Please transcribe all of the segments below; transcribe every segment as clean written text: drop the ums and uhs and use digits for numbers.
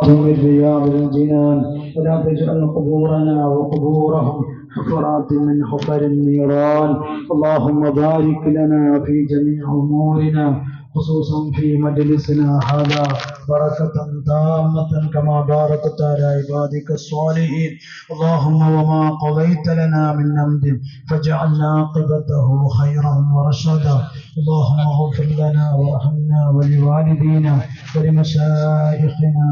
روضات من رياض الجنان ولا تجعل قبورنا وقبورهم حفرات من حفر النيران. اللهم بارك لنا في جميع أمورنا خصوصا في مجلسنا هذا بركة تامة كما باركت على عبادك الصالحين. اللهم وما قضيت لنا من أمر فاجعلنا عاقبته خيرا ورشدا. اللهم اغفر لنا وارحمنا ولوالدينا ولمشايخنا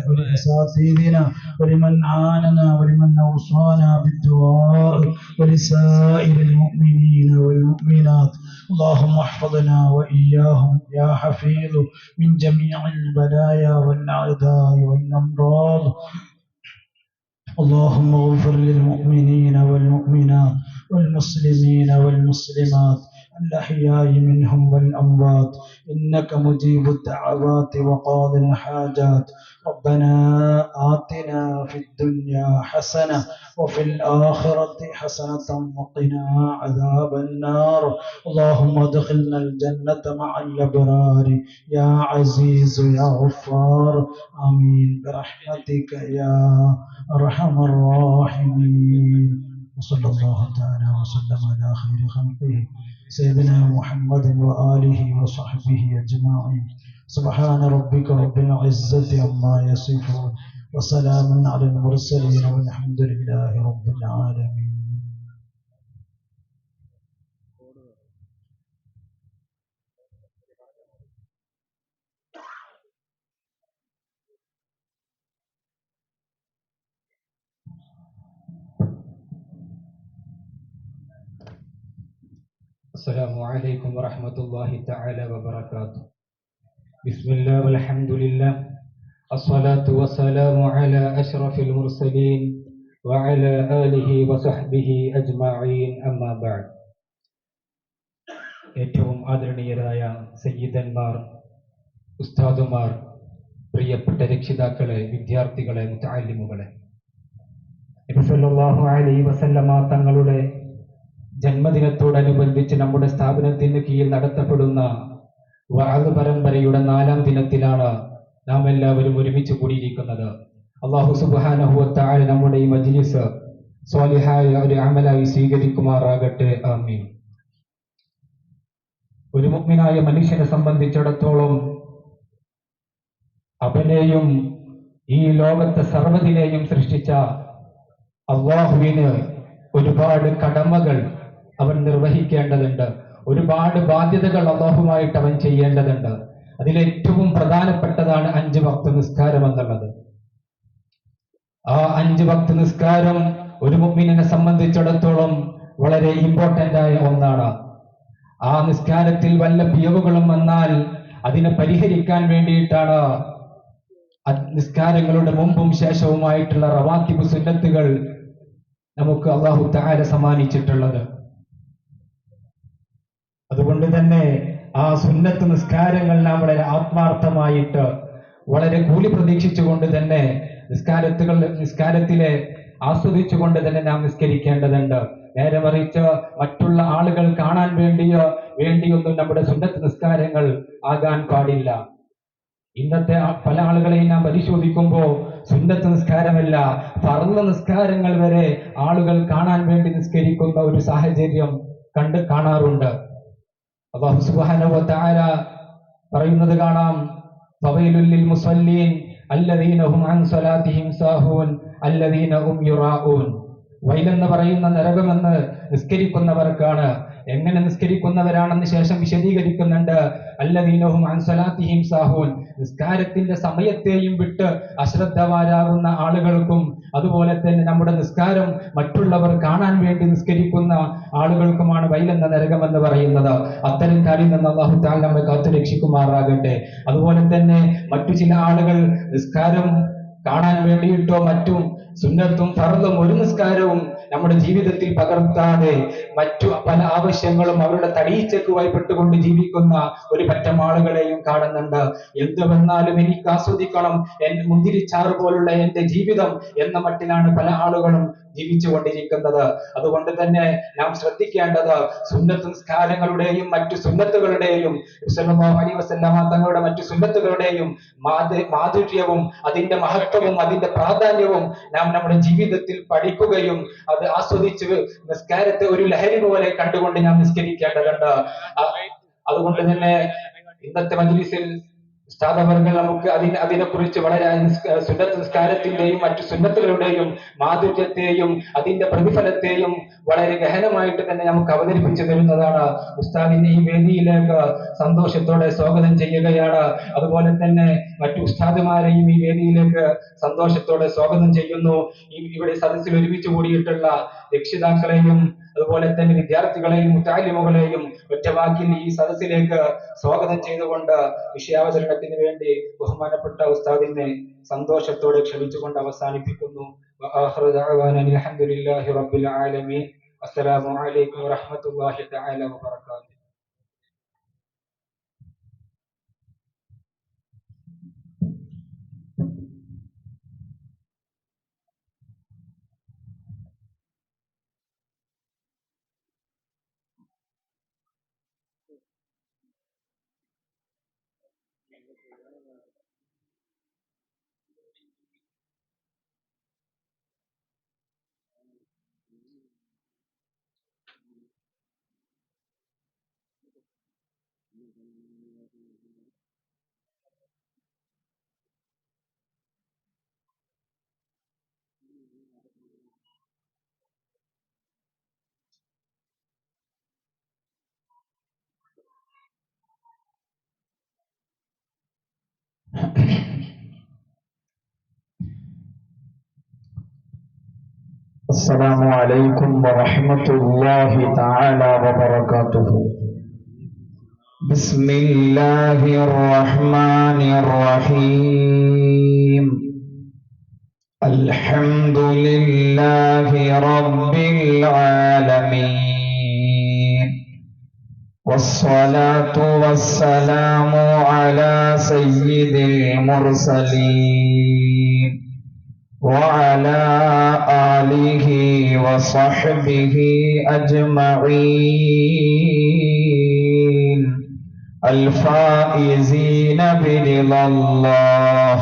ولأساتذتنا ولمن عاننا ولمن أوصانا بالدعاء ولسائر المؤمنين والمؤمنات. اللهم احفظنا وإياهم يا حفيظ من جميع البلايا والأعداء والأمراض. اللهم اغفر للمؤمنين والمؤمنات والمسلمين والمسلمات الأحياء منهم والأموات إنك مجيب الدعوات وقاضي الحاجات. ربنا آتنا في الدنيا حسنة وفي الآخرة حسنة وقنا عذاب النار. اللهم ادخلنا الجنة مع الأبرار يا عزيز يا غفار. آمين برحمتك يا أرحم الراحمين. وصلى الله تعالى وسلم على خير خلقه سيدنا محمد وآله وصحبه أجمعين. سبحان ربك رب العزة عما يصفون وسلام على المرسلين والحمد لله رب العالمين. السلام عليكم ورحمة الله تعالى وبركاته. بسم الله والحمد لله الصلاة والسلام على أشرف المرسلين وعلى آله وصحبه أجمعين أما بعد. ഏറ്റവും ആദരണീയരായ സയ്യിദന്മാർ, ഉസ്താദുമാർ, പ്രിയപ്പെട്ട രക്ഷിതാക്കളെ, വിദ്യാർത്ഥികളെ, മുതഅല്ലിമുകളെ, നബി സല്ലല്ലാഹു അലൈഹി വസല്ലമ തങ്ങളുടെ ജന്മദിനത്തോടനുബന്ധിച്ച് നമ്മുടെ സ്ഥാപനത്തിന് കീഴിൽ നടത്തപ്പെടുന്ന വഅദ് പരമ്പരയുടെ 4ാം ദിനത്തിലാണ് നാം എല്ലാവരും ഒരുമിച്ച് കൂടിയിരിക്കുന്നത്. അല്ലാഹു സുബ്ഹാനഹു വ തആല നമ്മുടെ ഈ മജ്ലിസ് സ്വാലിഹായ ഒരു അമലായി സ്വീകരിക്കുമാറാകട്ടെ. ആമീൻ. ഒരു മുഅ്മിനായ മനുഷ്യനെ സംബന്ധിച്ചിടത്തോളം അവനെയും ഈ ലോകത്തെ സർവ്വതിനെയും സൃഷ്ടിച്ച അല്ലാഹുവിന് ഒരുപാട് കടമകൾ അവൻ നിർവഹിക്കേണ്ടതുണ്ട്. ഒരുപാട് ബാധ്യതകൾ അല്ലാഹുവുമായിട്ട് അവൻ ചെയ്യേണ്ടതുണ്ട്. അതിലേറ്റവും പ്രധാനപ്പെട്ടതാണ് 5 വക്ത് നിസ്കാരം എന്നുള്ളത്. ആ 5 വക്ത് നിസ്കാരം ഒരു മുഅ്മിനിനെ സംബന്ധിച്ചിടത്തോളം വളരെ ഇമ്പോർട്ടന്റ് ആയ ഒന്നാണ്. ആ നിസ്കാരത്തിൽ വല്ല പിഴവുകളും വന്നാൽ അതിനെ പരിഹരിക്കാൻ വേണ്ടിയിട്ടാണ് നിസ്കാരങ്ങളുടെ മുമ്പും ശേഷവുമായിട്ടുള്ള റവാത്തിബ് സുന്നത്തുകൾ നമുക്ക് അല്ലാഹു തആല സമ്മാനിച്ചിട്ടുള്ളത്. അതുകൊണ്ട് തന്നെ ആ സുന്നത്ത് നിസ്കാരങ്ങൾ നാം വളരെ ആത്മാർത്ഥമായിട്ട് വളരെ കൂലി പ്രതീക്ഷിച്ചുകൊണ്ട് തന്നെ നിസ്കാരത്തിലെ ആസ്വദിച്ചുകൊണ്ട് തന്നെ നാം നിസ്കരിക്കേണ്ടതുണ്ട്. നേരെ മറിച്ച് മറ്റുള്ള ആളുകൾ കാണാൻ വേണ്ടിയൊന്നും നമ്മുടെ സുന്നത്ത് നിസ്കാരങ്ങൾ ആകാൻ പാടില്ല. ഇന്നത്തെ പല ആളുകളെയും നാം പരിശോധിക്കുമ്പോൾ സുന്നത്ത് നിസ്കാരമല്ല, ഫർള് നിസ്കാരങ്ങൾ വരെ ആളുകൾ കാണാൻ വേണ്ടി നിസ്കരിക്കുന്ന ഒരു സാഹചര്യം കാണാറുണ്ട്. അല്ലാഹു സുബ്ഹാനഹു വ തആല പറയുന്നത് കാണാം, ഫവൈലുൽ ലിൽ മുസല്ലീൻ അല്ലദീന ഹും അൻ സ്വലാത്തിഹിം സാഹൂൻ അല്ലദീന ഹും യുറാഊൻ. വൈലെന്ന് പറയുന്ന നരകമെന്ന് നിസ്കരിക്കുന്നവർക്കാണ്. എങ്ങനെ നിസ്കരിക്കുന്നവരാണെന്ന് ശേഷം വിശദീകരിക്കുന്നുണ്ട്. അല്ലദീനഹും അൻ സ്വലാത്തിഹിം സാഹൂൻ, നിസ്കാരത്തിന്റെ സമയത്തെയും വിട്ട് അശ്രദ്ധവാരാകുന്ന ആളുകൾക്കും, അതുപോലെ തന്നെ നമ്മുടെ നിസ്കാരം മറ്റുള്ളവർ കാണാൻ വേണ്ടി നിസ്കരിക്കുന്ന ആളുകൾക്കുമാണ് വൈലെന്ന നരകമെന്ന് പറയുന്നത്. അത്തരം കാര്യം നിന്ന് അല്ലാഹു തആല നമ്മെ കാത്തു രക്ഷിക്കുമാറാകട്ടെ. അതുപോലെ തന്നെ മറ്റു ചില ആളുകൾ നിസ്കാരം കാണാൻ വേണ്ടിയിട്ടോ മറ്റും സുന്നത്തും ഫർളും ഒരു നിസ്കാരവും നമ്മുടെ ജീവിതത്തിൽ പകർത്താതെ മറ്റു പല ആവശ്യങ്ങളും അവരുടെ തടീച്ചക്കുമായി പെട്ടുകൊണ്ട് ജീവിക്കുന്ന ഒരു പറ്റം ആളുകളെയും കാണുന്നുണ്ട്. എന്ത് വന്നാലും എനിക്ക് ആസ്വദിക്കണം, മുന്തിരിച്ചാറ് പോലുള്ള എന്റെ ജീവിതം എന്ന മട്ടിലാണ് പല ആളുകളും ജീവിച്ചു കൊണ്ടിരിക്കുന്നത്. അതുകൊണ്ട് തന്നെ നാം ശ്രദ്ധിക്കേണ്ടത് സുന്നത്ത് നിസ്കാരങ്ങളുടെയും മറ്റു സുന്നത്തുകളുടെയും സല്ലല്ലാഹു അലൈഹി വസല്ലമ തങ്ങളുടെ മറ്റു സുന്നത്തുകളുടെയും മാധുര്യവും അതിന്റെ മഹത്വവും അതിന്റെ പ്രാധാന്യവും നാം നമ്മുടെ ജീവിതത്തിൽ പഠിക്കുകയും അത് ആസ്വദിച്ച് നിസ്കാരത്തെ ഒരു ലഹരി പോലെ കണ്ടുകൊണ്ട് നാം നിസ്കരിക്കേണ്ടതുണ്ട്. അതുകൊണ്ട് തന്നെ ഇന്നത്തെ മജ്‌ലിസിൽ ഉസ്താദ് അവർകൾ നമുക്ക് അതിനെക്കുറിച്ച് വളരെ സുന്നത്ത് നിസ്കാരത്തിന്റെയും മറ്റു സുന്നത്തുകളുടെയും മാധുര്യത്തെയും അതിന്റെ പ്രതിഫലത്തെയും വളരെ ഗഹനമായിട്ട് തന്നെ നമുക്ക് അവതരിപ്പിച്ചു തരുന്നതാണ്. ഉസ്താദിനെ ഈ വേദിയിലേക്ക് സന്തോഷത്തോടെ സ്വാഗതം ചെയ്യുകയാണ്. അതുപോലെ തന്നെ മറ്റു ഉസ്താദുമാരെയും ഈ വേദിയിലേക്ക് സന്തോഷത്തോടെ സ്വാഗതം ചെയ്യുന്നു. ഇവിടെ സദസ്സിൽ ഒരുമിച്ച് കൂടിയിട്ടുള്ള രക്ഷിതാക്കളെയും അതുപോലെ തന്നെ വിദ്യാർത്ഥികളെയും മുതഅല്ലിമുകളെയും ഒറ്റവാക്കിൽ ഈ സദസ്സിലേക്ക് സ്വാഗതം ചെയ്തുകൊണ്ട് വിഷയാവതരണത്തിന് വേണ്ടി ബഹുമാനപ്പെട്ട ഉസ്താദിനെ സന്തോഷത്തോടെ ക്ഷണിച്ചുകൊണ്ട് അവസാനിപ്പിക്കുന്നു. വആഖിറു ദഅവാനാ അൽഹംദുലില്ലാഹി റബ്ബിൽ ആലമീൻ. അസ്സലാമു അലൈക്കും വറഹ്മത്തുള്ളാഹി തആല വബറകാതുഹു. السلام عليكم ورحمة الله تعالى وبركاته. بسم الله الرحمن الرحيم. الحمد لله رب العالمين، والصلاة والسلام على سيد المرسلين وعلى آله وصحبه أجمعين الفائزين برضا الله.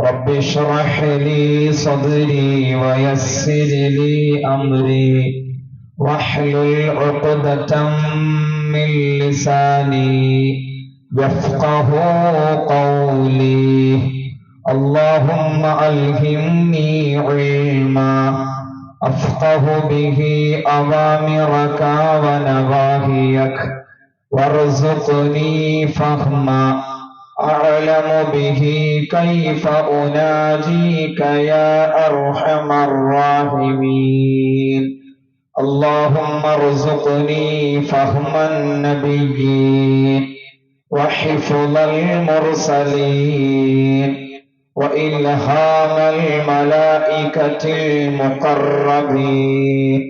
رب اشرح لي صدري ويسر لي أمري واحلل عقدة من لساني يفقه قولي. اللهم ألهمني علما أفقه به أوامرك ونواهيك، وارزقني فهما أعلم به كيف أناجيك يا أرحم الراحمين. اللهم ارزقني فهم النبيين وحفظ المرسلين وإلهام الملائكة المقربين.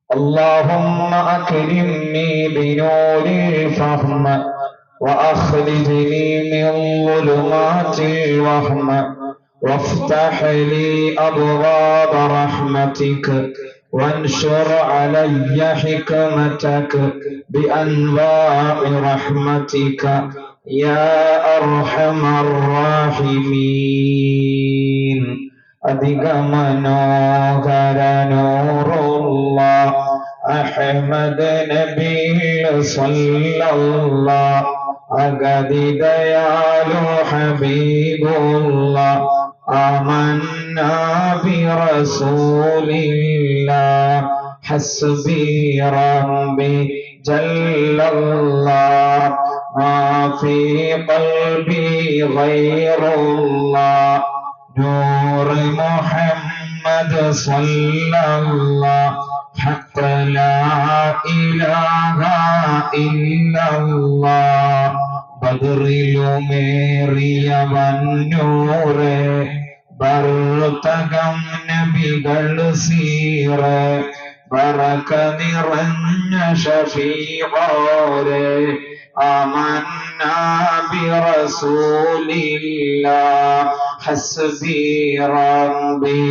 اللهم أكرمني بنور الفهم وأخرجني من ظلمات الوهم، وافتح لي أبواب رحمتك وانشر علي حكمتك بأنواع رحمتك يا أرحم الراحمين. أدق منوهر نور الله أحمد نبي صلى الله أقد ديال حبيب الله. آمنا برسول الله حسبي ربي جل الله. ما في قلبي غير الله نور محمد صلى الله. حق لا إله إلا الله. بدر الميري والنور ബർത്തകം നബികൾ സീറ ബറക നിറഞ്ഞ ഷഫീഖോരെ ആമന്നാ ബിറസൂലില്ലാഹ് ഹസ്ബി റബ്ബി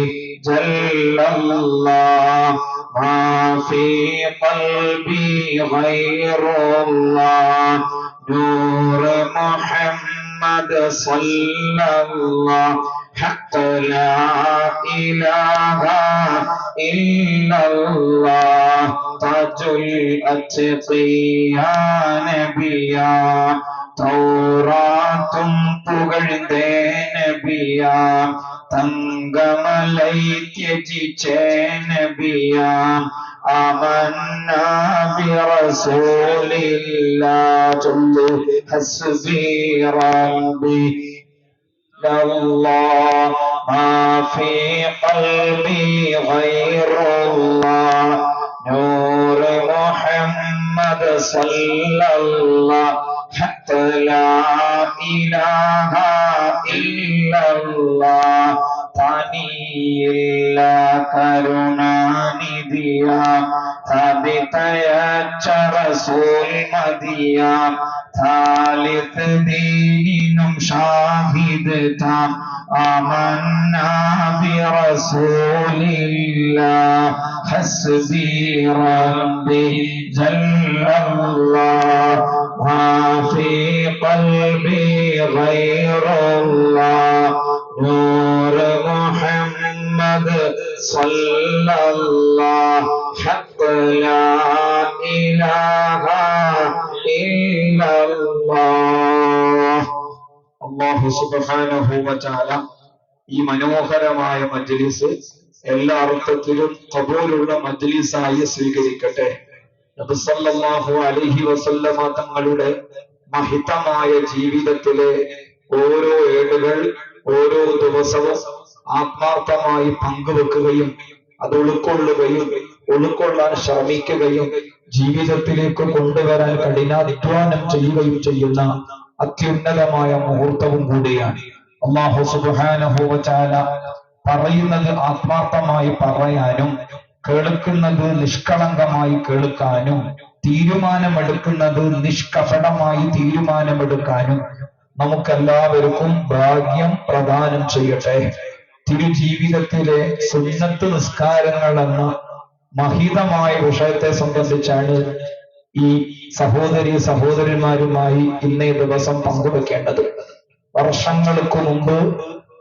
ജല്ലല്ലാഹ് മാ ഫീ ഖൽബി ഗൈറുല്ലാഹ് നൂർ മുഹമ്മദ് സല്ലല്ലാഹ് حق لا إله إلا الله تاج الأتقياء نبيا തൗറാത്തും പുകഴ്ന്നേ നബിയാ തങ്കമലൈ ത്യജിച്ചേ നബിയാ ആമന്നാ ബിറസൂലില്ലാഹ് ചൊല്ലു ഹസ്ബി റബ്ബി الله ما في قلبي غير الله نور محمد صلى الله حتى لا إله إلا الله തനിയില്ല കരുണാനിധിയ തബിതയച്ച റസൂൽ മദിയ ഥാലിത്ത് ദീനിനും ഷാഹിദ് താം ആമന്നാ ബിറസൂലില്ലാഹ് ഹസ്ബി റബ്ബി ജല്ലല്ലാഹ് മാ ഫീ ഖൽബി ഗൈറുല്ലാഹ് നൂർ മുഹമ്മദ് സല്ലല്ലാഹ് ഹഖ് ലാ ഇലാഹ ഇല്ലല്ലാഹ്. അല്ലാഹു സുബ്ഹാനഹു വ തആല ഈ മനോഹരമായ മജ്ലിസ് എല്ലാ അർത്ഥത്തിലും ഖബൂലുള്ള മജ്ലിസായി സ്വീകരിക്കട്ടെ. നബി സല്ലല്ലാഹു അലൈഹി വസല്ലമ തങ്ങളുടെ മഹിതമായ ജീവിതത്തിലെ ഓരോ ഏടുകൾ ഓരോ ദിവസവും ആത്മാർത്ഥമായി പങ്കുവെക്കുകയും അത് ഉൾക്കൊള്ളാൻ ശ്രമിക്കുകയും ജീവിതത്തിലേക്ക് കൊണ്ടുവരാൻ കഠിനാധ്വാനം ചെയ്യുകയും ചെയ്യുന്ന അത്യുന്നതമായ മുഹൂർത്തവും കൂടിയാണ്. അല്ലാഹു സുബ്ഹാനഹു വ തആല പറയുന്നത് ആത്മാർത്ഥമായി പറയാനും കേൾക്കുന്നത് നിഷ്കളങ്കമായി കേൾക്കാനും തീരുമാനമെടുക്കുന്നത് നിഷ്കപടമായി തീരുമാനമെടുക്കാനും നമുക്കെല്ലാവർക്കും ഭാഗ്യം പ്രദാനം ചെയ്യട്ടെ. തിരുജീവിതത്തിലെ സുന്നത്ത് നിസ്കാരങ്ങൾ എന്ന മഹിതമായ വിഷയത്തെ സംബന്ധിച്ചാണ് ഈ സഹോദരന്മാരുമായി ഇന്നേ ദിവസം പങ്കുവെക്കേണ്ടത്. വർഷങ്ങൾക്ക് മുമ്പ്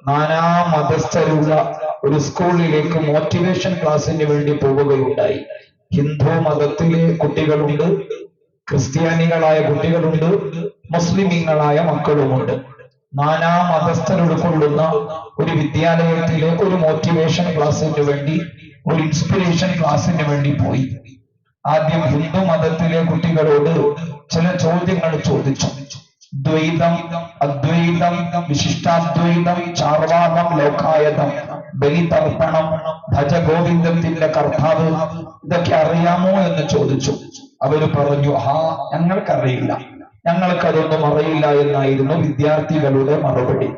നാനാ മതസ്ഥരുള്ള ഒരു സ്കൂളിലേക്ക് മോട്ടിവേഷൻ ക്ലാസ്സിന് വേണ്ടി പോവുകയുണ്ടായി. ഹിന്ദു മതത്തിലെ കുട്ടികളുണ്ട്, ക്രിസ്ത്യാനികളായ കുട്ടികളുണ്ട്, മുസ്ലിമീങ്ങളായ മക്കളുമുണ്ട്. നാനാ മതസ്ഥർ ഉൾക്കൊള്ളുന്ന ഒരു വിദ്യാലയത്തിലെ ഒരു മോട്ടിവേഷൻ ക്ലാസ്സിന് വേണ്ടി, ഒരു ഇൻസ്പിറേഷൻ ക്ലാസ്സിന് വേണ്ടി പോയി. ആദ്യം ഹിന്ദു മതത്തിലെ കുട്ടികളോട് ചില ചോദ്യങ്ങൾ ചോദിച്ചു. ദ്വൈതം, അദ്വൈതം, വിശിഷ്ടാദ്വൈതം, ചാർവാകം, ലോകായതം, ബലിതർപ്പണം, ഭജഗോവിന്ദത്തിന്റെ കർത്താവ്, ഇതൊക്കെ അറിയാമോ എന്ന് ചോദിച്ചു. അവര് പറഞ്ഞു, ഞങ്ങൾക്കറിയില്ല, ഞങ്ങൾക്കതൊന്നും അറിയില്ല എന്നായിരുന്നു വിദ്യാർത്ഥികളുടെ മറുപടി.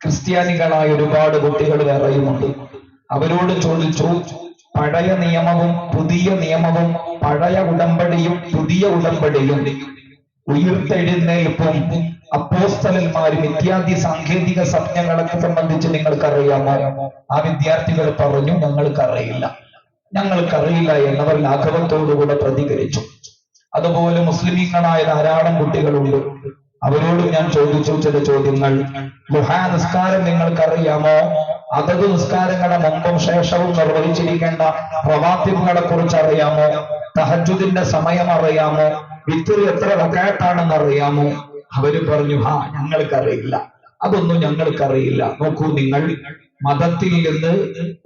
ക്രിസ്ത്യാനികളായ ഒരുപാട് കുട്ടികൾ വേറെയുമുണ്ട്. അവരോട് ചോദിച്ചു, പഴയ നിയമവും പുതിയ നിയമവും, പഴയ ഉടമ്പടിയും പുതിയ ഉടമ്പടിയും, ഉയർത്തെഴുന്നേൽപ്പും അപ്പോസ്തലന്മാരും ഇത്യാദി സാങ്കേതിക സംജ്ഞകളൊക്കെ സംബന്ധിച്ച് നിങ്ങൾക്കറിയാമോ? ആ വിദ്യാർത്ഥികൾ പറഞ്ഞു, ഞങ്ങൾക്കറിയില്ല എന്നവർ ലാഘവത്തോടുകൂടെ പ്രതികരിച്ചു. അതുപോലെ മുസ്ലിമീങ്ങളായ ധാരാളം കുട്ടികളുണ്ട്. അവരോട് ഞാൻ ചോദിച്ചു ചില ചോദ്യങ്ങൾ. ളുഹാ നിസ്കാരം നിങ്ങൾക്കറിയാമോ? അതത് നിസ്കാരങ്ങളുടെ മുമ്പും ശേഷവും നിർവഹിച്ചിരിക്കേണ്ട പ്രവാത്തിബുകളെ കുറിച്ച് അറിയാമോ? തഹജ്ജുദിന്റെ സമയം അറിയാമോ? വിത്ർ എത്ര റക്അത്താണെന്ന് അറിയാമോ? അവര് പറഞ്ഞു, ഞങ്ങൾക്കറിയില്ല, അതൊന്നും ഞങ്ങൾക്കറിയില്ല. നോക്കൂ, നിങ്ങൾ മതത്തിൽ നിന്ന്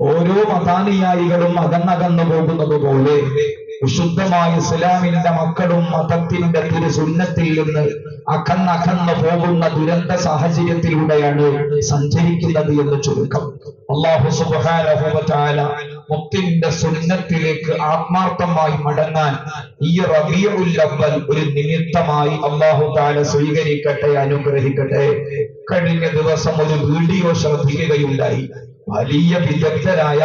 ഓരോ മതാനുയായികളും അകന്നകന്നു പോകുന്നത് പോലെ വിശുദ്ധമായ ഇസ്ലാമിന്റെ മക്കളും മതത്തിന്റെ തിരുസുന്നത്തിൽ നിന്ന് അകന്നകന്നു പോകുന്ന ദുരന്ത സാഹചര്യത്തിലൂടെയാണ് സഞ്ചരിക്കുന്നത് എന്ന് ചുരുക്കം. അല്ലാഹു സുബ്ഹാനഹു വ തആല മുത്തിന്റെ സുന്നത്തിലേക്ക് ആത്മാർത്ഥമായി മടങ്ങാൻ ഈ റബീഉൽ അവ്വൽ ഒരു നിമിത്തമായി അല്ലാഹു തആല സ്വീകരിക്കട്ടെ, അനുഗ്രഹിക്കട്ടെ. കഴിഞ്ഞ ദിവസം ഒരു വീഡിയോ ശ്രദ്ധിക്കുകയുണ്ടായി. വലിയ വിദഗ്ധരായ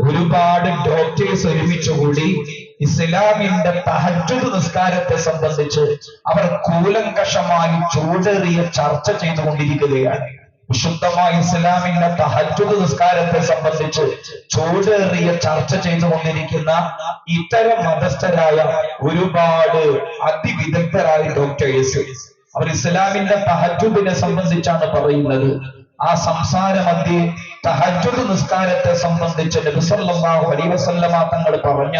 ഒരുപാട് ഡോക്ടേഴ്സ് ഒരുമിച്ചുകൂടി ഇസ്ലാമിന്റെ തഹജ്ജുദ് നിസ്കാരത്തെ സംബന്ധിച്ച് അവർ കൂലങ്കഷമായി ചൂടേറിയ ചർച്ച ചെയ്തുകൊണ്ടിരിക്കുകയാണ്. വിശുദ്ധമായ ഇസ്ലാമിന്റെ തഹജ്ജുദ് നിസ്കാരത്തെ സംബന്ധിച്ച് ചൂടേറിയ ചർച്ച ചെയ്തുകൊണ്ടിരിക്കുന്ന ഇത്തരം മതസ്ഥരായ ഒരുപാട് അതിവിദഗ്ധരായ ഡോക്ടേഴ്സ് അവർ ഇസ്ലാമിന്റെ തഹജ്ജുദിനെ സംബന്ധിച്ചാണ് പറയുന്നത്. ആ സംസാര മധ്യേ തഹജ്ജുദ് നിസ്കാരത്തെ സംബന്ധിച്ച് നബി സല്ലല്ലാഹു അലൈഹി വസല്ലമ തങ്ങൾ പറഞ്ഞ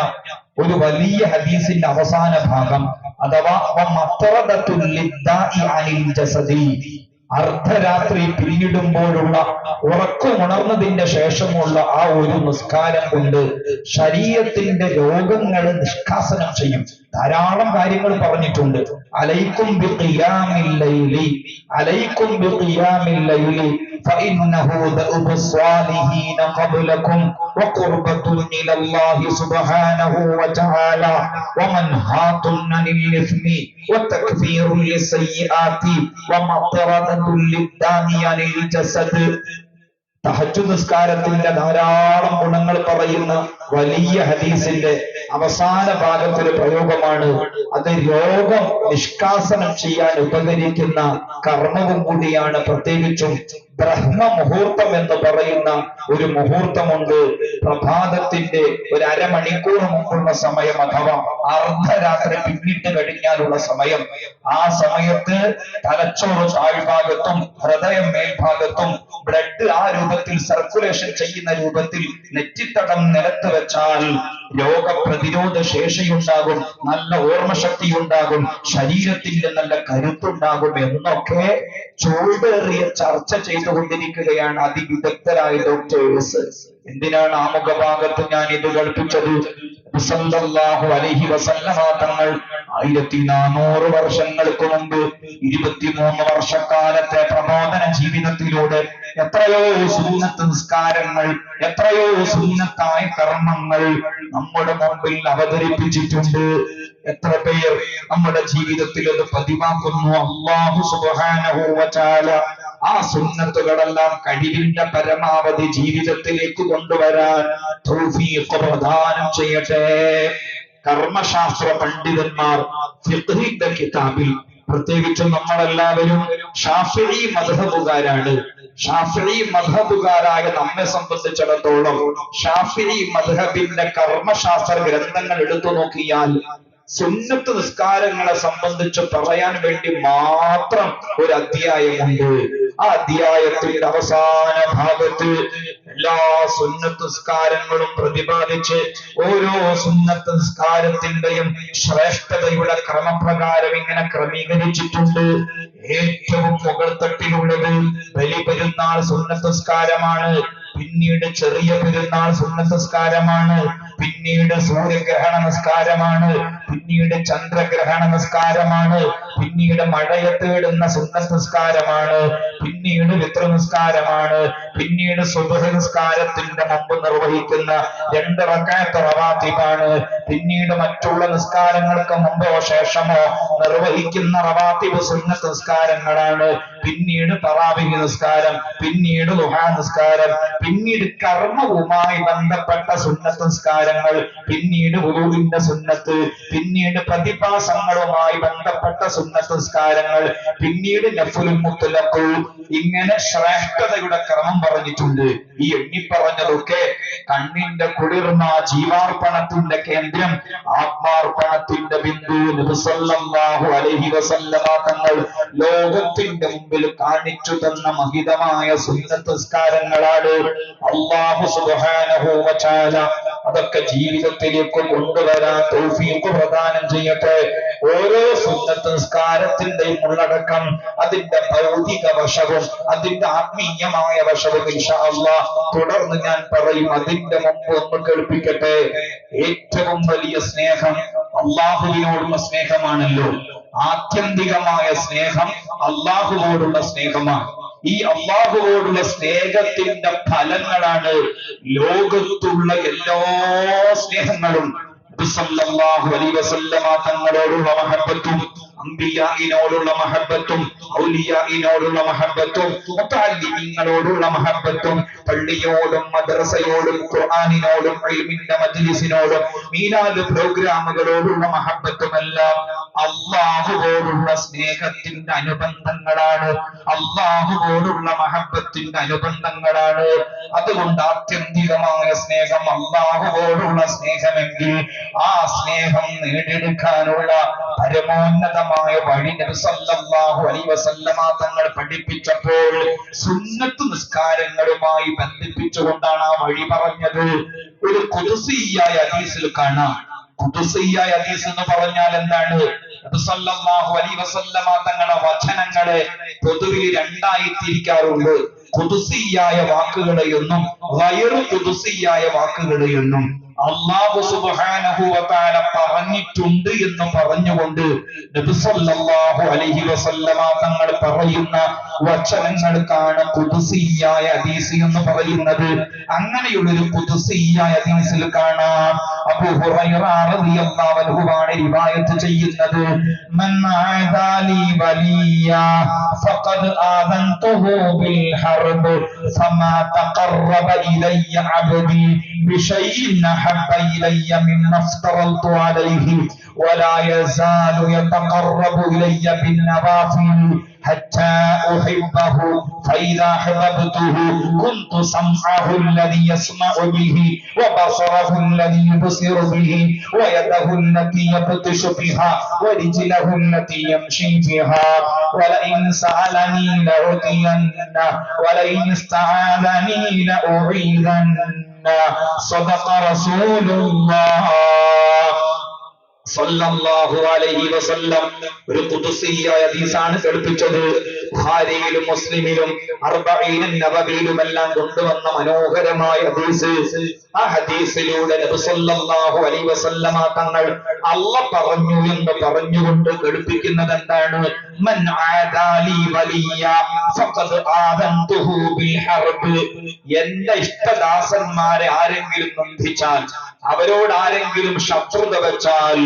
ഒരു വലിയ ഹദീസിന്റെ അവസാന ഭാഗം അഥവാ അർദ്ധരാത്രി പിന്നിടുമ്പോഴുള്ള ഉറക്കമുണർന്നതിന്റെ ശേഷമുള്ള ആ ഒരു നിസ്കാരം കൊണ്ട് ശരീരത്തിന്റെ രോഗങ്ങൾ നിഷ്കാസനം ചെയ്യും. ധാരാളം കാര്യങ്ങൾ പറഞ്ഞിട്ടുണ്ട്. അലൈക്കും ബിഖിയാമിൽ ലൈലി, അലൈക്കും ബിഖിയാമിൽ ലൈലി ഫഇന്നഹു ദഅബു സ്വാലിഹീന ഖബ്ലകും വഖുർബത്തുൻ ഇലല്ലാഹി സുബ്ഹാനഹു വതആല വമൻഹാതുൻ അനിൽ ഇസ്മി വതക്ഫീറുൻ ലിസയ്യിആതി വമത്റദത്തുൻ ലിദ്ദാനി അനിൽ ജസദ്. തഹജ്ജുദ് നിസ്കാരത്തിന്റെ ധാരാളം ഗുണങ്ങൾ പറയുന്ന വലിയ ഹദീസിന്റെ അവസാന ഭാഗത്തൊരു പ്രയോഗമാണ്. അത് രോഗം നിഷ്കാസനം ചെയ്യാൻ ഉപകരിക്കുന്ന കർമ്മവും കൂടിയാണ്. പ്രത്യേകിച്ചും ബ്രഹ്മ മുഹൂർത്തം എന്ന് പറയുന്ന ഒരു മുഹൂർത്തമുണ്ട്. പ്രഭാതത്തിന്റെ ഒരു അരമണിക്കൂർ മുമ്പുള്ള സമയം അഥവാ അർദ്ധരാത്രി പിന്നിട്ട് കഴിഞ്ഞാലുള്ള സമയം. ആ സമയത്ത് തലച്ചോറ് താഴ്ഭാഗത്തും ഹൃദയം മേൽഭാഗത്തും ബ്ലഡ് ആ രൂപത്തിൽ സർക്കുലേഷൻ ചെയ്യുന്ന രൂപത്തിൽ നെറ്റിത്തടം നിലത്ത് വെച്ചാൽ രോഗപ്രതിരോധ ശേഷിയുണ്ടാകും, നല്ല ഓർമ്മശക്തി ഉണ്ടാകും, ശരീരത്തിന്റെ നല്ല കരുത്തുണ്ടാകും എന്നൊക്കെ ചൂടേറിയ ചർച്ച ചെയ്തുകൊണ്ടിരിക്കുകയാണ് അതിവിദഗ്ധരായ ഡോക്ടേഴ്സ്. എന്തിനാണ് ആമുഖഭാഗത്ത് ഞാൻ ഇത് കൽപ്പിച്ചത്? സല്ലല്ലാഹു അലൈഹി വസല്ലമ തങ്ങൾ 1400 വർഷങ്ങൾക്ക് മുമ്പ് 23 വർഷക്കാലത്തെ പ്രബോധന ജീവിതത്തിലൂടെ എത്രയോ സുന്നത്ത് നിസ്കാരങ്ങൾ, എത്രയോ സുന്നത്തായ കർമ്മങ്ങൾ നമ്മുടെ മുമ്പിൽ അവതരിപ്പിച്ചിട്ടുണ്ട്. എത്ര പേർ നമ്മുടെ ജീവിതത്തിൽ അത് പതിവാക്കുന്നു? അല്ലാഹു സുബ്ഹാനഹു വ തആല ആ സുന്നത്തുകളെല്ലാം കഴിവിന്റെ പരമാവധി ജീവിതത്തിലേക്ക് കൊണ്ടുവരാൻ തൗഫീഖ് പ്രദാനം ചെയ്യട്ടെ. കർമ്മശാസ്ത്ര പണ്ഡിതന്മാർ ഫിഖ്ഹിന്റെ കിതാബിൽ, പ്രത്യേകിച്ചും നമ്മളെല്ലാവരും ഷാഫിഈ മദ്ഹബുകാരാണ്. ഷാഫിഈ മദ്ഹബുകാരായ നമ്മെ സംബന്ധിച്ചിടത്തോളം ഷാഫിഈ മദ്ഹബിന്റെ കർമ്മശാസ്ത്ര ഗ്രന്ഥങ്ങൾ എടുത്തു നോക്കിയാൽ സുന്നത്ത് നിസ്കാരങ്ങളെ സംബന്ധിച്ച് പറയാൻ വേണ്ടി മാത്രം ഒരു അധ്യായമുണ്ട്. ആ അധ്യായത്തിന്റെ അവസാന ഭാഗത്ത് എല്ലാ സുന്നത്ത് നിസ്കാരങ്ങളും പ്രതിപാദിച്ച് ഓരോ സുന്നത്ത് നിസ്കാരത്തിന്റെയും ശ്രേഷ്ഠതയുടെ ക്രമപ്രകാരം ഇങ്ങനെ ക്രമീകരിച്ചിട്ടുണ്ട്. ഏറ്റവും മുകൾ തട്ടിലുള്ളത് ബലിപെരുന്നാൾ സുന്നത്ത് നിസ്കാരമാണ്. പിന്നീട് ചെറിയ പെരുന്നാൾ സുന്നത്ത് നിസ്കാരമാണ്. പിന്നീട് സൂര്യഗ്രഹണ നിസ്കാരമാണ്. പിന്നീട് ചന്ദ്രഗ്രഹണ നിസ്കാരമാണ്. പിന്നീട് മഴയത്ത് ഇടുന്ന സുന്നത്ത് നിസ്കാരമാണ്. പിന്നീട് വിത്ര നിസ്കാരമാണ്. പിന്നീട് സുബ്ഹ് നിസ്കാരത്തിന്റെ മുമ്പ് നിർവഹിക്കുന്ന 2 റക്അത്ത് റവാത്തിബാണ്. പിന്നീട് മറ്റുള്ള നിസ്കാരങ്ങൾക്ക് മുമ്പോ ശേഷമോ നിർവഹിക്കുന്ന റവാത്തിബ് സുന്നത്ത് നിസ്കാരങ്ങളാണ്. പിന്നീട് തറാവീഹ് നിസ്കാരം, പിന്നീട് ദുഹാ നിസ്കാരം, പിന്നീട് കർമ്മവുമായി ബന്ധപ്പെട്ട സുന്നത്ത് നിസ്കാരങ്ങൾ, പിന്നീട് വുളൂഇന്റെ സുന്നത്ത്, പിന്നീട് പ്രതിഭാസങ്ങളുമായി ബന്ധപ്പെട്ട സുന്നത്ത് നിസ്കാരങ്ങൾ, പിന്നീട് നഫ്ലുൽ മുത്ലഖ്. ഇങ്ങനെ ശ്രേഷ്ഠതയുടെ ക്രമം പറഞ്ഞിട്ടുണ്ട്. ഈ എണ്ണിപ്പറഞ്ഞതൊക്കെ കണ്ണിന്റെ കുളിർമ, ജീവാർപ്പണത്തിന്റെ കേന്ദ്രം, ആത്മാർപ്പണത്തിന്റെ ബിന്ദു നബി സല്ലല്ലാഹു അലൈഹി വസല്ലമ തങ്ങൾ ലോകത്തിന്റെ മുമ്പിൽ കാണിച്ചു തന്ന മഹിതമായ സുന്നത്ത് നിസ്കാരങ്ങളാണ്. അല്ലാഹു സുബ്ഹാനഹു വ തആല അതൊക്കെ ജീവിതത്തിലേക്ക് കൊണ്ടുവരാൻ തൗഫീഖ് പ്രദാനം ചെയ്യട്ടെ. ഓരോ സുന്നത്ത് നിസ്കാരത്തിന്റെയും ഉള്ളടക്കം, അതിന്റെ ഭൗതിക വശവും അതിന്റെ ആത്മീയമായ വശവും ഇൻഷാ അല്ലാഹ് തുടർന്ന് ഞാൻ പറയും. അതിന്റെ മുമ്പ് ഒന്ന് കേൾപ്പിക്കട്ടെ. ഏറ്റവും വലിയ സ്നേഹം അല്ലാഹുവിനോടുള്ള സ്നേഹമാണല്ലോ. ആത്യന്തികമായ സ്നേഹം അല്ലാഹുവോടുള്ള സ്നേഹമാണ്. ഈ അള്ളാഹുവോടുള്ള സ്നേഹത്തിന്റെ ഫലങ്ങളാണ് ലോകത്തുള്ള എല്ലാ സ്നേഹങ്ങളും. നബി സല്ലല്ലാഹു അലൈഹി വസല്ലമ തങ്ങളോടുള്ള മഹബ്ബത്തും, അംബിയാഇനോടുള്ള മഹബ്ബത്തും, ഔലിയാഇനോടുള്ള മഹബ്ബത്തും, മുതഅല്ലിമീങ്ങളോടുള്ള മഹബ്ബത്തും, പള്ളിയോടും മദ്രസയോടും ഖുർആനിനോടും ഇൽമിന്റെ മജ്ലിസിനോടും മീലാദ് പ്രോഗ്രാമുകളോടുള്ള മഹബ്ബത്തുമെല്ലാം അള്ളാഹുവോടുള്ള സ്നേഹത്തിന്റെ അനുബന്ധങ്ങളാണ്, അള്ളാഹുവോടുള്ള മഹബ്ബത്തിന്റെ അനുബന്ധങ്ങളാണ്. അതുകൊണ്ട് ആത്യന്തികമായ സ്നേഹം അള്ളാഹുവോടുള്ള സ്നേഹമെങ്കിൽ ആ സ്നേഹം നേടിയെടുക്കാനുള്ള പരമോന്നതമായ വഴി നബി സല്ലല്ലാഹു അലൈഹി വസല്ലമ തങ്ങൾ പഠിപ്പിച്ചപ്പോൾ സുന്നത്ത് നിസ്കാരങ്ങളുമായി ബന്ധിപ്പിച്ചുകൊണ്ടാണ് ആ വഴി പറഞ്ഞത്. ഒരു ഖുദ്സിയായ ഹദീസിൽ കാണാം. ഖുദ്സിയായ ഹദീസ് എന്ന് പറഞ്ഞാൽ എന്താണ്? നബി സല്ലല്ലാഹു അലൈഹി വസല്ലമ തങ്ങളുടെ വചനങ്ങളെ പൊതുവിൽ രണ്ടായി തിരിക്കാറുണ്ട്. ഖുദ്സിയായ വാക്കുകളെയൊന്നും ഗൈറു ഖുദ്സിയായ വാക്കുകളെയൊന്നും. അല്ലാഹു സുബ്ഹാനഹു വ തആല പറഞ്ഞിട്ടുണ്ട് എന്ന് പറഞ്ഞുകൊണ്ട് നബി സല്ലല്ലാഹു അലൈഹി വസല്ലമ തങ്ങൾ പറയുന്ന വചനങ്ങൾക്കാണ് ഖുദ്സിയായ ഹദീസ് എന്ന് പറയുന്നത്. അങ്ങനെയുള്ള ഒരു ഖുദ്സിയായ ഹദീസിൽ കാണാം, അബൂ ഹുറൈറ റളിയല്ലാഹു അൻഹു ആണ് റിവായത്ത് ചെയ്യുന്നത്, മൻ ആദാലി വലിയ ഫഖദ് ആദൻതുഹു ബിൽ ഹർബ് ഫമാ തഖറബ ഇലയ്യ അബ്ദി ബിശൈഇൻ أحب إلي مما افترضت عليه ولا يزال يتقرب إلي بالنوافل حتى أحبه فإذا أحببته كنت سمعه الذي يسمع به وبصره الذي يبصر به ويده التي يبطش بها ورجله التي يمشي بها ولئن سألني لأعطينه ولئن استعاذني لأعيذنه صدق رسول الله സല്ലല്ലാഹു അലൈഹി വസല്ലം. ഒരു ഖുദ്സിയായ ഹദീസാണ് കേൾപ്പിച്ചത്. ബുഖാരിയിലും മുസ്ലിമിലും അർബഈൻ നബവിയിലും എല്ലാം കൊണ്ടുവന്ന മനോഹരമായ ഹദീസ്. ആ ഹദീസിലൂടെ നബി സല്ലല്ലാഹു അലൈഹി വസല്ലമ തങ്ങൾ അല്ലാഹ് പറഞ്ഞു എന്ന് പറഞ്ഞുകൊണ്ട് കേൾപ്പിക്കുന്നത് എന്താണ്? മൻ ആദാലി വലിയ ഫഖദ് ആദൻതുഹു ബിൽ ഹർബ്. എന്റെ ഇഷ്ടദാസന്മാരെ ആരെങ്കിലും നിന്ദിച്ചാൽ, അവരോട് ആരെങ്കിലും ശത്രുത വെച്ചാൽ,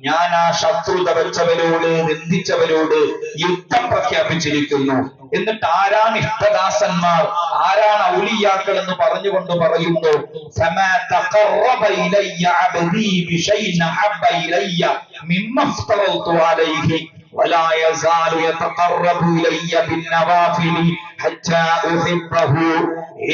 ഞാൻ ആ ശത്രുത വെച്ചവരോട്, നിന്ദിച്ചവരോട് യുദ്ധം പ്രഖ്യാപിച്ചിരിക്കുന്നു. എന്നിട്ട് ആരാണ് ഇഷ്ടദാസന്മാർ, ആരാണ് ഔലിയാക്കൾ എന്ന് പറഞ്ഞുകൊണ്ട് പറയുന്നു, ഫമാ തഖറബ ഇലയ്യ അബ്ദി ബിശൈഇൻ അഹബ്ബ ഇലയ്യ മിമ്മ അഫ്തറതു അലൈഹി വലാ യസാലു യതഖറബു ഇലയ്യ ബിന്നവാഫിൽ ഹത്താ ഉഹിബ്ബഹു.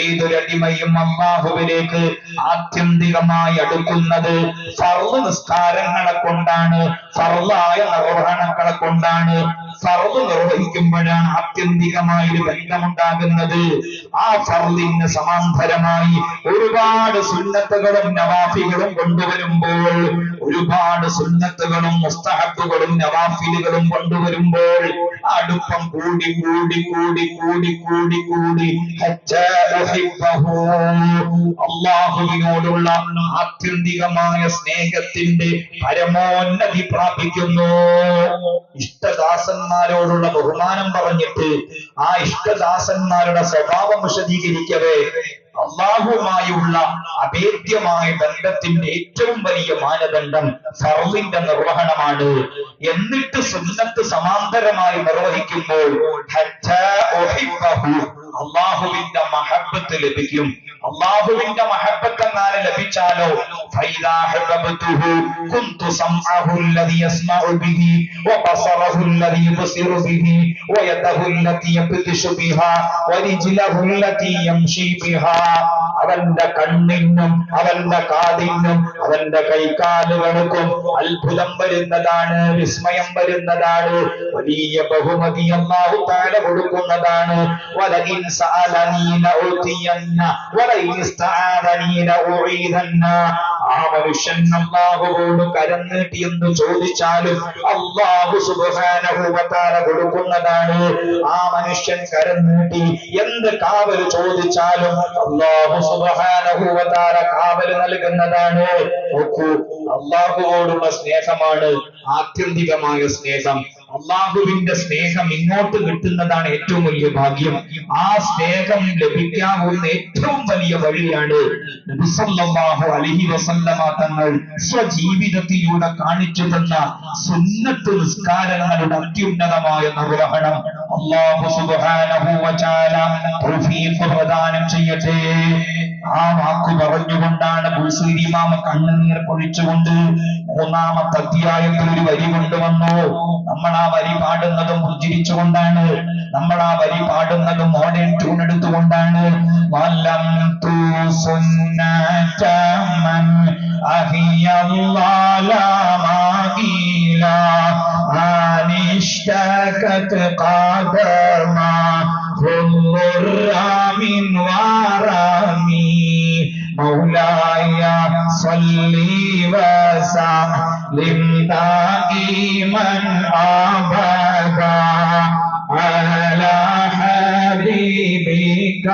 ഏതൊരടിമയും അല്ലാഹുവിലേക്ക് ആത്യന്തികമായി അടുക്കുന്നത് ഫർള് നിസ്കാരങ്ങളെ കൊണ്ടാണ്, ഫർളായ നിർവഹണങ്ങളെ കൊണ്ടാണ്. ഫർള് നിർവഹിക്കുമ്പോഴാണ് ആത്യന്തികമായ ഒരു ബന്ധമുണ്ടാകുന്നത്. ആ ഫർളിന് സമാന്തരമായി ഒരുപാട് സുന്നത്തുകളും നവാഫികളും കൊണ്ടുവരുമ്പോൾ, ഒരുപാട് സുന്നത്തുകളും മുസ്തഹബുകളും നവാഫിലുകളും കൊണ്ടുവരുമ്പോൾ അടുപ്പം കൂടി കൂടി കൂടി കൂടി കൂടി കൂടി അല്ലാഹുവിനോടുള്ള ആത്യന്തികമായ സ്നേഹത്തിന്റെ പരമോന്നതി പ്രാപിക്കുന്നു. ഇഷ്ടദാസന്മാരോടുള്ള ബഹുമാനം പറഞ്ഞിട്ട് ആ ഇഷ്ടദാസന്മാരുടെ സ്വഭാവം വിശദീകരിക്കവേ അല്ലാഹുവുമായുള്ള അഭേദ്യമായ ബന്ധത്തിന്റെ ഏറ്റവും വലിയ മാനദണ്ഡം ഫർളിന്റെ നിർവഹണമാണ്. എന്നിട്ട് സുന്നത്ത് സമാന്തരമായി നിർവഹിക്കുമ്പോൾ അല്ലാഹുവിന്റെ മഹബ്ബത്ത് ലഭിക്കും. അല്ലാഹുവിന്റെ മഹബ്ബത്ത് എങ്ങനെ ലഭിച്ചാലോ, ഫൈദാ ഹബബതുഹു കുന്തു സംഅഹു അല്ലദി യസ്മഉ ബിഹി വബസറഹു അല്ലദി യുബ്സിറു ബിഹി വയദഹു അല്ലതി യബ്തിഷു ബിഹാ വരിജ്ലഹു അല്ലതി യംശി ബിഹാ. അവന്റെ കണ്ണിനും അവന്റെ കാതിനും അവന്റെ കൈകാലുകൾക്കും അത്ഭുതം വരുന്നതാണ്, വിസ്മയം വരുന്നതാണ്, വലിയ ബഹുമതി അല്ലാഹു തആല കൊടുക്കുന്നതാണ്. വലഇൻ സഅലനി ലഉതിയന്ന വലഇൻ ഇസ്തആദനി ലഉഈദന്ന. ആ മനുഷ്യൻ അല്ലാഹുവോട് കരം നീട്ടി എന്ന് ചോദിച്ചാലും അല്ലാഹു സുബ്ഹാനഹു വ തആല കൊടുക്കുന്നതാണ്. ആ മനുഷ്യൻ കരം നീട്ടി എന്ത് കാവൽ ചോദിച്ചാലും അല്ലാഹു സുബ്ഹാനഹു വ തആല കാവൽ നൽകുന്നതാണ്. നോക്കൂ, അല്ലാഹുവോടുള്ള സ്നേഹമാണ് ആത്യന്തികമായ സ്നേഹം. അള്ളാഹുവിന്റെ സ്നേഹം ഇങ്ങോട്ട് കിട്ടുന്നതാണ് ഏറ്റവും വലിയ ഭാഗ്യം. ആ സ്നേഹം ലഭിക്കാവുന്ന ഏറ്റവും വലിയ വഴിയാണ് നബി സല്ലല്ലാഹു അലൈഹി വസല്ലമ തങ്ങൾ സ്വജീവിതത്തിലൂടെ കാണിച്ചു തന്ന സുന്നത്ത് നിസ്കാരങ്ങളുടെ അത്യുന്നതമായ നിർവഹണം. അല്ലാഹു സുബ്ഹാനഹു വ തആല തൗഫീഖ് പ്രദാനം ചെയ്യട്ടെ. ആ വാക്കു പറഞ്ഞുകൊണ്ടാണ് ബുസീരി ഇമാം കണ്ണുനീർ പൊഴിച്ചുകൊണ്ട് മൂന്നാമത്തെ അധ്യായത്തിൽ ഒരു വരി കൊണ്ടുവന്നു. നമ്മൾ ആ വരി പാടുന്നതും പുഞ്ചിരിച്ചുകൊണ്ടാണ്, നമ്മൾ ആ വരി പാടുന്നതും മോഡേൺ ട്യൂൺ എടുത്തുകൊണ്ടാണ്. വലം തു സുന്നതമൻ അഹിയല്ലാലമാഗീല അനിഷ്തകത് ഖദമ മിൻ വറമി മൗലായ സ്വല്ലി വസല്ലിം ദായിമൻ അബദാ അലാ ഹബീബിക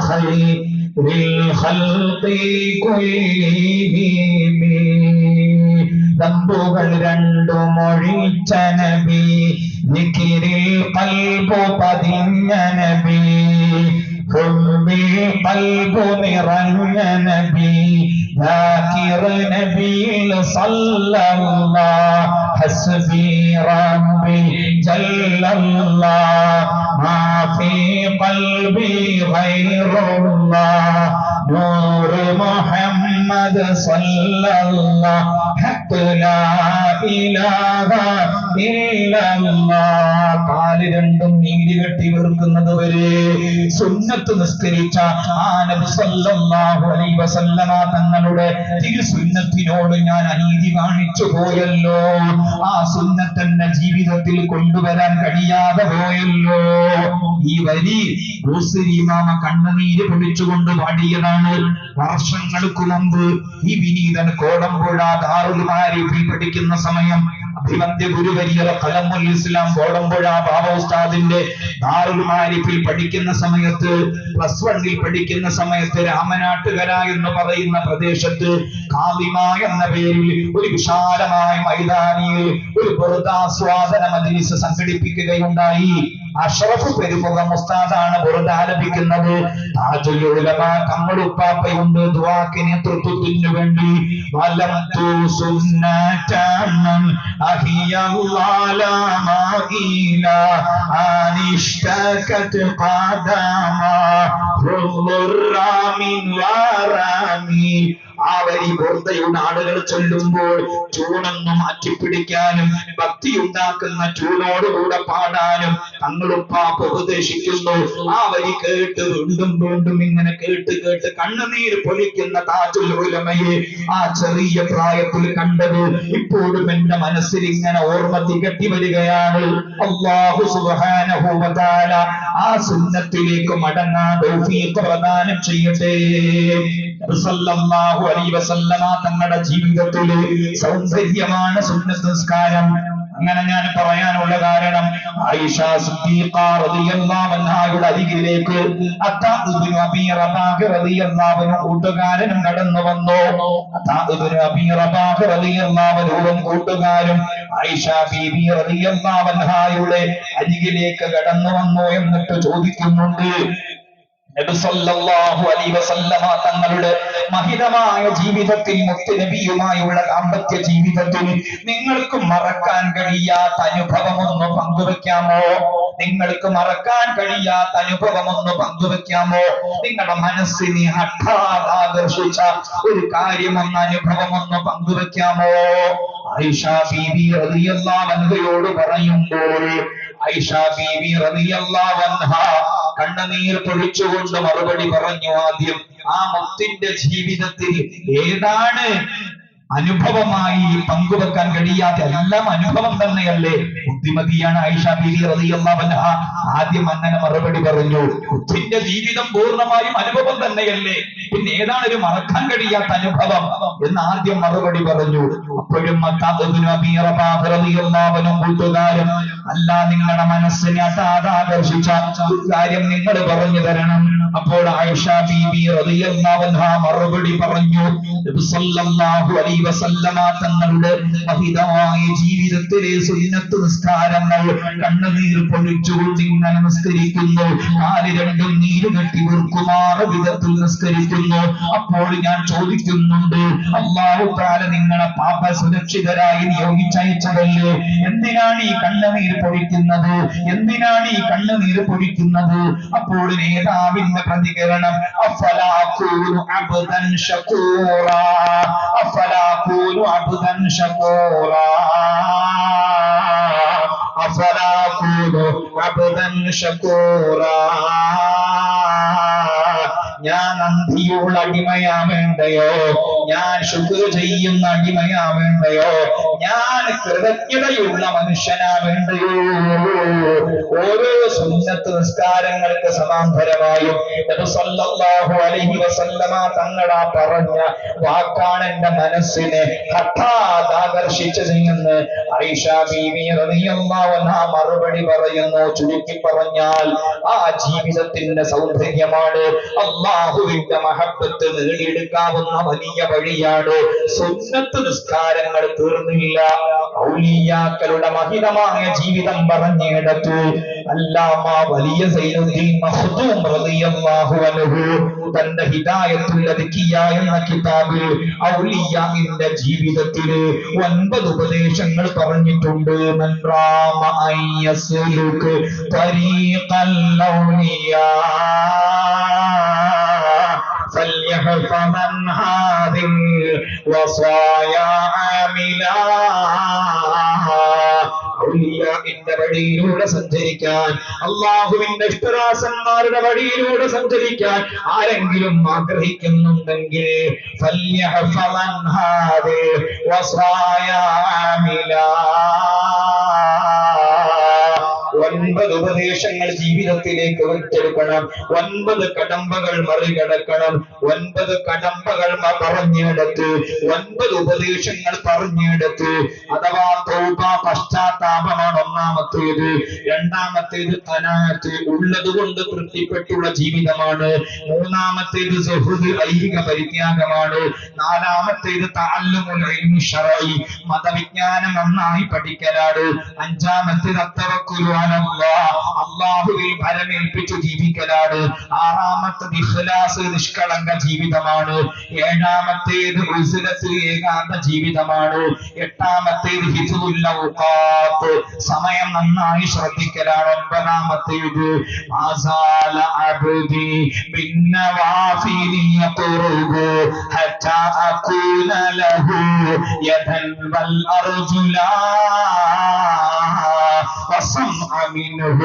ഖൈറിൽ ഖൽഖി കുല്ലിഹിം. ദമ്പുകൾ രണ്ടും ഒഴിച്ച നബി, ദിക്റിൽ ഖൽബു പതിഞ്ഞ നബി, ഹുബ്ബിൽ ഖൽബു നിറഞ്ഞ നബി, ذاكر نبي صلى الله حسبي ربي جل الله ما في قلبي غير الله نور محمد صلى الله حق لا إله إلا الله. കാല് രണ്ടും നീതി കെട്ടി വീർക്കുന്നത് വരെ സുന്നത്ത് നിസ്കരിച്ച ആ നബി സല്ലല്ലാഹു അലൈഹി വസല്ലമ തങ്ങളുടെ തിരുസുന്നത്തിനോട് ഞാൻ അനീതി കാണിച്ചു പോയല്ലോ. ആ സുന്നത്ത് എന്റെ ജീവിതത്തിൽ കൊണ്ടുവരാൻ കഴിയാതെ പോയല്ലോ. ഈ വരി ബുസീരി ഇമാം കണ്ണുനീര് പൊടിച്ചുകൊണ്ട് പാടിയതാണ്. വർഷങ്ങൾക്ക് മുമ്പ് ഈ വിനീതൻ കോടമ്പുഴ ദാറുൽ മാരിഫിൽ പഠിക്കുന്ന സമയം, അഭിവന്ദ്യ ഗുരുവരിയർ ഖലമുൽ ഇസ്ലാം കോടമ്പുഴ ബാബ ഉസ്താദിന്റെ ദാറുൽ മാരിഫിൽ പഠിക്കുന്ന സമയത്ത്, പ്ലസ് 1 പഠിക്കുന്ന സമയത്ത് രാമനാട്ടുകര എന്ന് പറയുന്ന പ്രദേശത്ത് കാളിമ എന്ന പേരിൽ ഒരു വിശാലമായ മൈതാനിയിൽ ഒരു ബുർദാസ്വാദന മജ്ലിസ് സംഘടിപ്പിക്കുകയുണ്ടായി. അഷ്റഫ് പെരുമുഖം ഉസ്താദാണ് ബുർദ ആലപിക്കുന്നത്. താജുൽ ഉലമ കമ്മളുപ്പാപ്പയുണ്ട് ദുആക്ക് നേതൃത്വത്തിനു വേണ്ടി. വലം തു സുന്നതമൻ അഹിയല്ലാലമാഗീല അനിഷ്തകത് ഖദമ മിൻ വറമി. ആ വരി ബോർദയുടെ ആളുകൾ ചൊല്ലുമ്പോൾ ചൂണൊന്ന് മാറ്റിപ്പിടിക്കാനും ഭക്തി ഉണ്ടാക്കുന്ന ചൂണോടുകൂടെ പാടാനും തങ്ങളുപ്പാപ്പ ഉപദേശിക്കുന്നു. ആ വരി കേട്ട് വീണ്ടും വീണ്ടും ഇങ്ങനെ കേട്ട് കേട്ട് കണ്ണുനീര് പൊലിക്കുന്ന താജുൽ ഉലമയെ ആ ചെറിയ പ്രായത്തിൽ കണ്ടത് ഇപ്പോഴും എന്റെ മനസ്സിൽ ഇങ്ങനെ ഓർമ്മ തികട്ടി വരികയാണ്. അല്ലാഹു സുബ്ഹാനഹു വ തആല ആ സുന്നത്തിലേക്ക് മടങ്ങാൻ തൗഫീഖ് പ്രദാനം ചെയ്യട്ടെ. സല്ലല്ലാഹു അലൈഹി വസല്ലമ തങ്ങളുടെ ജീവിതത്തിലെ സൗന്ദര്യമാണ് സുന്നത്ത് നിസ്കാരം. അങ്ങനെ ഞാൻ പറയാനുള്ള കാരണം, ആയിഷ സിദ്ദീഖ റളിയല്ലാഹു അൻഹയുടെ അരികിലേക്ക് അത്താ ഇബ്നു അബീ റബാഹ് റളിയല്ലാഹു അൻഹു കൂട്ടുകാരനും കടന്നു വന്നു. അത്താ ഇബ്നു അബീ റബാഹ് റളിയല്ലാഹു അൻഹുവും കൂട്ടുകാരും ആയിഷ ബീബി റളിയല്ലാഹു അൻഹയുടെ അരികിലേക്ക് കടന്നു വന്നു. എന്നിട്ട് ചോദിക്കുന്നുണ്ട്, നബി സല്ലല്ലാഹു അലൈഹി വസല്ലമ തങ്ങളുടെ മഹിതമായ ജീവിതത്തിൽ മുത്തുനബിയുമായുള്ള ദാമ്പത്യ ജീവിതത്തിൽ നിങ്ങൾക്ക് മറക്കാൻ കഴിയാത്ത അനുഭവം ഒന്ന് പങ്കുവെക്കാമോ? നിങ്ങൾക്ക് മറക്കാൻ കഴിയാത്ത അനുഭവം ഒന്ന് പങ്കുവെക്കാമോ? നിങ്ങളുടെ മനസ്സിനെ ഹഠാത് ആകർഷിച്ച ഒരു കാര്യം ഒന്ന് അനുഭവം ഒന്ന് പങ്കുവെക്കാമോ? ആയിഷ ബീബി റളിയല്ലാഹു അൻഹയോട് പറയുമ്പോൾ ആയിഷ ബീബി റളിയല്ലാഹു അൻഹ കണ്ണുനീർ പൊഴിച്ചുകൊണ്ട് മറുപടി പറഞ്ഞു. ആദ്യം ആ മുത്തിന്റെ ജീവിതത്തിൽ ഏതാണ് അനുഭവമായി പങ്കുവെക്കാൻ കഴിയാത്ത? എല്ലാം അനുഭവം തന്നെയല്ലേ. ബുദ്ധിമതിയാണ് ആയിഷ ബീബി റളിയല്ലാഹു അൻഹ. ആദ്യം അങ്ങനെ മറുപടി പറഞ്ഞു, മുത്തിന്റെ ജീവിതം പൂർണ്ണമായും അനുഭവം തന്നെയല്ലേ, പിന്നെ ഏതാണ് ഒരു മറക്കാൻ കഴിയാത്ത അനുഭവം എന്ന് ആദ്യം മറുപടി പറഞ്ഞു. അപ്പോഴും കൂട്ടുകാരും, അല്ല, നിങ്ങളുടെ മനസ്സിനെ ആകർഷിച്ച ഒരു കാര്യം നിങ്ങൾ പറഞ്ഞു തരണം. അപ്പോൾ ആയിഷ ബീബി റളിയല്ലാഹു അൻഹാ മറുപടി പറഞ്ഞു, നബി സല്ലല്ലാഹു അലൈഹി വസല്ലമ തങ്ങളുടെ മഹിതമായ ജീവിതത്തിലെ സുന്നത്ത് നിസ്കാരങ്ങൾ കണ്ണുനീർ പൊഴിച്ചുകൊണ്ട് ഇങ്ങനെ നിസ്കരിക്കുന്നു, കാല് രണ്ടും നീര് കെട്ടി വീർക്കുമാറ വിധത്തിൽ നിസ്കരിക്കുന്നു. അപ്പോൾ ഞാൻ ചോദിക്കുന്നുണ്ട്, അല്ലാഹു തആല നിങ്ങളെ പാപ സുരക്ഷിതരായി നിയോഗിച്ചയച്ചതല്ലേ, എന്തിനാണ് ഈ കണ്ണുനീർ പൊഴിക്കുന്നത്, എന്തിനാണ് ഈ കണ്ണുനീർ പൊഴിക്കുന്നത്? അപ്പോൾ നേതാവിന്റെ പ്രതികരണം, അഫലാ അകൂനു അബ്ദൻ ശകൂറാ, അഫലാ അകൂനു അബ്ദൻ ശകൂറാ, അഫലാ അകൂനു അബ്ദൻ ശകൂറാ. ഞാൻ നന്ദിയുള്ള അടിമയാവേണ്ടയോ, ഞാൻ ശുക്ർ ചെയ്യുന്ന അടിമയാവേണ്ടയോ, ഞാൻ കൃതജ്ഞതയുള്ള മനുഷ്യനാവേണ്ടയോ? ഓരോ സുന്നത്ത് നിസ്കാരങ്ങൾക്ക് സമാന്തരമായും നബി സല്ലല്ലാഹു അലൈഹി വസല്ലമ തങ്ങളാ പറഞ്ഞ വാക്കാണ് എന്റെ മനസ്സിനെ ഹഠാത് ആകർഷിച്ചതെന്ന് ആയിഷ ബീവി റളിയല്ലാഹു അൻഹാ മറുപടി പറയുന്നു. ചുരുക്കി പറഞ്ഞാൽ ആ ജീവിതത്തിന്റെ സൗന്ദര്യമാണ്, അല്ലാഹുവിന്റെ മഹബ്ബത്ത് നേടിയെടുക്കാവുന്ന വലിയ വഴിയാണ്. സുന്നത്ത് നിസ്കാരങ്ങൾ തീർന്നില്ല. ഔലിയാക്കളുടെ മഹിതമായ ജീവിതം പറഞ്ഞിടത്തു അല്ലാമ വലിയ സൈനുദ്ദീൻ മഖ്ദൂം റളിയല്ലാഹു അൻഹു തന്റെ ഹിദായത്തുൽ അദ്കിയ എന്ന കിതാബിൽ ഔലിയാഇന്റെ ജീവിതത്തിലെ 9 ഉപദേശങ്ങൾ പറഞ്ഞിട്ടുണ്ട്. മൻ റാമ അയ്യസ്ലുക് തരീഖൽ ഔലിയാ فليحفظن هذه الوصايا عاملا. ഔലിയാഇന്റെ വഴിയിലൂടെ സഞ്ചരിക്കാൻ, അല്ലാഹുവിന്റെ ഇഷ്ടദാസന്മാരുടെ വഴിയിലൂടെ സഞ്ചരിക്കാൻ ആരെങ്കിലും ആഗ്രഹിക്കുന്നുണ്ടെങ്കിൽ ഫല്യഹ്ഫളൻ ഹാദിഹി വസായാ ആമിലാ. 9 ഉപദേശങ്ങൾ ജീവിതത്തിലേക്ക് വെച്ചെടുക്കണം. 9 കടമ്പകൾ മറികടക്കണം. 9 കടമ്പകൾ പറഞ്ഞെടുത്ത് 9 ഉപദേശങ്ങൾ പറഞ്ഞെടുത്ത്, അഥവാ തൗബ പശ്ചാത്താപമാണ് ഒന്നാമത്തേത്. രണ്ടാമത്തേത് ഖനാഅത്ത്, ഉള്ളതുകൊണ്ട് തൃപ്തിപ്പെട്ടുള്ള ജീവിതമാണ്. മൂന്നാമത്തേത് സുഹൃദ്, ഐഹിക പരിത്യാഗമാണ്. നാലാമത്തേത് തഅല്ലുമുൽ ഇൽമി ശർഈ, മതവിജ്ഞാനം നന്നായി പഠിക്കലാണ്. അഞ്ചാമത്തേത് അത്തവക്കുലു അല്ലാഹുവിൽ ഭരമേൽപ്പിച്ചു ജീവിക്കലാണ്. ആറാമത്തേത് ഇഖ്ലാസ്, നിഷ്കളങ്ക ജീവിതമാണ്. ഏഴാമത്തേത് ഉസ്ലത്ത്, ഏകാന്ത ജീവിതമാണ്. എട്ടാമത്തേത് ഹിഫ്ദുൽ ഔഖാത്ത്, സമയം നന്നായി ശ്രദ്ധിക്കലാണ്. ഒമ്പതാമത്തേത് ആസാല അബ്ദി ബിന്നവാഫിലി യഖറുബു ഹത്താ അകൂന ലഹു യദൻ വൽ അർജുലാ وسمع منه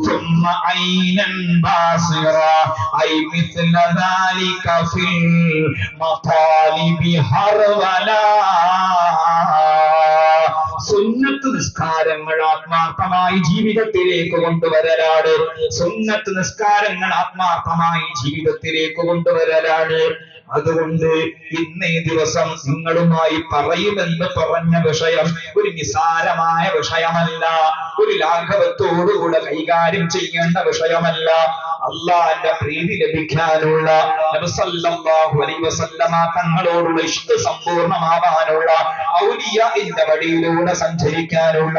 ثم عينا باصرا أي مثل ذلك في المطالب هرولا. സുന്നത്ത് നിസ്കാരങ്ങൾ ആത്മാർത്ഥമായി ജീവിതത്തിലേക്ക് കൊണ്ടുവരലാണ്. സുന്നത്ത് നിസ്കാരങ്ങൾ ആത്മാർത്ഥമായി ജീവിതത്തിലേക്ക് കൊണ്ടുവരലാണ്. അതുകൊണ്ട് ഇന്നേ ദിവസം നിങ്ങളുമായി പറയുമെന്ന് പറഞ്ഞ വിഷയം ഒരു നിസാരമായ വിഷയമല്ല, ഒരു ലാഘവത്തോടുകൂടെ കൈകാര്യം ചെയ്യേണ്ട വിഷയമല്ല. അള്ളാന്റെ പ്രീതി ലഭിക്കാനുള്ള, നബി സല്ലല്ലാഹു അലൈഹി വസല്ലമ തങ്ങളോടുള്ള ഇഷ്ട സമ്പൂർണ്ണമാവാനുള്ള, ഔലിയാഇന്റെ വഴിയിലൂടെ സഞ്ചരിക്കാനുള്ള,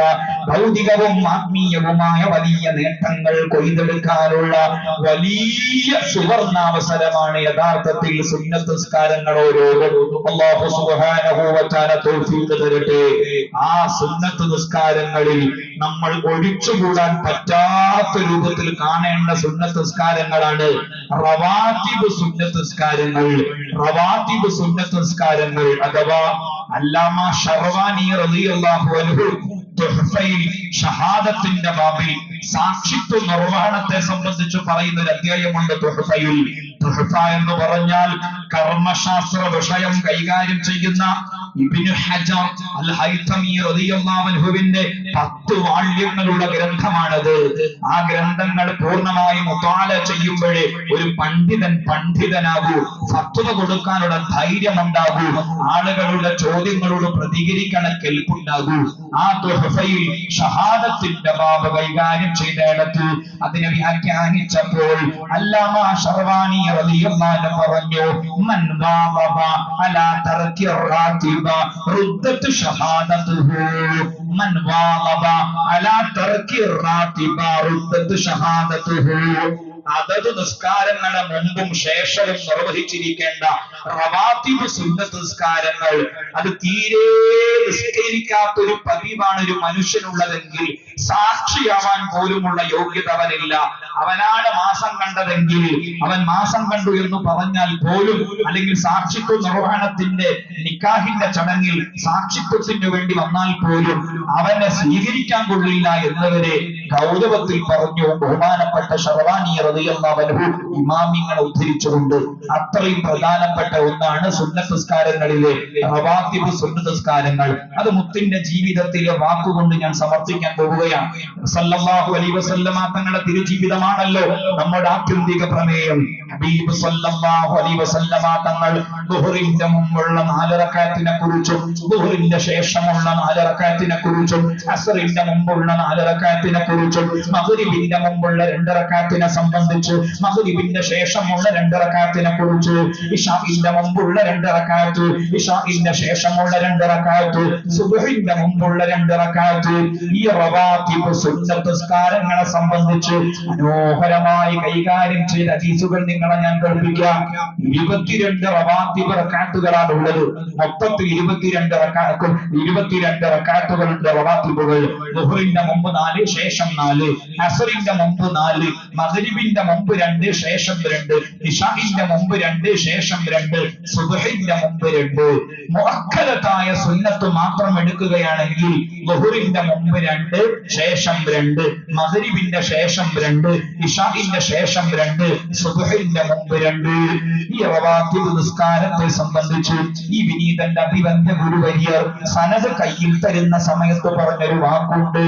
ഭൗതികവും ആത്മീയവുമായ വലിയ നേട്ടങ്ങൾ കൊയ്തെടുക്കാനുള്ള വലിയ സുവർണാവസരമാണ് യഥാർത്ഥത്തിൽ സുന്നത്ത് നിസ്കാരങ്ങൾ. ഓരോന്നും അല്ലാഹു സുബ്ഹാനഹു വ തആല തൗഫീഖ് തരട്ടെ. ആ സുന്നത്ത് നിസ്കാരങ്ങളിൽ നമ്മൾ ഒഴിച്ചുകൂടാൻ പറ്റാത്ത രൂപത്തിൽ കാണേണ്ട സുന്നത്ത് നിസ്കാരങ്ങളാണ് റവാത്തിബ് സുന്നത്ത് നിസ്കാരങ്ങൾ. റവാത്തിബ് സുന്നത്ത് നിസ്കാരങ്ങൾ അഥവാ അല്ലാമ ശർവാനി റളിയല്ലാഹു അൻഹു തുഹ്ഫയിൽ ഷഹാദത്തിന്റെ ബാബിൽ സാക്ഷിത്വ നിർവഹണത്തെ സംബന്ധിച്ച് പറയുന്ന ഒരു അധ്യായമുണ്ട് തുഹ്ഫയിൽ. തുഹ്ഫ എന്ന് പറഞ്ഞാൽ കർമ്മശാസ്ത്ര വിഷയം കൈകാര്യം ചെയ്യുന്ന ഇബ്നു ഹജർ അൽ ഹൈതമി റളിയല്ലാഹു അൻഹുവിന്റെ 10 വാള്യങ്ങളുള്ള ഗ്രന്ഥമാണത്. ആ ഗ്രന്ഥങ്ങൾ പൂർണ്ണമായും മുതാല ചെയ്യുമ്പോഴേ ഒരു പണ്ഡിതനാകൂ, ഫത്വ കൊടുക്കാനുള്ള ധൈര്യമുണ്ടാകൂ, ആളുകളുടെ ചോദ്യങ്ങളോട് പ്രതികരിക്കണ കെൽപ്പുണ്ടാകൂ. ആ തുഹഫയിൽ ഷഹാദത്തിന്റെ ബാബ് കൈകാര്യം ചെയ്തിടത്ത് അതിനെ വ്യാഖ്യാനിച്ചപ്പോൾ അല്ലാമ ശർവാനി റളിയല്ലാഹു അൻഹു പറഞ്ഞു, മൻ വാബബ അലാ തർക്കി റാതിബ റുദ്ദത് ഷഹാദതുഹു. മൻ വാബബ അലാ തർക്കി റാതിബ റുദ്ദത് ഷഹാദതുഹു. അതത് നിസ്കാരങ്ങളുടെ മുമ്പും ശേഷവും നിർവഹിച്ചിരിക്കേണ്ട റവാത്തിബ് സുന്നത്ത് നിസ്കാരങ്ങൾ അത് തീരെ നിസ്കരിക്കാത്തൊരു പതിവാണ് ഒരു മനുഷ്യനുള്ളതെങ്കിൽ സാക്ഷിയാവാൻ പോലുമുള്ള യോഗ്യത അവനില്ല. അവനാണ് മാസം കണ്ടതെങ്കിൽ അവൻ മാസം കണ്ടു എന്ന് പറഞ്ഞാൽ പോലും, അല്ലെങ്കിൽ സാക്ഷിത്വ നിർവഹണത്തിന്റെ നിക്കാഹിന്റെ ചടങ്ങിൽ സാക്ഷിത്വത്തിന് വേണ്ടി വന്നാൽ പോലും അവനെ സ്വീകരിക്കാൻ കൊള്ളില്ല എന്നവരെ ഗൗരവത്തിൽ പറഞ്ഞു ബഹുമാനപ്പെട്ട ശർവാനി റളിയല്ലാഹു അൻഹു ഇമാമിങ്ങളെ ഉദ്ധരിച്ചുകൊണ്ട്. അത്രയും പ്രധാനപ്പെട്ട ഒന്നാണ് സുന്നത്ത് നിസ്കാരങ്ങളിലെ റവാത്തിബ് സുന്നത്ത് നിസ്കാരങ്ങൾ. അത് മുത്തിന്റെ ജീവിതത്തിലെ വാക്കുകൊണ്ട് ഞാൻ സമർത്ഥിക്കാൻ പോവുകയാണ്. സല്ലല്ലാഹു അലൈഹി വസല്ലമ തങ്ങളുടെ തിരുജീവിതമാണല്ലോ നമ്മുടെ ആത്യന്തിക പ്രമേയം. ഹബീബ് സല്ലല്ലാഹു അലൈഹി വസല്ലമ തങ്ങൾ ദുഹറിന്റെ മുമ്പുള്ള 4 റക്അത്തിനെ കുറിച്ചും ദുഹറിന്റെ ശേഷമുള്ള 4 റക്അത്തിനെ കുറിച്ചും അസ്റിന്റെ മുമ്പുള്ള 4 റക്അത്തിനെ കുറിച്ചും മഗ്രിബിന്റെ മുമ്പുള്ള 2 റക്അത്തിനെ സംബന്ധിച്ച് മഗ്രിബിന്റെ ശേഷമുള്ള 2 റക്അത്തിനെ കുറിച്ച് ഇശാഇന്റെ മുമ്പുള്ള 2 റക്അത്ത് ഇശാഇന്റെ ശേഷമുള്ള 2 റക്അത്ത് സുബ്ഹിന്റെ മുമ്പുള്ള 2 റക്അത്ത് ഈ റവാത്തിബ് സുന്നത്ത് നിസ്കാരങ്ങളെ സംബന്ധിച്ച് മനോഹരമായി കൈകാര്യം ചെയ്ത ഹദീസുകൾ നിങ്ങളെ ഞാൻ കേൾപ്പിക്കാം. 22 റവാത്തിബ് റക്അത്തുകളാണ് ഉള്ളത്. മൊത്തത്തിൽ 22 റക്അത്തും 22 റക്അത്തുകളുടെ റവാത്തിബുകൾ. ദുഹറിന്റെ മുമ്പ് 4, ശേഷം 4, അസ്റിന്റെ മുമ്പ് 4, മഗ്രിബിന്റെ മുമ്പ് 2, ശേഷം 2, ഇശാഇന്റെ മുമ്പ് 2, ശേഷം 2, സുബ്ഹിന്റെ മുമ്പ് 2. മുഅക്കദതായ സുന്നത്ത് മാത്രം എടുക്കുകയാണെങ്കിൽ ദുഹറിന്റെ മുമ്പ് 2, ശേഷം 2, മഗ്രിബിന്റെ ശേഷം 2, ഇശാഇന്റെ ശേഷം 2, സുബ്ഹിന്റെ മുമ്പ് 2. ഈ റവാത്തിബ് നിസ്കാരത്തെ സംബന്ധിച്ച് ഈ വിനീതന്റെ അഭിവന്ദ്യ ഗുരുവര്യർ സനദ് കയ്യിൽ തരുന്ന സമയത്ത് പറഞ്ഞൊരു വാക്കുണ്ട്.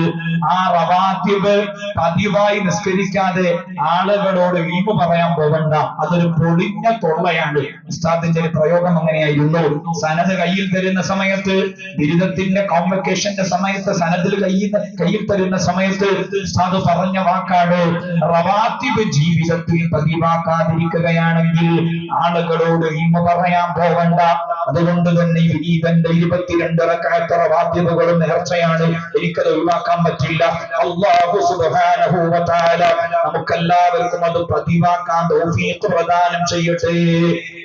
ആ റവാത്തിബ് പതിവായി നിസ്കരിക്കാതെ ആളുകളോട് വീമ്പ് പറയാൻ പോകണ്ട, അതൊരു പൊളിഞ്ഞ തൊള്ളയാണ്. ഉസ്താദിന്റെ ഒരു പ്രയോഗം അങ്ങനെയായിരുന്നു. സനദ് കയ്യിൽ തരുന്ന സമയത്ത്, ബിരുദത്തിന്റെ കോൺവക്കേഷന്റെ സമയത്ത് സനദിൽ കയ്യിൽ തരുന്ന സമയത്ത് ഉസ്താദ് പറഞ്ഞ വാക്കാണ്, റവാത്തിബ് ജീവിതത്തിൽ പതിവാക്കാതിരിക്കുകയാണെങ്കിൽ ആളുകളോട് വീമ്പ് പറയാൻ പോകണ്ട. അതുകൊണ്ട് തന്നെ ഈ വിനീതന്റെ 22 റക്അത്ത് റവാത്തിബുകളും നേർച്ചയാണ്. എനിക്കത് ഒഴിവാക്കാൻ പറ്റില്ല. അല്ലാഹു സുബ്ഹാനഹു വ തആല നമുക്കെല്ലാവർക്കും അത് പതിവാക്കാൻ തൗഫീഖ് പ്രദാനം ചെയ്യട്ടെ.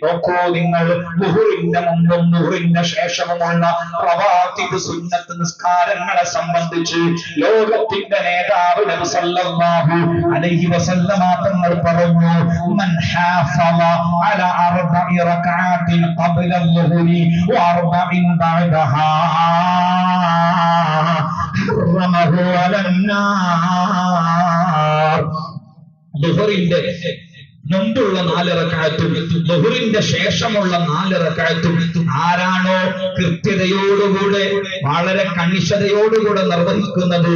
നോക്കൂ നിങ്ങൾ, ദുഹറിന്റെ മുമ്പും ദുഹറിന്റെ ശേഷമുള്ള റവാത്തിബ് സുന്നത്ത് നിസ്കാരങ്ങളെ സംബന്ധിച്ച് ലോകത്തിന്റെ നേതാവ് നബി സല്ലല്ലാഹു അലൈഹി വസല്ലമ തങ്ങൾ പറഞ്ഞു, മൻ ഹാഫള അലാ 4 റക്അത്തിൻ ഖബ്ല അൽ-ളുഹ്രി വ 4 ബഅദഹാ റമഹു അലന്നാർ. ദുഹറിന്റെ മുമ്പുള്ള 4 റക്അത്തും ദുഹറിന്റെ ശേഷമുള്ള 4 റക്അത്തും ആരാണോ കൃത്യതയോടുകൂടെ വളരെ കണിശതയോടുകൂടെ നിർവഹിക്കുന്നത്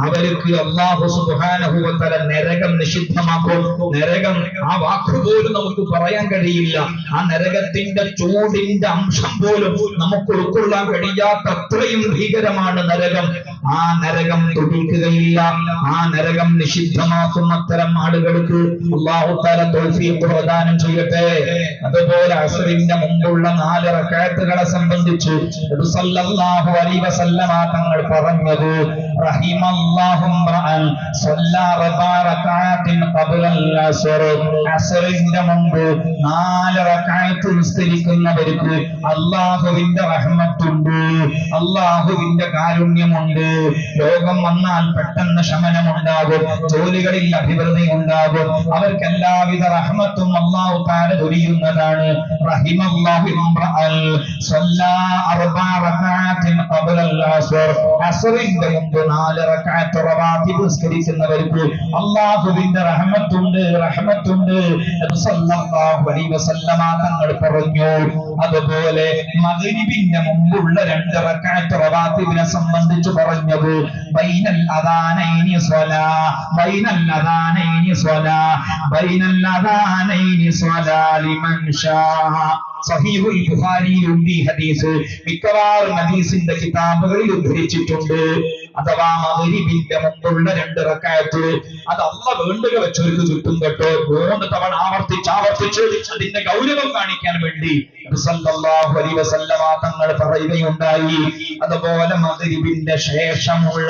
അവർക്ക് അല്ലാഹു സുബ്ഹാനഹു വ തആല നരകം നിഷിദ്ധമാക്കും. നരകം ആ വാക്കുപോലും നമുക്ക് പറയാൻ കഴിയില്ല. ആ നരകത്തിന്റെ ചൂടിന്റെ അംശം പോലും നമുക്ക് ഉൾക്കൊള്ളാൻ കഴിയാത്ത അത്രയും ഭീകരമാണ് നരകം. ആ നരകം തുടിക്കുകയില്ല. ആ നരകം നിഷിദ്ധമാക്കും അത്തരം ആളുകൾക്ക് അല്ലാഹു തആല തൗഫീഖ് പ്രദാനം ചെയ്യട്ടെ. അതുപോലെ അസ്റിന്റെ മുമ്പുള്ള 4 റക്അത്തുകളെ സംബന്ധിച്ച് നബി സല്ലല്ലാഹു അലൈഹി വസല്ലമ തങ്ങൾ പറഞ്ഞത്, റഹിമല്ലാഹു റഅൻ സല്ലല്ലാ 4 റക്അത്തിൻ ഖബ്ല അൽ-അസ്ർ. അസ്റിന്റെ മുമ്പ് 4 റക്അത്ത് നിസ്കരിക്കുന്നവർക്ക് അല്ലാഹുവിന്റെ റഹ്മത്തുണ്ട്, അല്ലാഹുവിന്റെ കാരുണ്യമുണ്ട്. രോഗം വന്നാൽ പെട്ടെന്ന് ശമനമുണ്ടാകും, ജോലികളിൽ അഭിവൃദ്ധി ഉണ്ടാകും, അവർക്ക് എല്ലാവിധ റഹ്മത്തും അല്ലാഹു തആല ചൊരിയുന്നതാണ്. റഹിമല്ലാഹു റഅൻ സല്ലല്ലാ 4 റക്അത്തിൻ ഖബ്ല അൽ-അസ്ർ. അസ്റിന്റെ മുമ്പ് 4 റക്അത്ത് റവാത്തിബ് നിസ്കരിക്കുന്നവർക്ക് അല്ലാഹുവിന്റെ റഹ്മത്തുണ്ട്. നബി സല്ലല്ലാഹു അലൈഹി വസല്ലമ തങ്ങൾ പറഞ്ഞു. അതുപോലെ മഗ്രിബിന്റെ മുമ്പുള്ള 2 റക്അത്ത് റവാത്തിബിനെ സംബന്ധിച്ച് പറഞ്ഞത് ബൈനൽ അദാനൈനി സ്വലാ ലിമൻ ഷാ. സഹീഹുൽ ബുഖാരിയിലുണ്ട് ഈ ഹദീസ്. മിക്കവാറും ഹദീസിന്റെ കിതാബുകളിൽ ഉദ്ധരിച്ചിട്ടുണ്ട്. അഥവാ മഗ്രിബിന്റെ മുമ്പുള്ള 2 റക്അത്ത് അത് അല്ലാഹ് വേണ്ടുക വെച്ചവർക്ക് കിട്ടും കേട്ടോ. 3 തവണ ആവർത്തിച്ച് അതിന്റെ ഗൗരവം കാണിക്കാൻ വേണ്ടി നബി സല്ലല്ലാഹു അലൈഹി വസല്ലമ തങ്ങൾ പറയുകയുണ്ടായി. അതുപോലെ മഗ്രിബിന്റെ ശേഷമുള്ള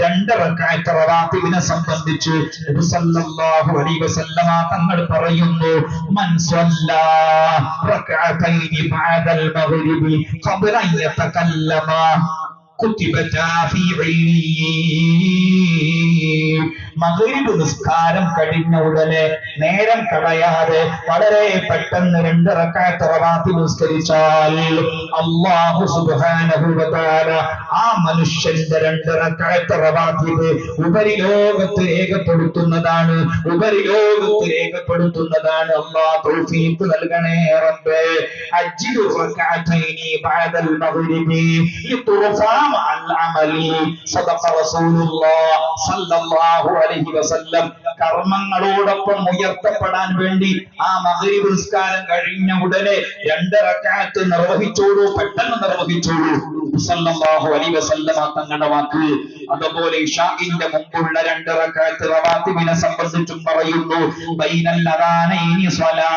2 റക്അത്ത് റവാത്തിബിനെ സംബന്ധിച്ച് നബി സല്ലല്ലാഹു അലൈഹി വസല്ലമ തങ്ങൾ പറയുന്നു, മൻ സ്വല്ലാ റക്അതൈനി ബഅദൽ മഗ്രിബി ഖബ്ല അൻ യതകല്ലമ മഗ്രിബ് നിസ്കാരം കഴിഞ്ഞ ഉടനെ നേരം കളയാതെ വളരെ പെട്ടെന്ന് 2 റക്അത്ത് റവാത്തിബ് നിസ്കരിച്ചാൽ അല്ലാഹു സുബ്ഹാനഹു വ തആല ആ മനുഷ്യന്റെ 2 റക്അത്ത് റവാത്തിബ് ഉപരിലോകത്ത് രേഖപ്പെടുത്തുന്നതാണ്. അല്ലാഹു തൗഫീഖ് നൽകണേ റബ്ബേ. അജ്ലു റക്അതൈനി ബഅദൽ മഗ്രിബി ലിതുർഫാ മഅൽ അമലി. സദഖ റസൂലുള്ളാഹ് സല്ലല്ലാഹു അലൈഹി വസല്ലം. കർമ്മങ്ങളോടൊപ്പം ഉയർത്തപ്പെടാൻ വേണ്ടി ആ മഗ്രിബ് നിസ്കാരം കഴിഞ്ഞ ഉടനെ 2 റക്അത്ത് നിർവഹിച്ചോളൂ, പെട്ടെന്ന് നിർവഹിച്ചോളൂ സല്ലല്ലാഹു അലൈഹി വസല്ലം തങ്ങളുടെ വാക്ക്. അതുപോലെ ഇശാഇന്റെ മുമ്പുള്ള 2 റക്അത്ത് റവാത്തിബിനെ സംബന്ധിച്ചും പറയുന്നു, ബൈനൽ അദാനൈനി സ്വലാ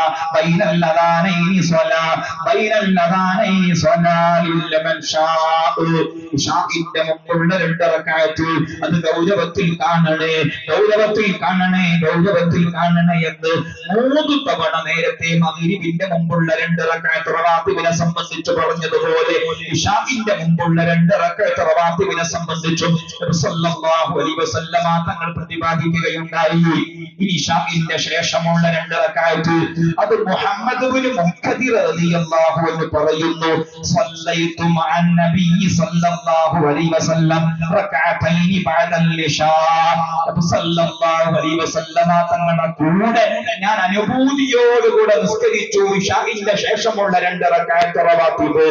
ലിമൻ ഷാ. ഇശാഇന്റെ മുമ്പുള്ള 2 റക്അത്ത് അത് ഗൗരവത്തിൽ കാണണേ എന്ന് 3 തവണ നേരത്തെ മഗ്രിബിന്റെ മുമ്പുള്ള 2 റക്അത്ത് റവാത്തിബിനെ സംബന്ധിച്ച് പറഞ്ഞതുപോലെ ഇശാഇന്റെ മുമ്പുള്ള 2 റക്അത്ത് റവാത്തിബിനെ സംബന്ധിച്ചും നബി സല്ലല്ലാഹു അലൈഹി വസല്ലമ തങ്ങൾ പ്രതിപാദിക്കുകയുണ്ടായി. ഇനി ഇശാഇന്റെ ശേഷമുള്ള 2 റക്അത്ത് അത് മുഹമ്മദ് ഇബ്നു മുൻകദിർ റളിയല്ലാഹു അൻഹു പറയുന്നു, സല്ലൈതു മഅൻ നബി സല്ലല്ലാഹു അലൈഹി വസല്ലം റക്അതൈനി ബഅദൽ ഇശാ. നബി സല്ലല്ലാഹു അലൈഹി വസല്ലമ തങ്ങളുടെ കൂടെ ഞാൻ അനുഭൂതിയോടുകൂടെ നിസ്കരിച്ചു ഇശാഇന്റെ ശേഷമുള്ള 2 റക്അത്ത് റവാത്തിബ്.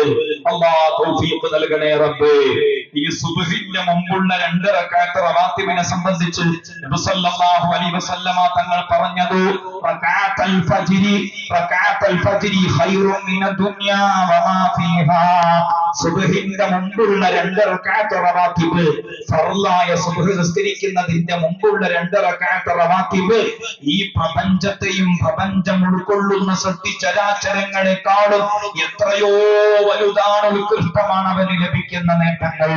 അല്ലാഹു തൗഫീഖ് നൽകണേ റബ്ബേ. ഈ സുബ്ഹിന്റെ മുമ്പുള്ള 2 റക്അത്ത് റവാത്തിബിനെ സംബന്ധിച്ച് നബി സല്ലല്ലാഹു അലൈഹി വസല്ലമ തങ്ങൾ പറഞ്ഞത്, റക്അത്തുൽ ഫജ്രി ഖൈറുൻ മിനദ് ദുനിയാ വമാ ഫീഹാ. സുബ്ഹിന്റെ മുമ്പുള്ള 2 റക്അത്ത് റവാത്തിബ്, ഫർളായ സുബ്ഹ് നിസ്കരിക്കുന്നതിന്റെ മുമ്പുള്ള 2 റക്അത്ത് റവാത്തിബ് ഈ പ്രപഞ്ചത്തെയും പ്രപഞ്ചം ഉൾക്കൊള്ളുന്ന സൃഷ്ടിചരാചരങ്ങളെക്കാളും എത്രയോ വലുതാണ്, ഉത്കൃഷ്ടമാണ് അവന് ലഭിക്കുന്ന നേട്ടങ്ങൾ.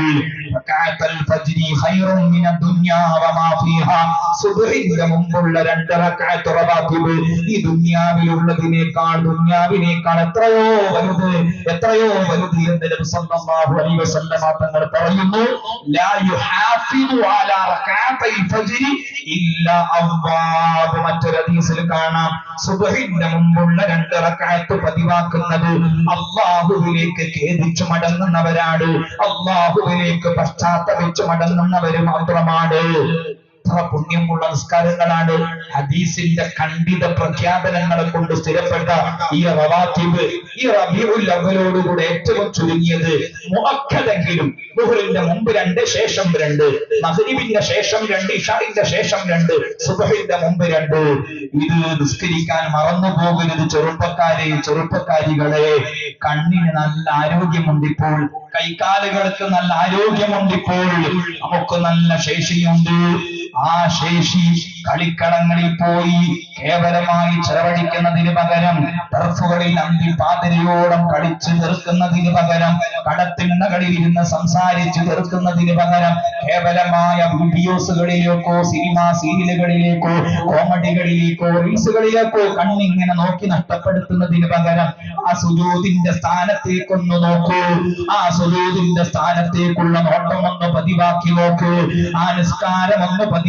റക്അത്തുൽ ഫജ്രി ഖൈറുൻ മിനദ് ദുനിയാ വമാ ഫീഹാ. സുബ്ഹിന്റെ മുമ്പുള്ള 2 റക്അത്ത് റവാത്തിബ് ഈ ദുനിയാവിനേക്കാൾ എത്രയോ വലുത് എന്ന് നബി സല്ലല്ലാഹു അലൈഹി വസല്ലം തങ്ങൾ പറയുന്നു. ലാ യുഹാഫിദു അലാ റക്അത്തൈ ഫജ്രി ഇല്ലാ അവ്വാബ്. മറ്റൊരു ഹദീസിൽ കാണാം, സുബ്ഹിന്റെ മുമ്പുള്ള 2 റക്അത്ത് പതിവാക്കുന്നത് അല്ലാഹുവിലേക്ക് ഖേദിച്ചു മടങ്ങുന്നവരാണ്, അല്ലാഹുവിലേക്ക് പശ്ചാത്തപിച്ചു മടങ്ങുന്നവർ മാത്രമാണ്. പുണ്യമുള്ള നിസ്കാരങ്ങളാണ്. ഹദീസിന്റെ ഖണ്ഡിത പ്രഖ്യാപനങ്ങളെ കൊണ്ട് സ്ഥിരപ്പെട്ട ഈ റവാത്തിബ് ഈ റബീഉൽ അവ്വലോടുകൂടെ ഏറ്റവും ചുരുങ്ങിയത് മുഅക്കദെങ്കിലും ദുഹറിന്റെ മുമ്പ് 2, ശേഷം 2, മഗ്രിബിന്റെ ശേഷം 2, ഇശാഇന്റെ ശേഷം 2, സുബ്ഹിന്റെ മുമ്പ് 2. ഇത് നിസ്കരിക്കാൻ മറന്നു പോകരുത് ചെറുപ്പക്കാരികളെ. കണ്ണിന് നല്ല ആരോഗ്യമുണ്ടിപ്പോൾ, കൈകാലുകൾക്ക് നല്ല ആരോഗ്യമുണ്ടിപ്പോൾ, നമുക്ക് നല്ല ശേഷിയുണ്ട്. ആ ശേഷി കളിക്കളങ്ങളിൽ പോയി കേവലമായി ചെലവഴിക്കുന്നതിന് പകരം, ടർഫുകളിൽ അന്തിപാതിരയോളം കളിച്ചു തീർക്കുന്നതിന് പകരം, കടത്തിണ്ണകളിൽ ഇരുന്ന് സംസാരിച്ചു തീർക്കുന്നതിന് പകരം, കേവലമായ വീഡിയോസുകളിലേക്കോ സിനിമാ സീരിയലുകളിലേക്കോ കോമഡികളിലേക്കോ റീൽസുകളിലേക്കോ കണ്ണിങ്ങനെ നോക്കി നഷ്ടപ്പെടുത്തുന്നതിന് പകരം ആ സുജൂദിന്റെ സ്ഥാനത്തേക്കൊന്ന് നോക്കൂ. ആ സുജൂദിന്റെ സ്ഥാനത്തേക്കുള്ള നോട്ടം ഒന്ന് പതിവാക്കി നോക്കൂ. ആ നിസ്കാരം ഒന്ന് പതിവാക്കിയാൽ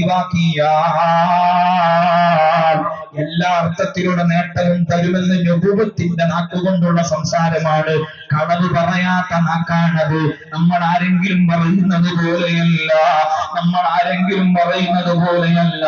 എല്ലാ അർത്ഥത്തിലുള്ള നേട്ടവും തരുമെന്ന് നുബുവത്തിന്റെ നാക്കുകൊണ്ടുള്ള സംസാരമാണ്. കളവ് പറയാത്ത നാക്കാണത്. നമ്മൾ ആരെങ്കിലും പറയുന്നത് പോലെയല്ല, നമ്മൾ ആരെങ്കിലും പറയുന്നത് പോലെയല്ല.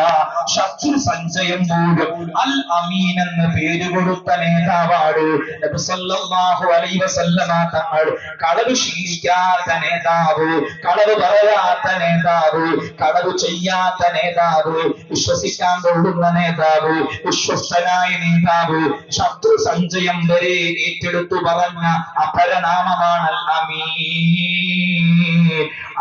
ശത്രു സഞ്ചയം പോലും അൽ അമീൻ എന്ന് പേര് കൊടുത്ത നേതാവാണ് നബി സല്ലല്ലാഹു അലൈഹി വസല്ലമ തങ്ങൾ. കളവ് ശീലിക്കാത്ത നേതാവ്, കളവ് പറയാത്ത നേതാവ്, കളവ് ചെയ്യാത്ത നേതാവ്, വിശ്വസിക്കാൻ കൊള്ളുന്ന നേതാവ്, വിശ്വസ്തനായ നേതാവ്, ശത്രു സഞ്ചയം വരെ ഏറ്റെടുത്തു പറഞ്ഞ അപരനാമമാണ് അൽ അമീൻ.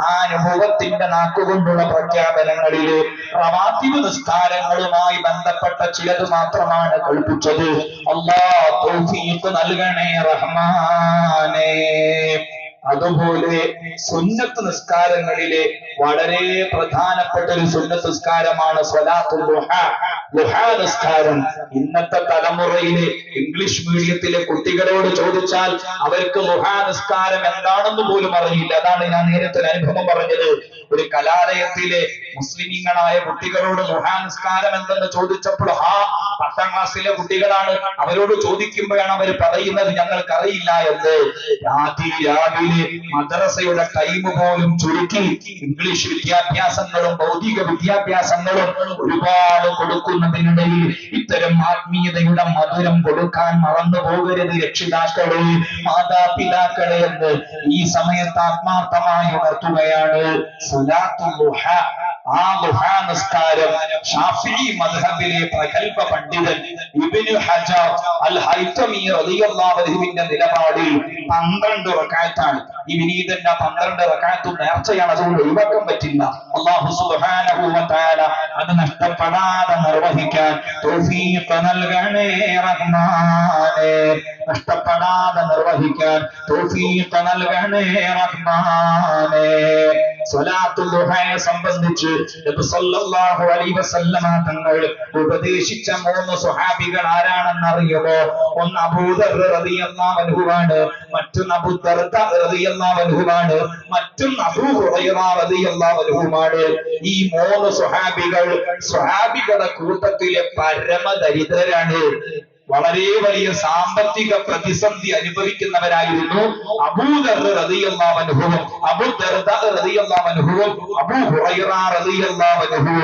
ആ അനുഭവത്തിന്റെ നാക്കുകൊണ്ടുള്ള പ്രഖ്യാപനങ്ങളില് റവാത്തിബ് നിസ്കാരങ്ങളുമായി ബന്ധപ്പെട്ട ചിലത് മാത്രമാണ് കൽപ്പിച്ചത്. അല്ലാഹ് തൗഫീഖ് നൽകണേ റഹ്മാനേ. അതുപോലെ സുന്നത്ത് നിസ്കാരങ്ങളിലെ വളരെ പ്രധാനപ്പെട്ട ഒരു സുന്നത്ത് നിസ്കാരമാണ് സ്വലാത്തുൽ ദുഹാ, ദുഹാ നിസ്കാരം. ഇന്നത്തെ തലമുറയിലെ ഇംഗ്ലീഷ് മീഡിയത്തിലെ കുട്ടികളോട് ചോദിച്ചാൽ അവർക്ക് ദുഹാ നിസ്കാരം എന്താണെന്ന് പോലും അറിയില്ല. അതാണ് ഞാൻ നേരത്തെ അനുഭവം പറഞ്ഞത്. ഒരു കലാലയത്തിലെ മുസ്ലിമീങ്ങളായ കുട്ടികളോട് ദുഹാ നിസ്കാരം എന്തെന്ന് ചോദിച്ചപ്പോൾ 10ാം ക്ലാസ്സിലെ കുട്ടികളാണ്. അവരോട് ചോദിക്കുമ്പോഴാണ് അവർ പറയുന്നത് ഞങ്ങൾക്കറിയില്ല എന്ന്. രാവിലെ മദ്രസയുടെ ടൈം പോലും ചുരുക്കി ഇംഗ്ലീഷ് വിദ്യാഭ്യാസങ്ങളും ഭൗതിക വിദ്യാഭ്യാസങ്ങളും ഒരുപാട് കൊടുക്കുന്നതിനിടയിൽ ഇത്തരം ആത്മീയതയുടെ മധുരം കൊടുക്കാൻ മറന്നു പോകരുത് രക്ഷിതാക്കളെ, മാതാപിതാക്കളെ എന്ന് ഈ സമയത്ത് ആത്മാർത്ഥമായി ഉണർത്തുകയാണ്. സ്വലാത്തുൽ ദുഹാ, ആ ദുഹാ നിസ്കാരം ശാഫിഈ മദ്ഹബിലെ പ്രഗൽഭ പണ്ഡിതൻ ഇബ്നു ഹജർ അൽ ഹൈതമി റളിയല്ലാഹു അൻഹുവിന്റെ നിലപാടിൽ 12 റക്അത്താണ്. ഈ വിനീതന്റെ 12 റക്അത്തും നേർച്ചയാണ്, അതുകൊണ്ട് ഒഴിവാക്കാൻ പറ്റില്ല. അല്ലാഹു സുബ്ഹാനഹു വ തആല അത് നഷ്ടപ്പെടാതെ നിർവഹിക്കാൻ തൗഫീഖ് നൽകണേ റഹ്മാനേ. നഷ്ടപ്പെടാതെ നിർവഹിക്കാൻ തൗഫീഖ് നൽകണേ റഹ്മാനേ. സ്വലാത്തുൽ ദുഹായെ സംബന്ധിച്ച് നബി സല്ലല്ലാഹു അലൈഹി വസല്ലമ തങ്ങൾ ഉപദേശിച്ച 3 സ്വഹാബികൾ ആരാണെന്ന് അറിയുമോ? ഒന്ന് അബൂദർ റളിയല്ലാഹു അൻഹുവാണ്, മറ്റൊന്ന് അബൂ ദർദ റളിയല്ലാഹു അൻഹുവാണ്, മറ്റൊന്ന് അബൂ ഹുറൈറ റളിയല്ലാഹു അൻഹുവാണ്. ഈ 3 സ്വഹാബികളുടെ കൂട്ടത്തിലെ പരമദരിദ്രരാണ്. വളരെ വലിയ സാമ്പത്തിക പ്രതിസന്ധി അനുഭവിക്കുന്നവരായിരുന്നു അബൂദർ റളിയല്ലാഹു അൻഹു, അബൂ ദർദ റളിയല്ലാഹു അൻഹു, അബൂ ഹുറൈറ റളിയല്ലാഹു അൻഹു.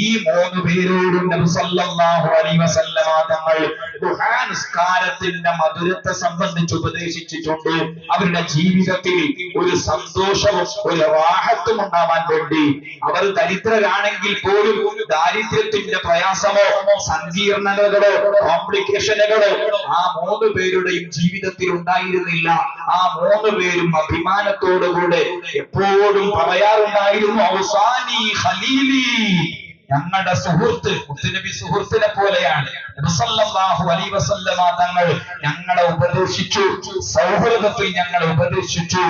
ഈ 3 പേരോടും നബി സല്ലല്ലാഹു അലൈഹി വസല്ലമ തങ്ങൾ ദുഹാ നിസ്കാരത്തിന്റെ മധുരത്തെ സംബന്ധിച്ച് ഉപദേശിച്ചിട്ടുണ്ട്. അവരുടെ ജീവിതത്തിൽ ഒരു സന്തോഷവും ഒരു റാഹത്തും ഉണ്ടാവാൻ വേണ്ടി. അവർ ദരിദ്രരാണെങ്കിൽ പോലും ദാരിദ്ര്യത്തിന്റെ പ്രയാസമോ സങ്കീർണതകളോ കോംപ്ലിക്കേഷനുകളോ ആ 3 പേരുടെയും ജീവിതത്തിൽ ഉണ്ടായിരുന്നില്ല. ആ 3 പേരും അഭിമാനത്തോടുകൂടെ എപ്പോഴും പറയാറുണ്ടായിരുന്നു, ഔസാനി ഖലീലി, ഞങ്ങളുടെ സുഹൃത്ത്, മുത്തുനബി സുഹൃത്തിനെ പോലെയാണ്. നബി സല്ലല്ലാഹു അലൈഹി വസല്ലമ തങ്ങൾ ഞങ്ങളെ ഉപദേശിച്ചു, സൗഹൃദത്തിൽ ഞങ്ങളെ ഉപദേശിച്ചു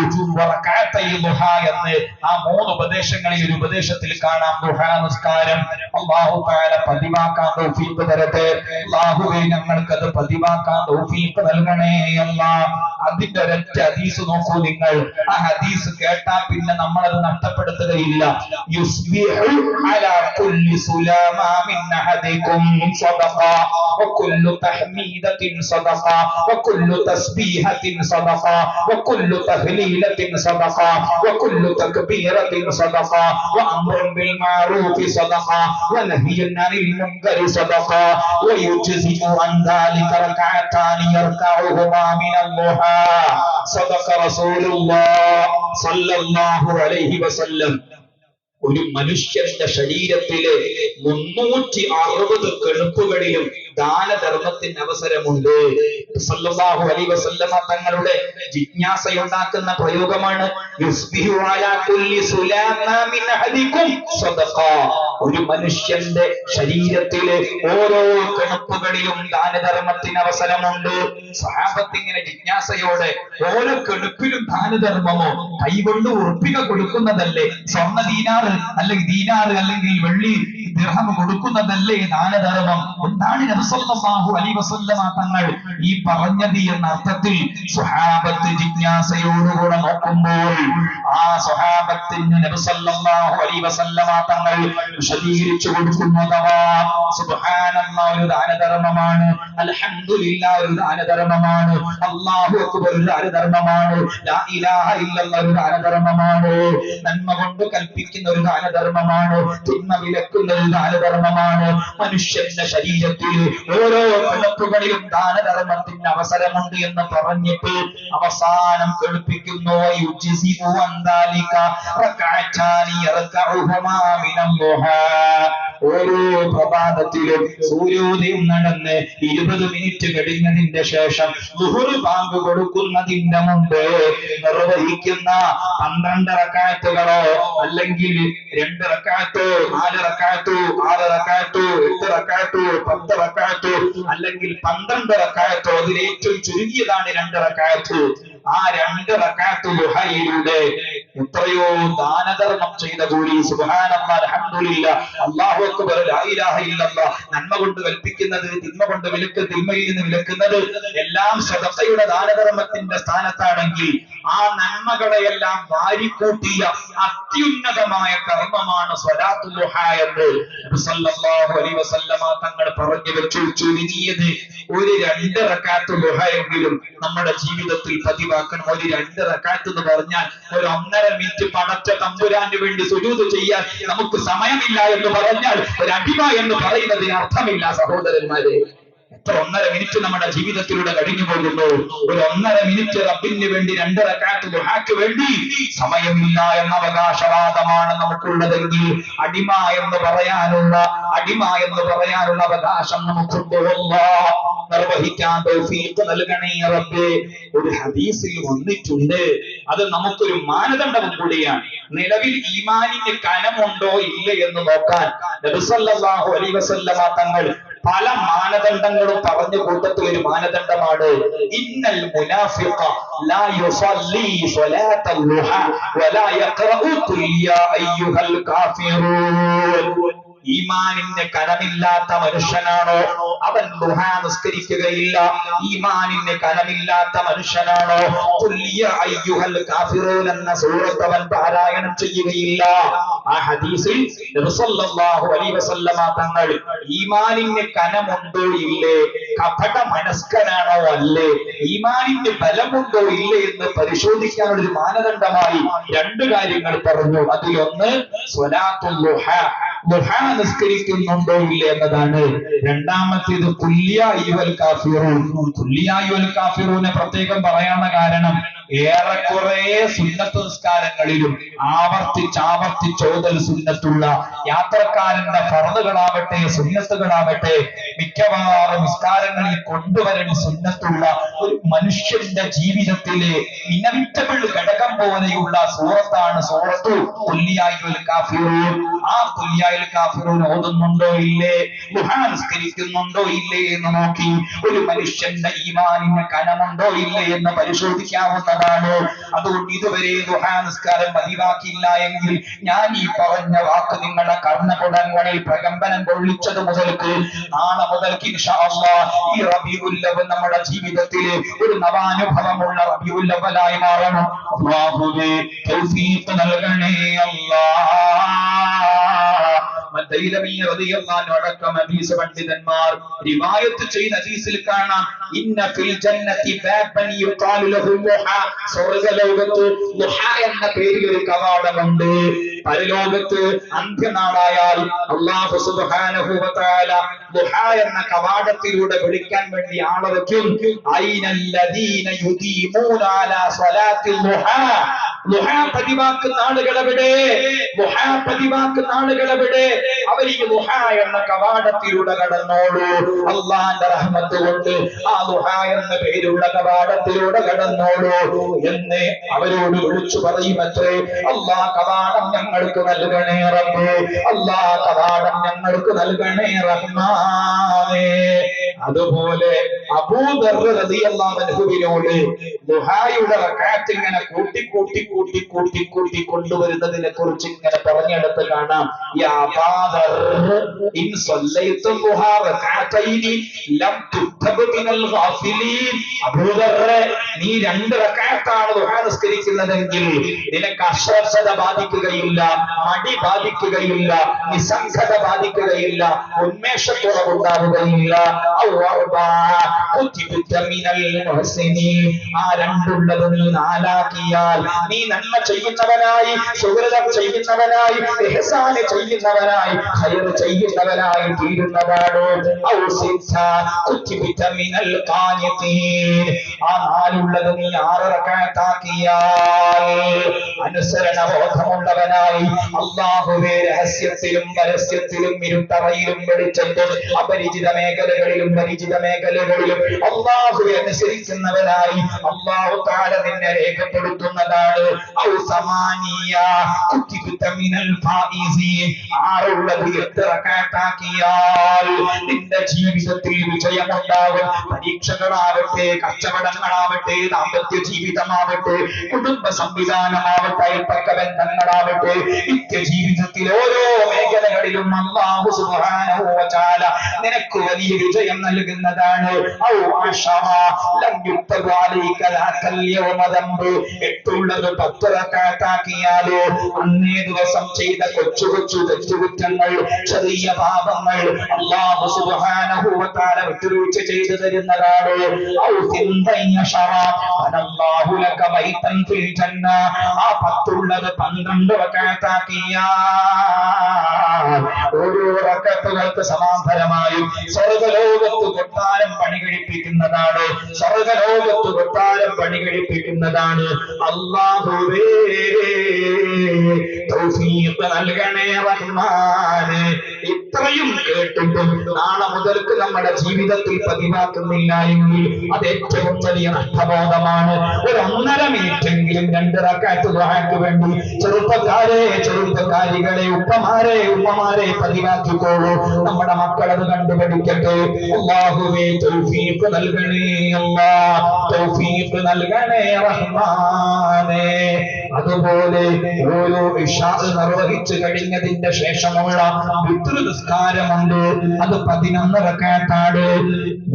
റക്അത്തൈ ദുഹാ എന്ന്. ആ 3 ഉപദേശങ്ങളിൽ ഒരു ഉപദേശത്തിൽ കാണാം ദുഹാ നിസ്കാരം. അല്ലാഹു തആല പതിവാക്കാൻ തൗഫീഖ് തരട്ടെ. അല്ലാഹുവേ ഞങ്ങൾക്ക് അത് പതിവാക്കാൻ തൗഫീഖ് നൽകണേ അല്ലാഹ്. അതിന്റെ ഒരൊറ്റ ഹദീസ് നോക്കൂ നിങ്ങൾ. ആ ഹദീസ് കേട്ടാൽ പിന്നെ നമ്മൾ അത് നഷ്ടപ്പെടുത്തുകയില്ല. യുസ്ബിഹു അലാ കുല്ലി സുലാമാ മിൻ അഹദികും സദഖാ വകുല്ലു തഹ്മീദത്തിൻ സദഖാ വകുല്ലു തസ്ബീഹത്തിൻ സദഖാ വകുല്ലു തഹ്ലീലത്തിൻ സദഖാ വകുല്ലു തക്ബീറത്തിൻ സദഖാ വഅംറുൻ ബിൽ മഅറൂഫി സദഖാ വനഹ്യുൻ അനിൽ മുൻകരി സദഖാ വയുജ്സിഉ അൻ ദാലിക റക്അതാനി യർകഉഹുമാ മിനൽ ദുഹാ. സദഖ റസൂലുള്ളാഹി സ്വല്ലല്ലാഹു അലൈഹി വസല്ലം. ഒരു മനുഷ്യന്റെ ശരീരത്തിലെ 360 കെണുപ്പുകളിലും ദാനധർമ്മത്തിന് അവസരമുണ്ട്. സല്ലല്ലാഹു അലൈഹി വസല്ലമ തങ്ങളുടെ ജിജ്ഞാസയുണ്ടാക്കുന്ന പ്രയോഗമാണ് യുസ്ബിഹു അലാ കുല്ലി സുലാമാ മിൻ അഹദികും സദഖാ. ഒരു മനുഷ്യന്റെ ശരീരത്തിലെ ഓരോ കെണുപ്പുകളിലും ദാനധർമ്മത്തിന് അവസരമുണ്ട്. സ്വഹാബത്ത് ഇങ്ങനെ ജിജ്ഞാസയോടെ, ഓരോ കെണുപ്പിലും ദാനധർമ്മമോ? കൈകൊണ്ട് ഉറുപ്പിക കൊടുക്കുന്നതല്ലേ? സ്വർണ്ണ ദീനാറ് അല്ലെങ്കിൽ വെള്ളി ദിർഹം കൊടുക്കുന്നതല്ലേ ദാനധർമ്മം? എന്താണ് നബി സല്ലല്ലാഹു അലൈഹി വസല്ലമ തങ്ങൾ ഈ പറഞ്ഞത് എന്ന അർത്ഥത്തിൽ സ്വഹാബത്ത് ജിജ്ഞാസയോടുകൂടെ നോക്കുമ്പോൾ ആ സ്വഹാബത്തിന് നബി സല്ലല്ലാഹു അലൈഹി വസല്ലമ തങ്ങൾ വിശദീകരിച്ചു കൊടുക്കുന്നതവാ. സുബ്ഹാനല്ലാഹ് ഒരു ദാനധർമ്മമാണ്, അൽഹംദുലില്ലാഹ് ഒരു ദാനധർമ്മമാണ്, അല്ലാഹു അക്ബർ ഒരു ദാനധർമ്മമാണ്, ലാ ഇലാഹ ഇല്ലല്ലാഹ് ഒരു ദാനധർമ്മമാണ്, നന്മ കൊണ്ട് കൽപ്പിക്കുന്ന ഒരു ദാനധർമ്മമാണ്, തിന്മ വിലക്കുന്ന ഒരു ദാനധർമ്മമാണ്. മനുഷ്യന്റെ ശരീരത്തിൽ ഓരോ പിളപ്പുകളിലും ദാനധർമ്മത്തിന് അവസരമുണ്ട് എന്ന് പറഞ്ഞിട്ട് അവസാനം കേൾപ്പിക്കുന്നു, ഓരോ പ്രഭാതത്തിലും സൂര്യോദയം നടന്ന് 20 മിനിറ്റ് കഴിഞ്ഞതിന്റെ ശേഷം ളുഹർ ബാങ്ക് കൊടുക്കുന്നതിന്റെ മുമ്പ് നിർവഹിക്കുന്ന 12 റക്അത്തുകളോ അല്ലെങ്കിൽ 2 റക്അത്തോ 4 റക്അത്തോ 6 റക്അത്തോ 8 റക്അത്തോ 10 റക്അത്തോ അല്ലെങ്കിൽ 12 റക്അത്തോ, അതിൽ ഏറ്റവും ചുരുങ്ങിയതാണ് 2 റക്അത്ത്. ആ 2 റക്അത്ത് ദുഹയിലൂടെ എത്രയോ ദാനധർമ്മം ചെയ്ത കൂലി. സുബ്ഹാനല്ലാഹ്, അൽഹംദുലില്ലാഹ്, അല്ലാഹു അക്ബർ, ലാ ഇലാഹ ഇല്ലല്ലാഹ്. നന്മ കൊണ്ട് കൽപ്പിക്കുന്നത്, തിന്മ കൊണ്ട് തിന്മയിൽ നിന്ന് വിലക്കുന്നത് എല്ലാം സദഖയുടെ ദാനധർമ്മത്തിന്റെ സ്ഥാനത്താണെങ്കിൽ ആ നന്മകളെയെല്ലാം വാരിക്കൂട്ടിയ അത്യുന്നതമായ കർമ്മമാണ് സ്വലാത്തുൽ ദുഹ എന്ന് നബി സല്ലല്ലാഹു അലൈഹി വസല്ലമ തങ്ങൾ പറഞ്ഞു വെച്ചു. ചുരുങ്ങിയത് ഒരു 2 റക്അത്ത് ദുഹയെങ്കിലും നമ്മുടെ ജീവിതത്തിൽ പതിവാക്കണം. ഒരു 2 റക്അത്ത് എന്ന് പറഞ്ഞാൽ ഒരു 1.5 മിനിറ്റ് പടച്ച തമ്പുരാന് വേണ്ടി സുജൂദ് ചെയ്യാൻ നമുക്ക് സമയമില്ല എന്ന് പറഞ്ഞാൽ ഒരു അടിമ എന്ന് പറയുന്നതിന് അർത്ഥമില്ല സഹോദരന്മാരെ. എത്ര 1.5 മിനിറ്റ് നമ്മുടെ ജീവിതത്തിലൂടെ കഴിഞ്ഞു പോകുന്നു. ഒരു 1.5 മിനിറ്റ് റബ്ബിന് വേണ്ടി 2 റക്അത്ത് ദുഹാക്ക് വേണ്ടി സമയമില്ല എന്ന അവകാശവാദമാണ് നമുക്കുള്ളതെങ്കിൽ അടിമ എന്ന് പറയാനുള്ള അവകാശം നമുക്കുണ്ട്. അല്ലാഹ് നിർവഹിക്കാൻ തൗഫീഖ് നൽകണേ റബ്ബേ. ഒരു ഹദീസിൽ വന്നിട്ടുണ്ട്, അത് നമുക്കൊരു മാനദണ്ഡം കൂടിയാണ്. നിലവിൽ ഈമാനിന് കനമുണ്ടോ ഇല്ലേ എന്ന് നോക്കാൻ നബി സല്ലല്ലാഹു അലൈഹി വസല്ലമ തങ്ങൾ പല മാനദണ്ഡങ്ങളും പറഞ്ഞ കൂട്ടത്തിൽ ഒരു മാനദണ്ഡമാണ് ഇന്നൽ മുനാഫിഖ ലാ യുസല്ലി സ്വലാത്തൽ ദുഹ വലാ യഖറഉ ഖുൽ യാ അയ്യുഹൽ കാഫിറൂൻ. ഈമാനിന് കനമില്ലാത്ത മനുഷ്യനാണോ അവൻ ദുഹ നിസ്കരിക്കുകയില്ല. ഈമാനിന് കനമില്ലാത്ത മനുഷ്യനാണോ ഖുൽ യാ അയ്യുഹൽ കാഫിറൂൻ എന്ന സൂറത്ത് അവൻ പാരായണം ചെയ്യുകയില്ല. ആ ഹദീസിൽ നബി സല്ലല്ലാഹു അലൈഹി വസല്ലമ തങ്ങൾ ഈമാനിന് കനമുണ്ടോ ഇല്ലേ, കപട മനസ്കനാണോ അല്ലേ, ഈമാനിന് ബലമുണ്ടോ ഇല്ലേ എന്ന് പരിശോധിക്കാനുള്ള ഒരു മാനദണ്ഡമായി 2 കാര്യങ്ങൾ പറഞ്ഞു. അതിലൊന്ന് സ്വലാത്തുൽ ദുഹ, ദുഹ നിസ്കരിക്കുന്നുണ്ടോ ഇല്ലേ എന്നതാണ്. രണ്ടാമത്തേത് ഖുൽ യാ അയ്യുഹൽ കാഫിറൂൻ. ഖുൽ യാ അയ്യുഹൽ കാഫിറൂനെ പ്രത്യേകം പറയാനുള്ള കാരണം ഏറെക്കുറെ സുന്നത്ത് നിസ്കാരങ്ങളിലും ആവർത്തിച്ചോതൽ സുന്നത്തുള്ള യാത്രക്കാരന്റെ ഫർളുകളാവട്ടെ സുന്നത്തുകളാവട്ടെ മിക്കവാറും നിസ്കാരങ്ങളിൽ കൊണ്ടുവരേണ്ട സുന്നത്തുള്ള ഒരു മനുഷ്യന്റെ ജീവിതത്തിലെ ഇനവിറ്റബിൾ ഘടകം പോലെയുള്ള സൂറത്താണ് സൂറത്തു ഖുൽ യാ അയ്യുഹൽ കാഫിറൂൻ. ആ ഖുൽ യാ അയ്യുഹൽ കാഫിറൂൻ ഓതുന്നുണ്ടോ ഇല്ലേ, ദുഹ നിസ്കരിക്കുന്നുണ്ടോ ഇല്ലേ എന്ന് നോക്കി ഒരു മനുഷ്യന്റെ ഈമാനിന് കനമുണ്ടോ ഇല്ലേ എന്ന് പരിശോധിക്കാവുന്നതാണ്. അതുകൊണ്ട് ഇതുവരെ ദുഹാ നിസ്കാരം പതിവാക്കിയില്ല എങ്കിൽ ഞാൻ ഈ പറഞ്ഞ വാക്ക് നിങ്ങളുടെ കർണകുടങ്ങളിൽ പ്രകമ്പനം കൊള്ളിച്ചത് മുതൽക്ക് നാളെ മുതൽക്ക് ഇൻഷാ അല്ലാഹ് ഈ റബീഉൽ അവ്വൽ നമ്മുടെ ജീവിതത്തിൽ ഒരു നവാനുഭവമുള്ള റബീഉൽ അവ്വലായി മാറണം. അല്ലാഹുവേ തൗഫീഖ് നൽകണേ അല്ലാഹ്. മദൈലമി റളിയല്ലാഹു അൻഹു അടക്കം ഹദീസ് പണ്ഡിതന്മാർ റിവായത്ത് ചെയ്ത ഹദീസിൽ കാണാം ഇന്ന ഫിൽ ജന്നതി ബാബൻ യുഖാലു ലഹു ദുഹ. സ്വർഗ്ഗലോകത്ത് ദുഹ എന്ന പേരിൽ ഒരു കവാടമുണ്ട്. പരലോകത്ത് അന്ത്യനാളായാൽ അല്ലാഹു സുബ്ഹാനഹു വ തആല ദുഹ എന്ന കവാടത്തിലൂടെ വിളിക്കാൻ വേണ്ടി ആളെ വെക്കും. ഐനല്ലദീന യുദീമൂന അലാ സ്വലാത്തിൽ ദുഹ. ദുഹ പതിവാക്കുന്ന ആളുകളെവിടെ, ദുഹ പതിവാക്കുന്ന ആളുകളെവിടെ? അവർ ഈ ദുഹ എന്ന കവാടത്തിലൂടെ കടന്നോളൂ. അല്ലാഹുവിന്റെ റഹ്മത്ത് കൊണ്ട് ആ ദുഹ എന്ന പേരുള്ള കവാടത്തിലൂടെ കടന്നോളൂ എന്ന് അവരോട് വിളിച്ചു പറയുമത്രേ. അല്ലാഹ് കവാടം ഞങ്ങൾക്ക് നൽകണേ റബ്ബേ, അല്ലാഹ് കവാടം ഞങ്ങൾക്ക് നൽകണേ റഹ്മാനേ. അതുപോലെ അബൂദർ റളിയല്ലാഹു അൻഹുവിനോട് ദുഹായുടെ റക്അത്ത് ഇങ്ങനെ കൂട്ടി കൊണ്ടുവരുന്നതിനെ കുറിച്ച് ഇങ്ങനെ പറഞ്ഞെടുത്ത് കാണാം. യാ അബൂദർ ഇൻ സല്ലൈതു ദുഹാ റക്അത്തൈനി ലം തുക്തബ് മിനൽ ഗാഫിലീൻ. അബൂദർ നീ 2 റക്അത്താണ് ദുആ നിസ്കരിക്കുന്നതെങ്കിൽ നിനക്ക് അശ്രദ്ധത ബാധിക്കുകയില്ല, മടി ബാധിക്കുകയില്ല, നിസ്സംഗത ബാധിക്കുകയില്ല, ഉന്മേഷക്കുറവുണ്ടാവുകയില്ല. ആ 2 ഉള്ളത് നീ 4 ആക്കിയാൽ നീ നന്മ ചെയ്യുന്നവനായി, സുഹൃതം ചെയ്യുന്നവനായി, ഇഹ്സാന് ചെയ്യുന്നവനായി, ഖൈർ ചെയ്യുന്നവനായി തീരുന്നതാണ്. ആ 4 ഉള്ളത് നീ 6 റക്അത്താക്കിയാൽ അനുസരണബോധമുള്ളവനായി, അല്ലാഹുവേ രഹസ്യത്തിലും പരസ്യത്തിലും ഇരുട്ടറയിലും വെളിച്ചത്തിലും അപരിചിത മേഖലകളിലും പരിചിത മേഖലകളിലും അല്ലാഹുവെ അനുസരിക്കുന്നവനായി അല്ലാഹു തആല നിന്നെ രേഖപ്പെടുത്തുന്നതാണ്. ഔ സമാനിയ കുതിബത മിനൽ ഫായിസീൻ. 6 ഉള്ളത് 8 റക്അത്താക്കിയാൽ നിന്റെ ജീവിതത്തിൽ വിജയമുണ്ടാകും. പരീക്ഷകളാവട്ടെ, കച്ചവടങ്ങളാവട്ടെ, ദാമ്പത്യ ജീവിതമാവട്ടെ, കുടുംബ സംവിധാനമാവട്ടെ, അയൽപക്ക ബന്ധങ്ങളാവട്ടെ, നിത്യ ജീവിതത്തിൽ ഓരോ മേഖലകളിലും അല്ലാഹു സുബ്ഹാനഹു വ തആല നിനക്ക് വലിയ വിജയം നൽകുന്നതാണ്. ഔ അശറ ലം യുക്തബ അലൈക ദാക്കൽ യൗമ ദംബ്. 8 ഉള്ളത് 10 റക്അത്താക്കിയാലോ അന്നേ ദിവസം ചെയ്ത കൊച്ചു കൊച്ചു തെറ്റുകുറ്റങ്ങൾ, ചെറിയ പാപങ്ങൾ അല്ലാഹു സുബ്ഹാനഹു വ തആല വിട്ടുവീഴ്ച ചെയ്തു തരുന്നതാണ്. ഔ സിന്തയശറ അനല്ലാഹു ലക ബൈതൻ ഫിൽ ജന്ന. ആ 10 ഉള്ളത് 12 റക്അത്താക്കിയാൽ ഓരോ റക്അത്തുകൾക്ക് സമാന്തരമായും സ്വർഗ്ഗലോകത്ത് കൊട്ടാരം പണി കഴിപ്പിക്കുന്നതാണ്. സ്വർഗ്ഗലോകത്ത് കൊട്ടാരം പണി കഴിപ്പിക്കുന്നതാണ്. അല്ലാഹുവേ തൗഫീഖ് നൽകണേ റഹ്മാനേ. ഇത്രയും കേട്ടിട്ടും നാളെ മുതൽക്ക് നമ്മുടെ ജീവിതത്തിൽ പതിവാക്കുന്നില്ല എങ്കിൽ അത് ഏറ്റവും വലിയ നഷ്ടബോധമാണ്. ഒരു 1.5 മിനിറ്റെങ്കിലും 2 റക്അത്ത് ദുആക്ക് വേണ്ടി ചെറുപ്പക്കാരികളെ, ഉമ്മമാരെ പതിവാക്കിക്കോളൂ. നമ്മുടെ മക്കൾ അത് കണ്ടുപിടിക്കട്ടെ. അല്ലാഹുവേ തൗഫീഖ് നൽകണേ അല്ലാഹ്, തൗഫീഖ് നൽകണേ റഹ്മാനേ. അതുപോലെ ഓരോ ഇശാ നിർവഹിച്ചു കഴിഞ്ഞതിന്റെ ശേഷമുള്ള വിത്ർ നിസ്കാരമുണ്ട്. അത് 11 റക്അത്താണ്.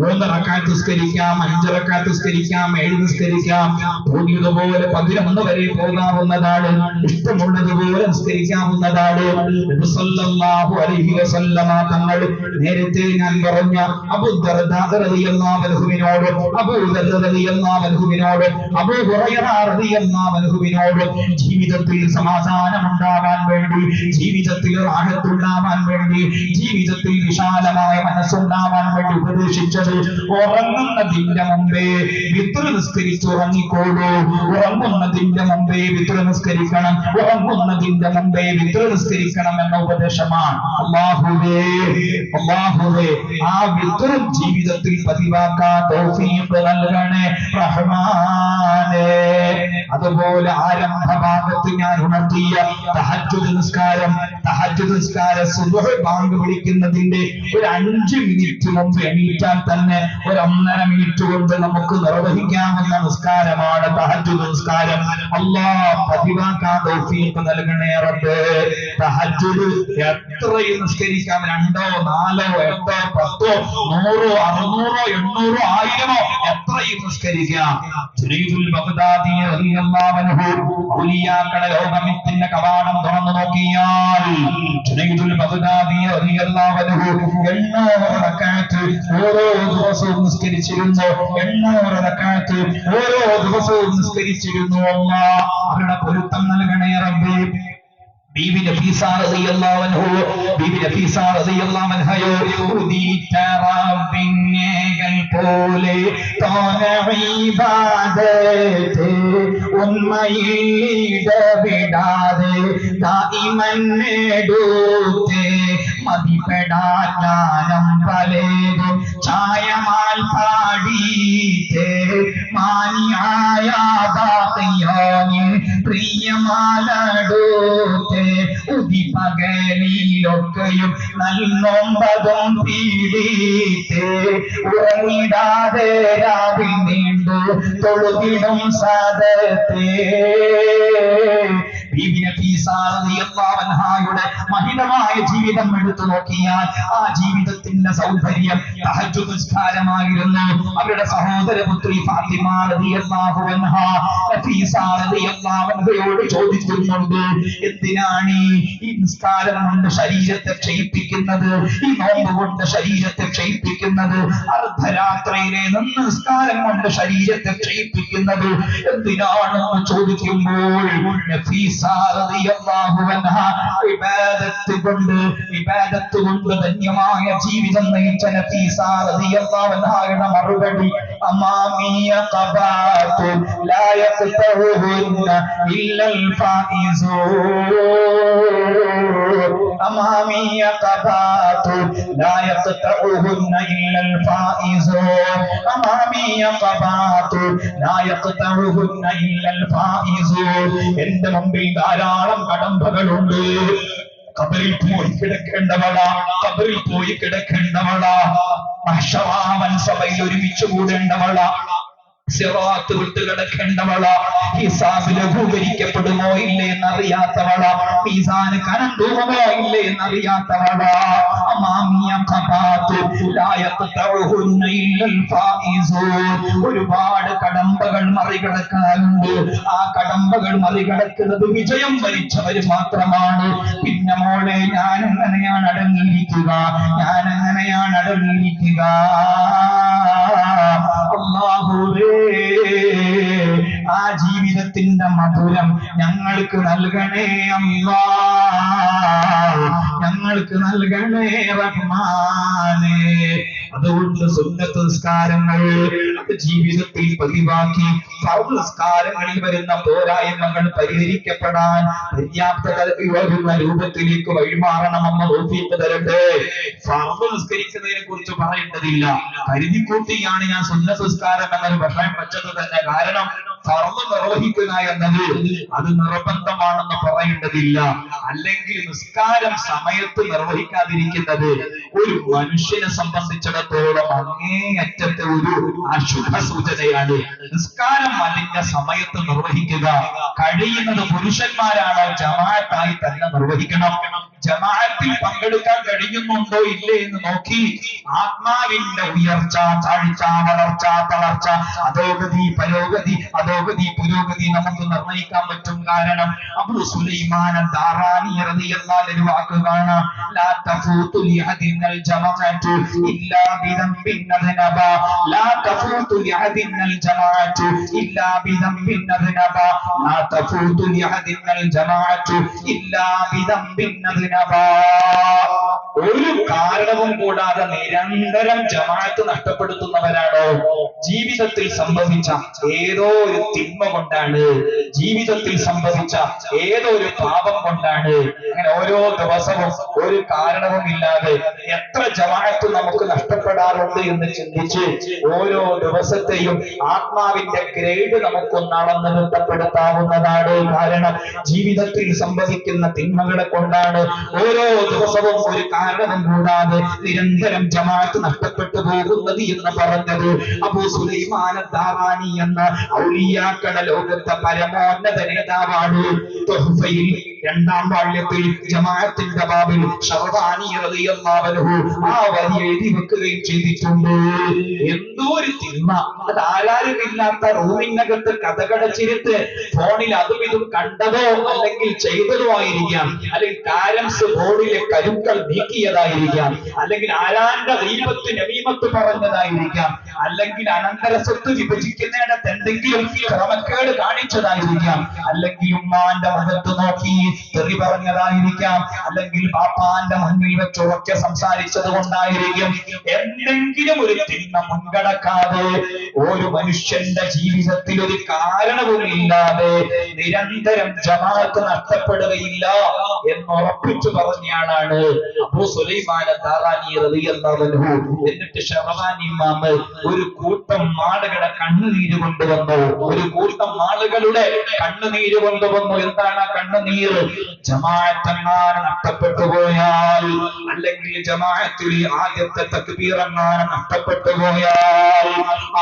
3 റക്അത്ത് നിസ്കരിക്കാം, 5 റക്അത്ത് നിസ്കരിക്കാം, 7 നിസ്കരിക്കാം. തോന്നിയതുപോലെ 11 വരെ പോകാവുന്നതാണ്. ഇഷ്ടമുള്ളതുപോലെ നിസ്കരിക്കാവുന്നതാണ്. നബി സല്ലല്ലാഹു അലൈഹി വസല്ലമ തങ്ങൾ നേരത്തെ ഞാൻ പറഞ്ഞ അബൂ ദർദാ റളിയല്ലാഹു അൻഹുവിനോട്, അബൂ ദർദ റളിയല്ലാഹു അൻഹുവിനോട്, അബൂ ഹുറൈറ റളിയല്ലാഹു അൻഹുവിനോട് ജീവിതത്തിൽ സമാധാനം ഉണ്ടാവാൻ വേണ്ടി, ജീവിതത്തിൽ റാഹത്തുണ്ടാവാൻ വേണ്ടി, ജീവിതത്തിൽ വിശാലമായ മനസ്സുണ്ടാവാൻ വേണ്ടി ഉപദേശിച്ചത് ഉറങ്ങുന്നതിന്റെ മുമ്പേ വിത്ർ നിസ്കരിച്ച് ഉറങ്ങിക്കോളൂ. ഉറങ്ങുന്നതിന്റെ മുമ്പേ വിത്ർ നിസ്കരിക്കണം, ഉറങ്ങുന്നതിന്റെ മുമ്പേ വിത്ർ നിസ്കരിക്കണം എന്ന ഉപദേശമാണ്. അല്ലാഹുവേ ആ വിത്റും ജീവിതത്തിൽ പതിവാക്കാൻ തൗഫീഖ് നൽകണേ റഹ്മാനേ. അതുപോലെ ആരംഭ ഭാഗത്ത് ഞാൻ ഉണർത്തിയ തഹജ്ജുദ് നിസ്കാരം, സുബ്ഹ് ബാങ്ക് വിളിക്കുന്നതിന്റെ ഒരു 5 മിനിറ്റ് മുമ്പ് എണീറ്റാൽ തന്നെ ഒരു 1.5 മിനിറ്റ് കൊണ്ട് നമുക്ക് നിർവഹിക്കാവുന്ന നിസ്കാരമാണ് തഹജ്ജുദ് നിസ്കാരം. അല്ലാഹ് പതിവാക്കാൻ തൗഫീഖ് നൽകണേ റബ്ബേ. തഹജ്ജുദ് എത്രയും നിസ്കരിക്കാം. 2, 4, 8, 10, 100, 600, 800, 1000 എത്രയും നിസ്കരിക്കാം. ജുനൈദുൽ ബഗ്ദാദി റളിയല്ലാഹു അൻഹു ഔലിയാക്കളുടെ ലോകത്തിന്റെ കവാടം തുറന്നു നോക്കിയാൽ ജുനൈദുൽ ബഗ്ദാദി റളിയല്ലാഹു അൻഹു 800 റക്അത്ത് ഓരോ ദിവസവും നിസ്കരിച്ചിരുന്നു. 800 റക്അത്ത് ഓരോ ദിവസവും നിസ്കരിച്ചിരുന്നു. അല്ലാഹ് അവരുടെ പൊരുത്തം നൽകണേ റബ്ബേ. ബീബി നഫീസ റളിയല്ലാഹു അൻഹയോ ഉദിതറബിന്നേകൾ പോലെ തോനഇബാദത്തെ ഉന്മയിടവിടാതെ ദായിമൻ നേടുത്തെ മതിപ്പെടാൻ ജ്ഞാനം പലേതും ചായമാൽ പാടിത്തെ മാനിയായ ബാത്തിയോനി പ്രിയമാലടുത്തെ ഉദിപകലിലൊക്കെയും നൽനൊമ്പതും പീഡിത്തെ ഉറങ്ങിടാതെ രാവിൽ നീണ്ടു തൊഴുതിടും സദത്തെ ബീബി നഫീസ റളിയല്ലാഹു അൻഹായുടെ മഹിതമായ ജീവിതം എടുത്തു നോക്കിയാൽ ആ ജീവിതത്തിന്റെ സൗന്ദര്യം തഹജ്ജുദ് നിസ്കാരമായിരുന്നു. അവരുടെ സഹോദരപുത്രി ഫാത്തിമ റളിയല്ലാഹു അൻഹ നഫീസ റളിയല്ലാഹു അൻഹയോട് ചോദിക്കുന്നുണ്ട്, എന്തിനാണ് ഈ നിസ്കാരം കൊണ്ട് ശരീരത്തെ ക്ഷയിപ്പിക്കുന്നത്, ഈ നോമ്പ് കൊണ്ട് ശരീരത്തെ ക്ഷയിപ്പിക്കുന്നത്, അർദ്ധരാത്രിയിലെ നിസ്കാരം കൊണ്ട് ശരീരത്തെ ക്ഷയിപ്പിക്കുന്നത് എന്തിനാണെന്ന് ചോദിക്കുമ്പോൾ നഫീസ റളിയല്ലാഹു അൻഹ ഇബാദത്ത് കൊണ്ട് ധന്യമായ ജീവിതം നയിച്ച നഫീസ റളിയല്ലാഹു അൻഹയുടെ മറുപടി അമാമിയ ഖബാതു ലാ യഖ്തഉഹുന്ന ഇല്ലൽ ഫായിസൂൻ അമാമിയ ഖബാതു ലാ യഖ്തഉഹുന്ന ഇല്ലൽ ഫായിസൂൻ അമാമിയ ഖബാതു ലാ യഖ്തഉഹുന്ന ഇല്ലൽ ഫായിസൂൻ. എന്റെ മുമ്പിൽ ധാരാളം കടമ്പകളുണ്ട്. ഖബറിൽ പോയി കിടക്കേണ്ടവളാ, ഖബറിൽ പോയി കിടക്കേണ്ടവളാ, മഹ്ശറാവൻ സഭയിൽ ഒരുമിച്ച് കൂടേണ്ടവളാ, സിറാത്ത് വിട്ട് കിടക്കേണ്ടവളാ, ഹിസാബ് ലഘൂകരിക്കപ്പെടുമോ ഇല്ലേ എന്നറിയാത്തവളാ, മീസാന് കനം തൂങ്ങുമോ ഇല്ലേ എന്നറിയാത്തവളാ. അമാമിയ ഖബാതു ലാ യഖ്തഉഹുന്ന ഇല്ലൽ ഫായിസൂൻ. ഒരുപാട് കടമ്പകൾ മറികടക്കാനുണ്ട്. ആ കടമ്പകൾ മറികടക്കുന്നത് വിജയം വരിച്ചവർ മാത്രമാണ്. പിന്നെ മോളെ, ഞാൻ എങ്ങനെയാണ് അടങ്ങിയിരിക്കുക, ഞാൻ എങ്ങനെയാണ് അടങ്ങിയിരിക്കുക? അല്ലാഹുവേ, ആ ജീവിതത്തിന്റെ മധുരം ഞങ്ങൾക്ക് നൽകണേ അല്ലാ, ഞങ്ങൾക്ക് നൽകണേ റഹ്മാനേ. അതുകൊണ്ട് സുന്നത്ത് നിസ്കാരങ്ങൾ ജീവിതത്തിൽ പതിവാക്കി ഫർദ് നിസ്കാരങ്ങളിൽ വരുന്ന പോരായ്മകൾ പരിഹരിക്കപ്പെടാൻ പര്യാപ്തത വരുന്ന രൂപത്തിലേക്ക് വഴിമാറണമെന്ന് തോഫീക്ക് തരട്ടെ. ഫർദ് നിസ്കരിക്കുന്നതിനെ കുറിച്ച് പറയേണ്ടതില്ല, കരുതിക്കൂട്ടിയാണ് ഞാൻ സുന്നത്ത് നിസ്കാരം എന്നൊരു വിഷയം വെച്ചത് തന്നെ. കാരണം ഫർദ് നിർവഹിക്കുക എന്നത് അത് നിർബന്ധമാണെന്ന് പറയേണ്ടതില്ല. അല്ലെങ്കിൽ നിസ്കാരം സമയത്ത് നിർവഹിക്കാതിരിക്കുന്നത് ഒരു മനുഷ്യനെ സംബന്ധിച്ചിടത്തോളം അങ്ങേയറ്റത്തെ ഒരു അശുഭ സൂചനയാണ്. നിസ്കാരം അതിന്റെ സമയത്ത് നിർവഹിക്കുക. കഴിയുന്നത് പുരുഷന്മാരാണോ ജമാഅത്തായി തന്നെ നിർവഹിക്കണം. ജമാഅത്തിൽ പങ്കെടുക്കാൻ കഴിയുന്നുണ്ടോ ഇല്ലേ എന്ന് നോക്കി ആത്മാവിന്റെ ഉയർച്ച, താഴ്ച, വളർച്ച, തളർച്ച, അധോഗതി, പരോഗതി, അധോഗതി, പുരോഗതി നമുക്ക് നിർണയിക്കാൻ പറ്റും. കാരണം അബൂ സുലൈമാൻ ദാറാനി റളിയല്ലാഹു അൻഹു വാക്ക് കാണാം, ലാ തഫൂതു ലിഅദിനൽ ജമാഅത്തു ഇല്ലാ ബിദംബിൻ നദനബ, ലാ തഫൂതു ലിഅദിനൽ ജമാഅത്തു ഇല്ലാ ബിദംബിൻ നദനബ, ലാ തഫൂതു ലിഅദിനൽ ജമാഅത്തു ഇല്ലാ ബിദംബിൻ നദനബ. ഒരു കാരണവും കൂടാതെ നിരന്തരം ജമാഅത്ത് നഷ്ടപ്പെടുത്തുന്നവരാണോ ജീവിതത്തിൽ സംഭവിച്ച ഏതോ ഒരു തിന്മ കൊണ്ടാണ്, ജീവിതത്തിൽ സംഭവിച്ച ഏതോ ഒരു പാപം കൊണ്ടാണ്. അങ്ങനെ ഓരോ ദിവസവും ഒരു കാരണവും ഇല്ലാതെ എത്ര ജമാഅത്ത് നമുക്ക് നഷ്ടപ്പെടാറുണ്ട് എന്ന് ചിന്തിച്ച് ഓരോ ദിവസത്തെയും ആത്മാവിന്റെ ഗ്രേഡ് നമുക്കൊന്ന് അളന്ന് ബന്ധപ്പെടുത്താവുന്നതാണ്. കാരണം ജീവിതത്തിൽ സംഭവിക്കുന്ന തിന്മകളെ കൊണ്ടാണ് ഓരോ ദിവസവും ഒരു കാരണവും കൂടാതെ നിരന്തരം ജമാഅത്ത് നഷ്ടപ്പെട്ടു പോകുന്നത് എന്ന് പറഞ്ഞത് അബൂ സുലൈമാൻ ദാറാനി എന്ന ഔലിയാക്കളുടെ ലോകത്തെ പരമോന്നത നേതാവാണ്. തുഹ്ഫയിൽ 2-ാം വാള്യത്തിൽ ജമാഅത്തിന്റെ ബാബിൽ ഷർവാനി റളിയല്ലാഹു അൻഹു ആ വരി എഴുതി വെക്കുകയും ചെയ്തിട്ടുണ്ട്. എന്തോ ഒരു തിന്മ, അത് ആരാരുമില്ലാത്ത റൂമിനകത്ത് കഥകടച്ചിരുത്ത് ഫോണിൽ അതും ഇതും കണ്ടതോ അല്ലെങ്കിൽ ചെയ്തതോ ആയിരിക്കാം, അല്ലെങ്കിൽ കാരംസ് ബോർഡിലെ കരുക്കൾ നീക്കിയതായിരിക്കാം, അല്ലെങ്കിൽ ആരാന്റെ ഗീബത്ത് നമീമത്ത് പറഞ്ഞതായിരിക്കാം, അല്ലെങ്കിൽ അനന്തര സ്വത്ത് വിഭജിക്കുന്നിടത്ത് എന്തെങ്കിലും ക്രമക്കേട് കാണിച്ചതായിരിക്കാം, അല്ലെങ്കിൽ ഉമ്മാന്റെ മുഖത്ത് നോക്കി തെറി പറഞ്ഞതായിരിക്കാം, അല്ലെങ്കിൽ പാപ്പാന്റെ മുന്നിൽ വെച്ച് ഉറക്കെ സംസാരിച്ചത് കൊണ്ടായിരിക്കും. എന്തെങ്കിലും ഒരു തിന്മ മുൻകടക്കാതെ ഒരു മനുഷ്യന്റെ ജീവിതത്തിൽ ഒരു കാരണവും ഇല്ലാതെ നിരന്തരം ജമാഅത്ത് നഷ്ടപ്പെടുകയില്ല എന്ന് ഉറപ്പിച്ചു പറഞ്ഞയാളാണ് അബൂ സുലൈമാൻ ദാറാനി റളിയല്ലാഹു അൻഹു. എന്നിട്ട് ഷർവാനി ഇമാം ഒരു കൂട്ടം ആളുകളുടെ കണ്ണുനീര് കൊണ്ടുവന്നു, ഒരു കൂട്ടം ആളുകളുടെ കണ്ണുനീര് കൊണ്ടുവന്നു. എന്താണ് ആ കണ്ണുനീർ? ജമാഅത്തെങ്ങാനും നഷ്ടപ്പെട്ടു പോയാൽ, അല്ലെങ്കിൽ ജമാഅത്തിലെ ആദ്യത്തെ തക്ബീർ എങ്ങാനും നഷ്ടപ്പെട്ടു പോയാൽ,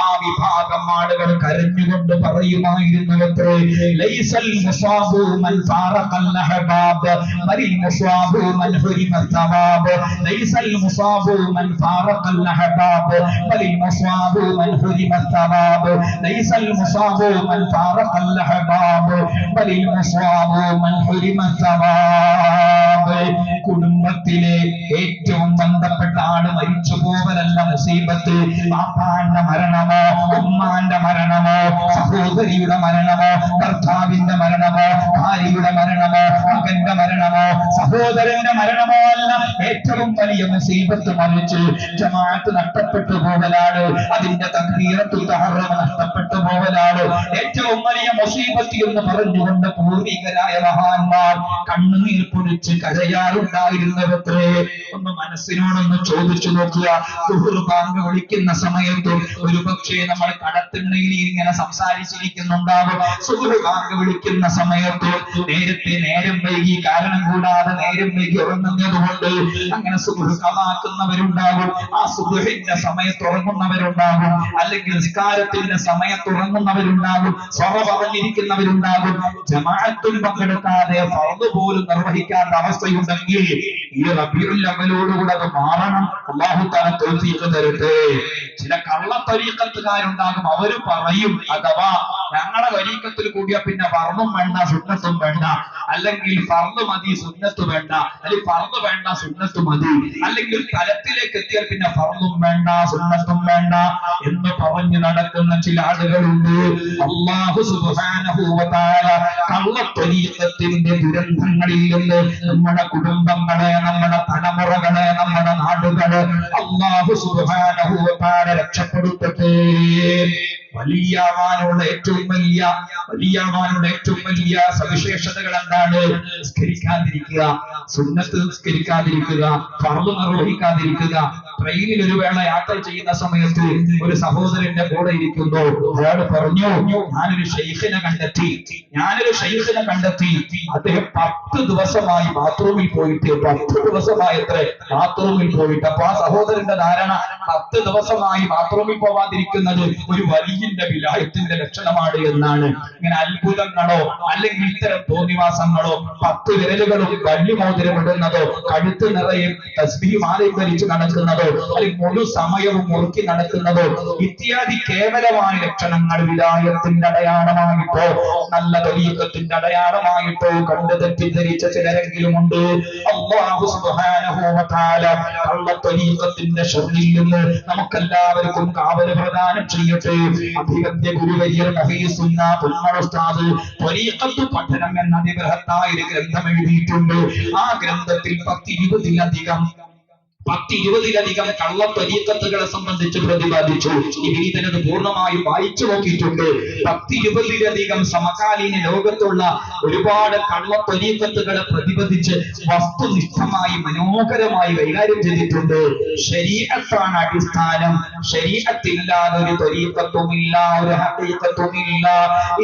ആ വിഭാഗം ആളുകൾ കരഞ്ഞുകൊണ്ട് പറയുമായിരുന്നത്രേ, ലൈസൽ മുസാബു മൻ ഫാറഖൽ അഹ്ബാബ് ബലിൽ മുസാബു മൻ ഹുരിമ സവാബ്, ലൈസൽ മുസാബു മൻ ഫാറഖൽ അഹ്ബാബ് ബലിൽ മുസാബു മൻ ഹുരിമ സവാബ്, ലൈസൽ മുസാബു മൻ ഫാറഖൽ അഹ്ബാബ് ബലിൽ മുസാബു മൻ ഹുരിമ സവാബ്. കുടുംബത്തിലെ ഏറ്റവും ബന്ധപ്പെട്ട ആള് മരിച്ചു പോവലല്ല മുസീബത്ത്. പാപ്പാന്റെ മരണമോ, ഉമ്മാന്റെ മരണമോ, സഹോദരിയുടെ മരണമോ, ഭർത്താവിന്റെ മരണമോ, ഭാര്യയുടെ മരണമോ, മകന്റെ മരണമോ, സഹോദരന്റെ മരണമോ അല്ല ഏറ്റവും വലിയ മുസീബത്ത്. മറിച്ച് ജമാഅത്ത് നഷ്ടപ്പെട്ടു പോവലാണ്, അതിന്റെ തക്ബീറത്തുൽ തഹറം നഷ്ടപ്പെട്ടു പോവലാണ് ഏറ്റവും വലിയ മുസീബത്ത് എന്ന് പറഞ്ഞുകൊണ്ട് പൂർവികരായ മഹാന്മാർ കണ്ണുനീർ പൊടിച്ച് കരയാറുണ്ടായിരുന്നവത്രേ. ഒന്ന് മനസ്സിനോടൊന്ന് ചോദിച്ചു നോക്കുക. സുഹൃത്ത് ബാങ്ക് വിളിക്കുന്ന സമയത്തും ഒരു പക്ഷേ നമ്മൾ കടത്തിണ്ണയിൽ ഇങ്ങനെ സംസാരിച്ചിരിക്കുന്നുണ്ടാവും. സുഹൃത്ത് ബാങ്ക് വിളിക്കുന്ന സമയത്ത് നേരത്തെ നേരം വൈകി, കാരണം കൂടാതെ നേരം വൈകി ഉറങ്ങുന്നത് കൊണ്ട് അങ്ങനെ സുബ്ഹ് കളാക്കുന്നവരുണ്ടാകും. ആ സുബ്ഹിന്റെ സമയത്ത് ഉറങ്ങുന്നവരുണ്ടാകും, അല്ലെങ്കിൽ നിസ്കാരത്തിന്റെ സമയത്ത് ഉറങ്ങുന്നവരുണ്ടാകും, സ്വറ പറഞ്ഞിരിക്കുന്നവരുണ്ടാകും. ജമാഅത്തിൽ പങ്കെടുക്കാതെ ഫർദ് പോലും നിർവഹിക്കാത്ത അവസ്ഥയുണ്ടെങ്കിൽ ഈ റബീഉൽ അവ്വലോടുകൂടെ അത് മാറണം. അല്ലാഹു തആല തൗഫീഖ് തരട്ടെ. ചില കള്ളത്തരീഖത്തുകാരുണ്ടാകും, അവര് പറയും അഥവാ ഞങ്ങളുടെ തരീഖത്തിൽ കൂടിയ പിന്നെ ഫർദും വേണ്ട സുന്നത്തും വേണ്ട, അല്ലെങ്കിൽ ഫർദ് മതി സുന്നത്ത് വേണ്ട, അല്ലെങ്കിൽ ഫർദ് വേണ്ട സുന്നത്ത് മതി, അല്ലെങ്കിൽ തലത്തിലേക്ക് എത്തിയാൽ പിന്നെ ഫർദും വേണ്ട സുന്നത്തും വേണ്ട എന്ന് പറഞ്ഞു നടക്കുന്ന ചില ആളുകളുണ്ട്. അല്ലാഹു സുബ്ഹാനഹു വ തആല കള്ളത്തരീഖത്തിന്റെ ദുരന്തങ്ങളിൽ നിന്ന് നമ്മുടെ കുടുംബങ്ങളെ, നമ്മുടെ തലമുറകളെ, നമ്മുടെ നാടുകളെ അല്ലാഹു സുബ്ഹാനഹു വ തആല രക്ഷപ്പെടുത്തട്ടെ. വലിയാവാനുള്ള ഏറ്റവും വലിയ സവിശേഷതകൾ എന്താണ്? നിസ്കരിക്കാതിരിക്കുക, സുന്നത്ത് നിസ്കരിക്കാതിരിക്കുക, ഫർദ് നിർവഹിക്കാതിരിക്കുക. ട്രെയിനിൽ ഒരു വേള യാത്ര ചെയ്യുന്ന സമയത്ത് ഒരു സഹോദരന്റെ കൂടെ ഇരിക്കുന്നു. അയാൾ പറഞ്ഞു, ഞാനൊരു ഷെയ്ഖിനെ കണ്ടെത്തി. അദ്ദേഹം 10 ദിവസമായി ബാത്റൂമിൽ പോയിട്ട്, 10 ദിവസമായി ബാത്റൂമിൽ പോയിട്ട്. അപ്പൊ ആ സഹോദരന്റെ ധാരണ 10 ദിവസമായി ബാത്റൂമിൽ പോവാതിരിക്കുന്നത് ഒരു വലിയന്റെ വിലായത്തിന്റെ ലക്ഷണമാണ് എന്നാണ്. ഇങ്ങനെ അത്ഭുതങ്ങളോ അല്ലെങ്കിൽ ഇത്തരം തോന്നിവാസങ്ങളോ, 10 വിരലുകളും വള്ളിമോതിരം ഇടുന്നതോ, കഴുത്ത് നിറയെ തസ്ബീഹ് മാലയും ധരിച്ച് നടക്കുന്നതോ, അല്ലെങ്കിൽ മുഴു സമയവും മുറുക്കി നടക്കുന്നതോ ഇത്യാദി കേവലമായ ലക്ഷണങ്ങൾ വിലായത്തിന്റെ അടയാളമായിട്ടോ നല്ല തരീഖത്തിന്റെ അടയാളമായിട്ടോ കണ്ടു തെറ്റിദ്ധരിച്ച ചിലരെങ്കിലുമുണ്ട്. അല്ലാഹു സുബ്ഹാനഹു വ തആല കള്ളത്തരീഖത്തിന്റെ ശർറിൽ നിന്ന് നമുക്കെല്ലാവർക്കും കാവൽ പ്രദാനം ചെയ്യട്ടെ. അഭിവന്ദ്യ ഗുരുവര്യർ മഹീസുന്ന പുന്നർ ഉസ്താദ് തരീഖത്ത് പഠനം എന്ന അതിബൃഹത്തായ ഒരു ഗ്രന്ഥം എഴുതിയിട്ടുണ്ട്. ആ ഗ്രന്ഥത്തിൽ 10-20 കള്ളത്തരീഖത്തുകളെ സംബന്ധിച്ച് പ്രതിപാദിച്ചു. ഈ വിനീതനത് പൂർണ്ണമായും വായിച്ചു നോക്കിയിട്ടുണ്ട്. 10-20 സമകാലീന ലോകത്തുള്ള ഒരുപാട് കള്ളത്തരീഖത്തുകളെ പ്രതിപാദിച്ച് വസ്തുനിഷ്ഠമായി മനോഹരമായി കൈകാര്യം ചെയ്തിട്ടുണ്ട്. ശരീഅത്താണ് അടിസ്ഥാനം. ശരീഅത്തില്ലാതെ ഒരു തരീഖത്തുമില്ല, ഒരു ഹഖീഖത്തുമില്ല.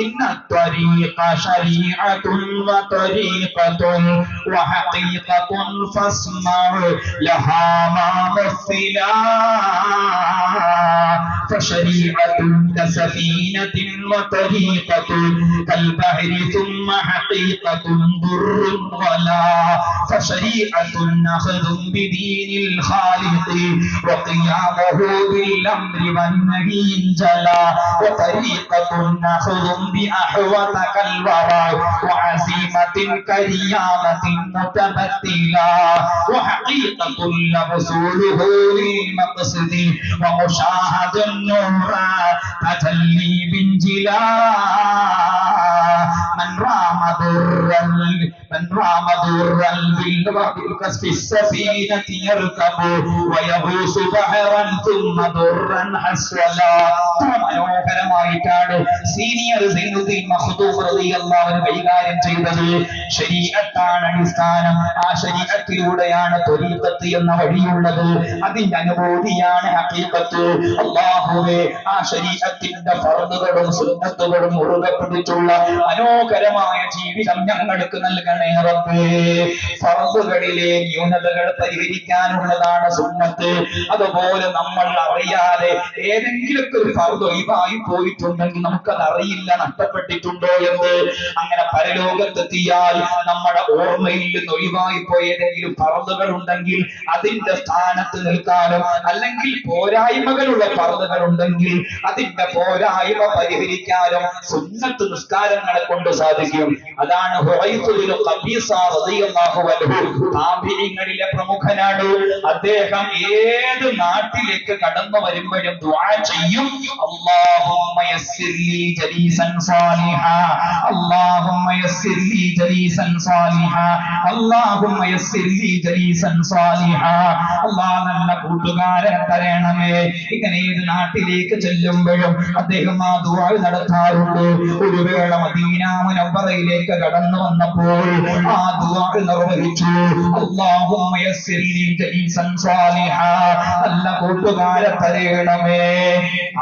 ഇന്ന ത്വരീഖ ശരീഅത്തുൻ വ തരീഖത്തുൻ വ ഹഖീഖത്തുൻ ഫസ്മഉ ലഹാ ما مثلا فشريعة كسفينة وطريقة كالبحر ثم حقيقة ضر ولا فشريعة أخذ بدين الخالق وقيامه بالأمر والنهي جلا وطريقة أخذ بأحوط كالورى وعزيمة كريامة متبتلا وحقيقة وصوله للمقصد ومشاهد النور تجلي بانجلا من رام ضرا بالكسف السفينة يركب ويغوص بحرا ثم ضرا حسولا. മനോഹരമായിട്ടാണ് സീനിയർ സൈനുദ്ദീൻ മഖ്ദൂം റളിയല്ലാഹു അൻഹു കൈകാര്യം ചെയ്തത്. ശരീഅത്താണ് അടിസ്ഥാനം. ആ ശരീഅത്തിലൂടെയാണ് ത്വരീഖത്ത് എന്ന വഴിയുള്ളത്. അതിന്റെ അനുഭൂതിയാണ് ഹഖീഖത്ത്. അല്ലാഹുവേ, ആ ശരീഅത്തിന്റെ ഫർളുകളും സുന്നത്തുകളും മുറുകെ പിടിച്ചുള്ള മനോഹരമായ ജീവിതം ഞങ്ങൾക്ക് നൽകണേ റബ്ബേ. ഫർളുകളിലെ ന്യൂനതകൾ പരിഹരിക്കാനുള്ളതാണ് സുന്നത്ത്. അതുപോലെ നമ്മൾ അറിയാതെ ഏതെങ്കിലുമൊക്കെ ഒരു ഫർദ് ഒഴിവായി പോയിട്ടുണ്ടെങ്കിൽ നമുക്കത് അറിയില്ല നഷ്ടപ്പെട്ടിട്ടുണ്ടോ എന്ന്. അങ്ങനെ പരലോകത്തെത്തിയാൽ നമ്മുടെ ഓർമ്മയിൽ നിന്ന് ഒഴിവായി പോയ ഏതെങ്കിലും ഫർദുകൾ ഉണ്ടെങ്കിൽ അതിന്റെ സ്ഥാനത്ത് നിൽക്കാനും, അല്ലെങ്കിൽ പോരായ്മകളുള്ള ഫർദുകൾ ഉണ്ടെങ്കിൽ അതിന്റെ പോരായ്മ പരിഹരിക്കാനും സുന്നത്ത് നിസ്കാരങ്ങളെ കൊണ്ട് സാധിക്കും. അതാണ് ഹുറൈസുൽ ഖബീസ റളിയല്ലാഹു അൻഹു, താബിഈങ്ങളിലെ പ്രമുഖനാണ്. അദ്ദേഹം ഏത് നാട്ടിലേക്ക് കടന്നു വരുമ്പോഴും ദുആ ചെയ്യും, അല്ലാഹുമ്മ യസ്സിർ ലീ ജലീസൻ സാലിഹാ, അല്ലാഹുമ്മ യസ്സിർ ലീ ജലീസൻ സാലിഹാ, അല്ലാഹുമ്മ യസ്സിർ ലീ ജലീസൻ സാലിഹാ. അല്ലാഹ് നല്ല കൂട്ടുകാരനെ തരണമേ. ഇങ്ങനെ ഏത് നാട്ടിലേക്ക് ചെല്ലുമ്പോഴും അദ്ദേഹം ആ ദുആ നടത്താറുണ്ട്. ഒരു വേള മദീന മുനവ്വറയിലേക്ക് കടന്നു വന്നപ്പോൾ ആ ദുആ നിർവഹിച്ചു, അല്ലാഹുമ്മ യസ്സിർ ലീ ജലീസൻ സാലിഹാ, നല്ല കൂട്ടുകാരെ തരണമേ.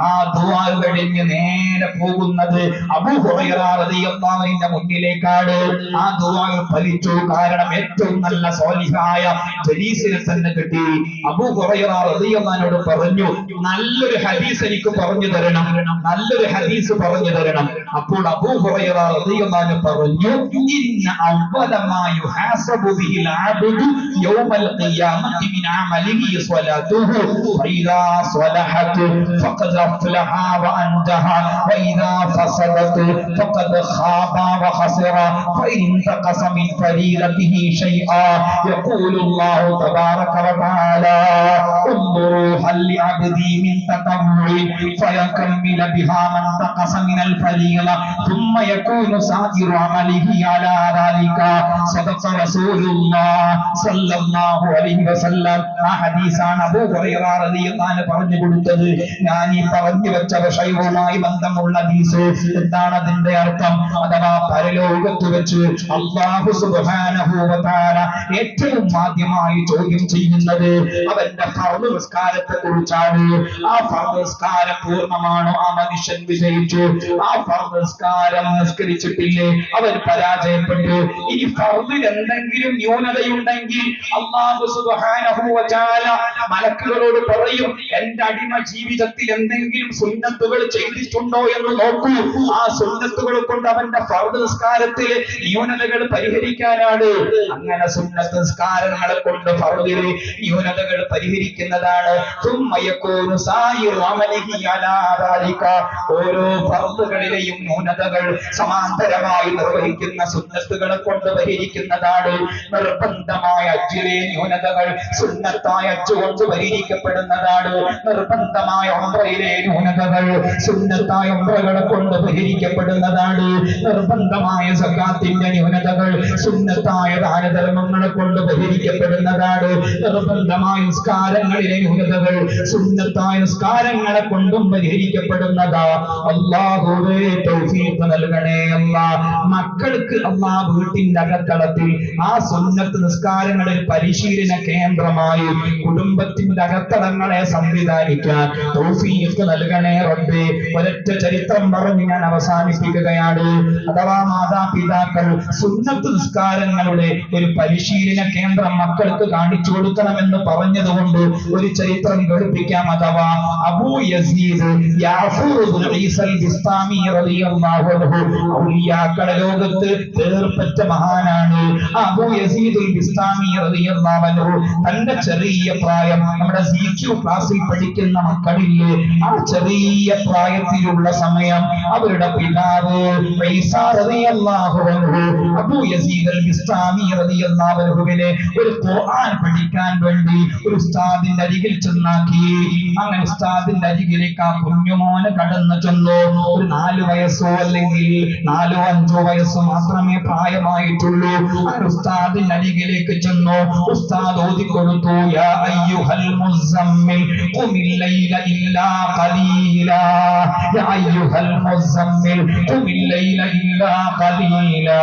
ആ ദുആ കഴിഞ്ഞ് നേരെ പോകുന്നത് അബൂ ഹുറൈറ റളിയല്ലാഹു അൻഹുവിന്റെ മുന്നിലേക്കാണ്. ആ ദുആ ഫലിച്ചു. കാരണം ഏറ്റവും നല്ല സ്വാലിഹായ ജലീസിനെ തന്നെ കിട്ടി. അബൂ ഹുറൈറ റളിയല്ലാഹു അൻഹു പറഞ്ഞു, നല്ലൊരു ഹദീസ് എനിക്ക് പറഞ്ഞു തരണം, നല്ലൊരു ഹദീസ് പറഞ്ഞു തരണം. അപ്പോൾ അബൂ ഹുറൈറ റളിയല്ലാഹു അൻഹു പറഞ്ഞു, ഇന്ന അവ്വല മാ യുഹാസബു ബിഹിൽ അബ്ദു യൗമൽ ഖിയാമത്തി മിൻ അമലിഹി സ്വലാത്തുഹു ഫഇദാ സ്വലഹത് ഫഖദ് അഫ്ലഹ വഅൻജഹ വഇദാ ഫസദത് ഫഖദ് ഖാബ വഖസറ ഫഇൻ തഖസ മിൻ ഫരീലതിഹി ശൈആ യഖൂലു അല്ലാഹു തബാറക വതആല ഉൻദുറൂ ഹൽ ലിഅബ്ദി മിൻ തതവ്വുഇ ഫയകമ്മില ബിഹാ മൻ തഖസ മിനൽ ഫരീല ثم يكون سائر عمله على ذلك صدق റസൂലുള്ളാഹി സ്വല്ലല്ലാഹു അലൈഹി വസല്ലം. ആ ഹദീസാണ് അബൂ ഹുറൈറ റളിയല്ലാഹു അൻഹു പറഞ്ഞു കൊടുത്തത്. ഞാൻ ഈ പറഞ്ഞു വെച്ച വിഷയവുമായി ബന്ധമുള്ള ഹദീസ് എന്താണ് അതിന്റെ അർത്ഥം? അഥവാ പരലോകത്ത് വെച്ച് അല്ലാഹു സുബ്ഹാനഹു വ തആല ഏറ്റവും ആദ്യമായി ചോദ്യം ചെയ്യുന്നത് അവന്റെ ഫർദ് നിസ്കാരത്തെ കുറിച്ചാണ്. ആ ഫർദ് നിസ്കാരം പൂർണ്ണമാണോ? ആ മനുഷ്യൻ വിജയിച്ചു. ആ ഫർദ് നിസ്കാരം നിസ്കരിച്ചിട്ടില്ലേ, അവൻ പരാജയപ്പെട്ടു. ഇനി ഫർദിൽ എന്തെങ്കിലും ന്യൂനതയുണ്ടെങ്കിൽ അല്ലാഹു സുബ്ഹാനഹു വ തആല മലക്കുകളോട് പറയും, എന്റെ അടിമ ജീവിതത്തിൽ എന്തെങ്കിലും സുന്നത്തുകൾ ചെയ്തിട്ടുണ്ടോ എന്ന് നോക്കൂ. ആ സുന്നത്തുകൾ കൊണ്ട് അവന്റെ ഫർദ് നിസ്കാരത്തിലെ ന്യൂനതകൾ പരിഹരിക്കാനാണ്. അങ്ങനെ സുന്നത്ത് നിസ്കാരങ്ങളെ കൊണ്ട് ഫർദിലെ ന്യൂനതകൾ പരിഹരിക്കുന്നതാണ്. ثم يكون سائر عمله على ذلك. ഓരോ ഫർദുകളിലെയും ന്യൂനതകൾ സമാന്തരമായി നിർവഹിക്കുന്ന സുന്നത്തുകളെ കൊണ്ട് പരിഹരിക്കുന്നതാണ്. നിർബന്ധമായ ഹജ്ജിലെ ന്യൂനതകൾ സുന്നത്തായ ഹജ്ജ് കൊണ്ട് പരിഹരിക്കപ്പെടുന്നതാണ്. നിർബന്ധമായ ഉംറയിലെ ന്യൂനതകൾ സുന്നത്തായ ഉംറകളെ കൊണ്ട് പരിഹരിക്കപ്പെടുന്നതാണ്. നിർബന്ധമായ സകാത്തിന്റെ ന്യൂനതകൾ സുന്നത്തായ ദാനധർമ്മങ്ങളെ കൊണ്ട് പരിഹരിക്കപ്പെടുന്നതാണ്. നിർബന്ധമായ നിസ്കാരങ്ങളിലെ ന്യൂനതകൾ സുന്നത്തായ നിസ്കാരങ്ങളെ കൊണ്ടും പരിഹരിക്കപ്പെടുന്നതാ. അല്ലാഹുവേ തൗഫീഖ് നൽകണേ അല്ലാഹ്. മക്കൾക്ക് അല്ലാഹ് വീട്ടിന്റെ അകത്തളത്തിൽ ആ സുന്നത്ത് നിസ്കാരങ്ങളിൽ പരിശീലന കേന്ദ്രമായി കുടുംബത്തിന്റെ അകത്തളങ്ങളെ സംവിധാനിക്കാൻ തൗഫീഖ് നൽകണേ റബ്ബേ. ഒരൊറ്റ ചരിത്രം പറഞ്ഞ് ഞാൻ അവസാനിപ്പിക്കുകയാണ്. അഥവാ മാതാപിതാക്കൾ സുന്നത്ത് നിസ്കാരങ്ങളുടെ ഒരു പരിശീലന കേന്ദ്രം മക്കൾക്ക് കാണിച്ചു കൊടുക്കണമെന്ന് പറഞ്ഞതുകൊണ്ട് ഒരു ചരിത്രം ഘടിപ്പിക്കാം. അഥവാ അബൂ യസീദ് യാഫൂർ ഇബ്നു ഈസൽ ബിസ്താമി റളിയല്ലാഹു അൻഹു ഔലിയാക്കളുടെ ലോകത്ത് പേർപ്പെട്ട മഹാനാണ്. അബൂ യസീദ് ബിസ്താമി റളിയല്ലാഹു അൻഹു തന്റെ ചെറിയ പ്രായം, നമ്മുടെ സിക്യു ക്ലാസ്സിൽ പഠിക്കുന്ന മക്കളില്ലേ, ആ ചെറിയ പ്രായത്തിലുള്ള സമയം അവരുടെ പിതാവ് ഈസാ റളിയല്ലാഹു അൻഹു അബൂ യസീദ് ബിസ്താമി റളിയല്ലാഹു അൻഹുവിനെ ഒരു ഖുർആൻ പഠിക്കാൻ വേണ്ടി ഒരു ഉസ്താദിന്റെ അരികിൽ ചെന്നാക്കി. അങ്ങനെ ഉസ്താദിന്റെ അരികിലേക്ക് ആ കുഞ്ഞുമോനെ കടന്നു ചെന്നു. ഒരു 4 വയസ്സോ അല്ലെങ്കിൽ 4-5 വയസ്സോ മാത്രമേ പ്രായമായിട്ടുള്ളൂ. ഉസ്താദിന്റെ അരികിലേക്ക് ചെന്നു. ഉസ്താദ് ഓതിക്കൊടുത്തു, യാ അയ്യുഹൽ മുസമ്മിൽ ഖുമിൽ ലൈല ഇല്ലാ ഖലീലാ, യാ അയ്യുഹൽ മുസമ്മിൽ ഖുമിൽ ലൈല ഇല്ലാ ഖലീലാ.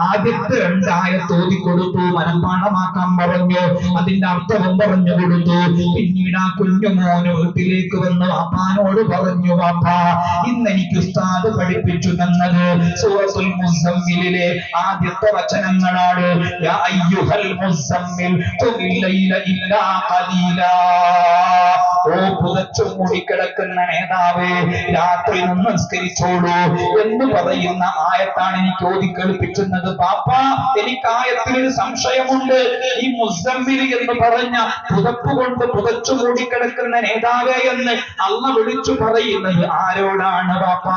ആദ്യത്തെ 2 ആയത്ത് ഓതി കൊടുത്തു, മനഃപ്പാഠമാക്കാൻ പറഞ്ഞു, അതിന്റെ അർത്ഥവും പറഞ്ഞു കൊടുത്തു. പിന്നീട് ആ കുഞ്ഞുമോന് വീട്ടിലേക്ക് വന്ന് വാപ്പാനോട് പറഞ്ഞു, വാപ്പാ ഇന്ന് എനിക്ക് ഉസ്താദ് പഠിപ്പിച്ചു തന്നത് സൂറത്തുൽ മുസമ്മിലിലെ ആദ്യത്തെ വചനങ്ങളാണ്. യാ അയ്യുഹൽ മുസമ്മിൽ ഖുമിൽ ലൈല ഇല്ലാ ഖലീലാ. ഓ പുതച്ചു മൂടിക്കിടക്കുന്ന നേതാവേ, രാത്രി നമസ്കരിച്ചോളൂ എന്ന് പറയുന്ന ആയത്താണ് എനിക്ക് ഓതി കേൾപ്പിക്കുന്നത്. പാപ്പ, എനിക്ക് ആയത്തിലൊരു സംശയമുണ്ട്. ഈ മുസമ്മിൽ എന്ന് പറഞ്ഞ പുതപ്പ് കൊണ്ട് പുതച്ചു മൂടിക്കിടക്കുന്ന നേതാവേ എന്ന് അള്ളാഹ് വിളിച്ചു പറയുന്നത് ആരോടാണ് പാപ്പ?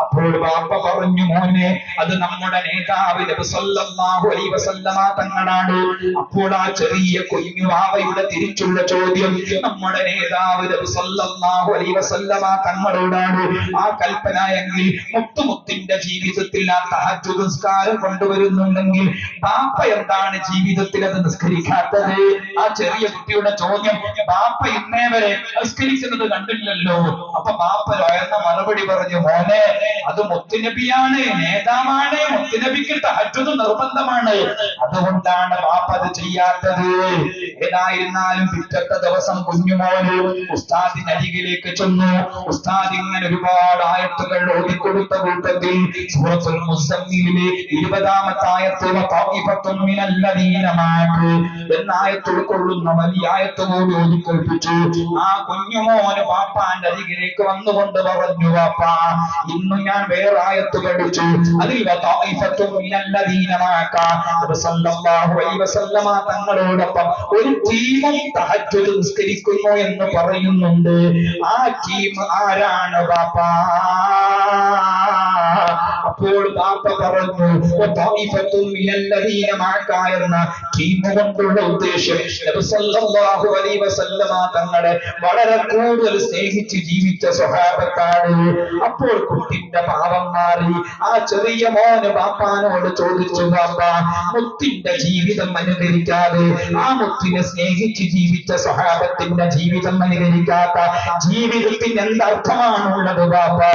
അപ്പോൾ ബാപ്പ പറഞ്ഞു, മോനെ അത് നമ്മുടെ നേതാവ് നബി സല്ലല്ലാഹു അലൈഹി വസല്ലമ തങ്ങളാണ്. അപ്പോൾ ആ ചെറിയ കുഞ്ഞു വാവയുടെ തിരിച്ചുള്ള ചോദ്യം നമ്മുടെ നേതാവ് നബി സല്ലല്ലാഹു അലൈഹി വസല്ലമ തങ്ങളോടാണ്. ആ കൽപ്പന എങ്കിൽ മുത്തുമുത്തിന്റെ ജീവിതത്തിൽ ആ തഹജ്ജുദ് നിസ്കാരം കൊണ്ടുവരുന്നുണ്ടെങ്കിൽ ബാപ്പ എന്താണ് ജീവിതത്തിൽ അത് നിസ്കരിക്കാത്തത്? ആ ചെറിയ കുട്ടിയുടെ ചോദ്യം ബാപ്പ ഇന്നേ വരെ നിസ്കരിക്കുന്നത് കണ്ടില്ലല്ലോ. അപ്പൊ ബാപ്പ ഉയർന്ന മറുപടി പറഞ്ഞു, മോനെ അത് മുത്തുനബിയാണ്, നേതാവാണ്, മുത്തുനബിക്ക് തഹജ്ജുദ് നിർബന്ധമാണ്, അതുകൊണ്ടാണ് ബാപ്പ അത് ചെയ്യാത്തത്. ഏതായിരുന്നാലും പിറ്റത്തെ ദിവസം കുഞ്ഞുമോന് ഉസ്താദിനരികിലേക്ക് ചെന്നു. ഉസ്താദ് ഇങ്ങനെ ഒരുപാട് ആയത്തുകൾ ഓതിക്കൊടുത്ത കൂട്ടത്തിൽ സൂറത്തുൽ മുസമ്മിലിലെ 20-ാമത്തെ ആയത്ത് വഖായിഫത്തുൻ മിനല്ലദീന മഅക എന്ന ആയത്ത് ഉൾക്കൊള്ളുന്ന വലിയ ആയത്ത് കൂടി ഓതിക്കേൾപ്പിച്ചു. ആ കുഞ്ഞുമോന് ബാപ്പാന്റെ അരികിലേക്ക് വന്നുകൊണ്ട് പറഞ്ഞു, ബാപ്പാ ഇന്ന് ഞാൻ വേറെ ആയത്ത് പഠിച്ചു, അതിൽ വഖായിഫത്തുൻ മിനല്ലദീന മഅക നബി സല്ലല്ലാഹു അലൈഹി വസല്ലമ തങ്ങളോടൊപ്പം ഒരു ടീമും തഹജ്ജുദ് നിസ്കരിക്കുന്നു എന്ന് പറയുന്നുണ്ട്. ആ ടീം ആരാണ് ബാപ്പാ? അപ്പോൾ ബാപ്പ പറഞ്ഞു, വഖായിഫത്തുൻ മിനല്ലദീന മഅക എന്ന ടീം കൊണ്ടുള്ള ഉദ്ദേശം നബി സല്ലല്ലാഹു അലൈഹി വസല്ലമ തങ്ങളെ വളരെ കൂടുതൽ സ്നേഹിച്ച് ജീവിച്ച സ്വഹാബത്താണ്. അപ്പോൾ കുട്ടിന്റെ പാവം മാറി. ആ ചെറിയ മോന് ബാപ്പാനോട് ചോദിച്ചു, ബാപ്പാ മുത്തിന്റെ ജീവിതം അനുകരിക്കാതെ, ആ മുത്തിനെ സ്നേഹിച്ച് ജീവിച്ച സ്വഹാബത്തിന്റെ ജീവിതം അനുകരിക്കാത്ത ജീവിതത്തിന് എന്തർത്ഥമാണുള്ളത് ബാപ്പാ?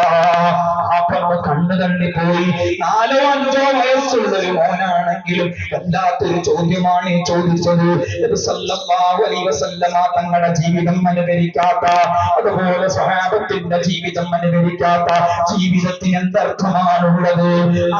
ബാപ്പ കണ്ണു തള്ളിപ്പോയി. 4 or 5 വയസ്സുള്ള ഒരു മോനാണെങ്കിലും വല്ലാത്തൊരു ചോദ്യമാണ് ഈ ചോദിച്ചത്. നബി സല്ലല്ലാഹു അലൈഹി വസല്ലമ തങ്ങളുടെ ജീവിതം അനുകരിക്കാത്ത, അതുപോലെ സ്വഹാബത്തിന്റെ ജീവിതം അനുകരിക്കാത്ത ജീവിതത്തിന് എന്തർത്ഥമാണുള്ളത്?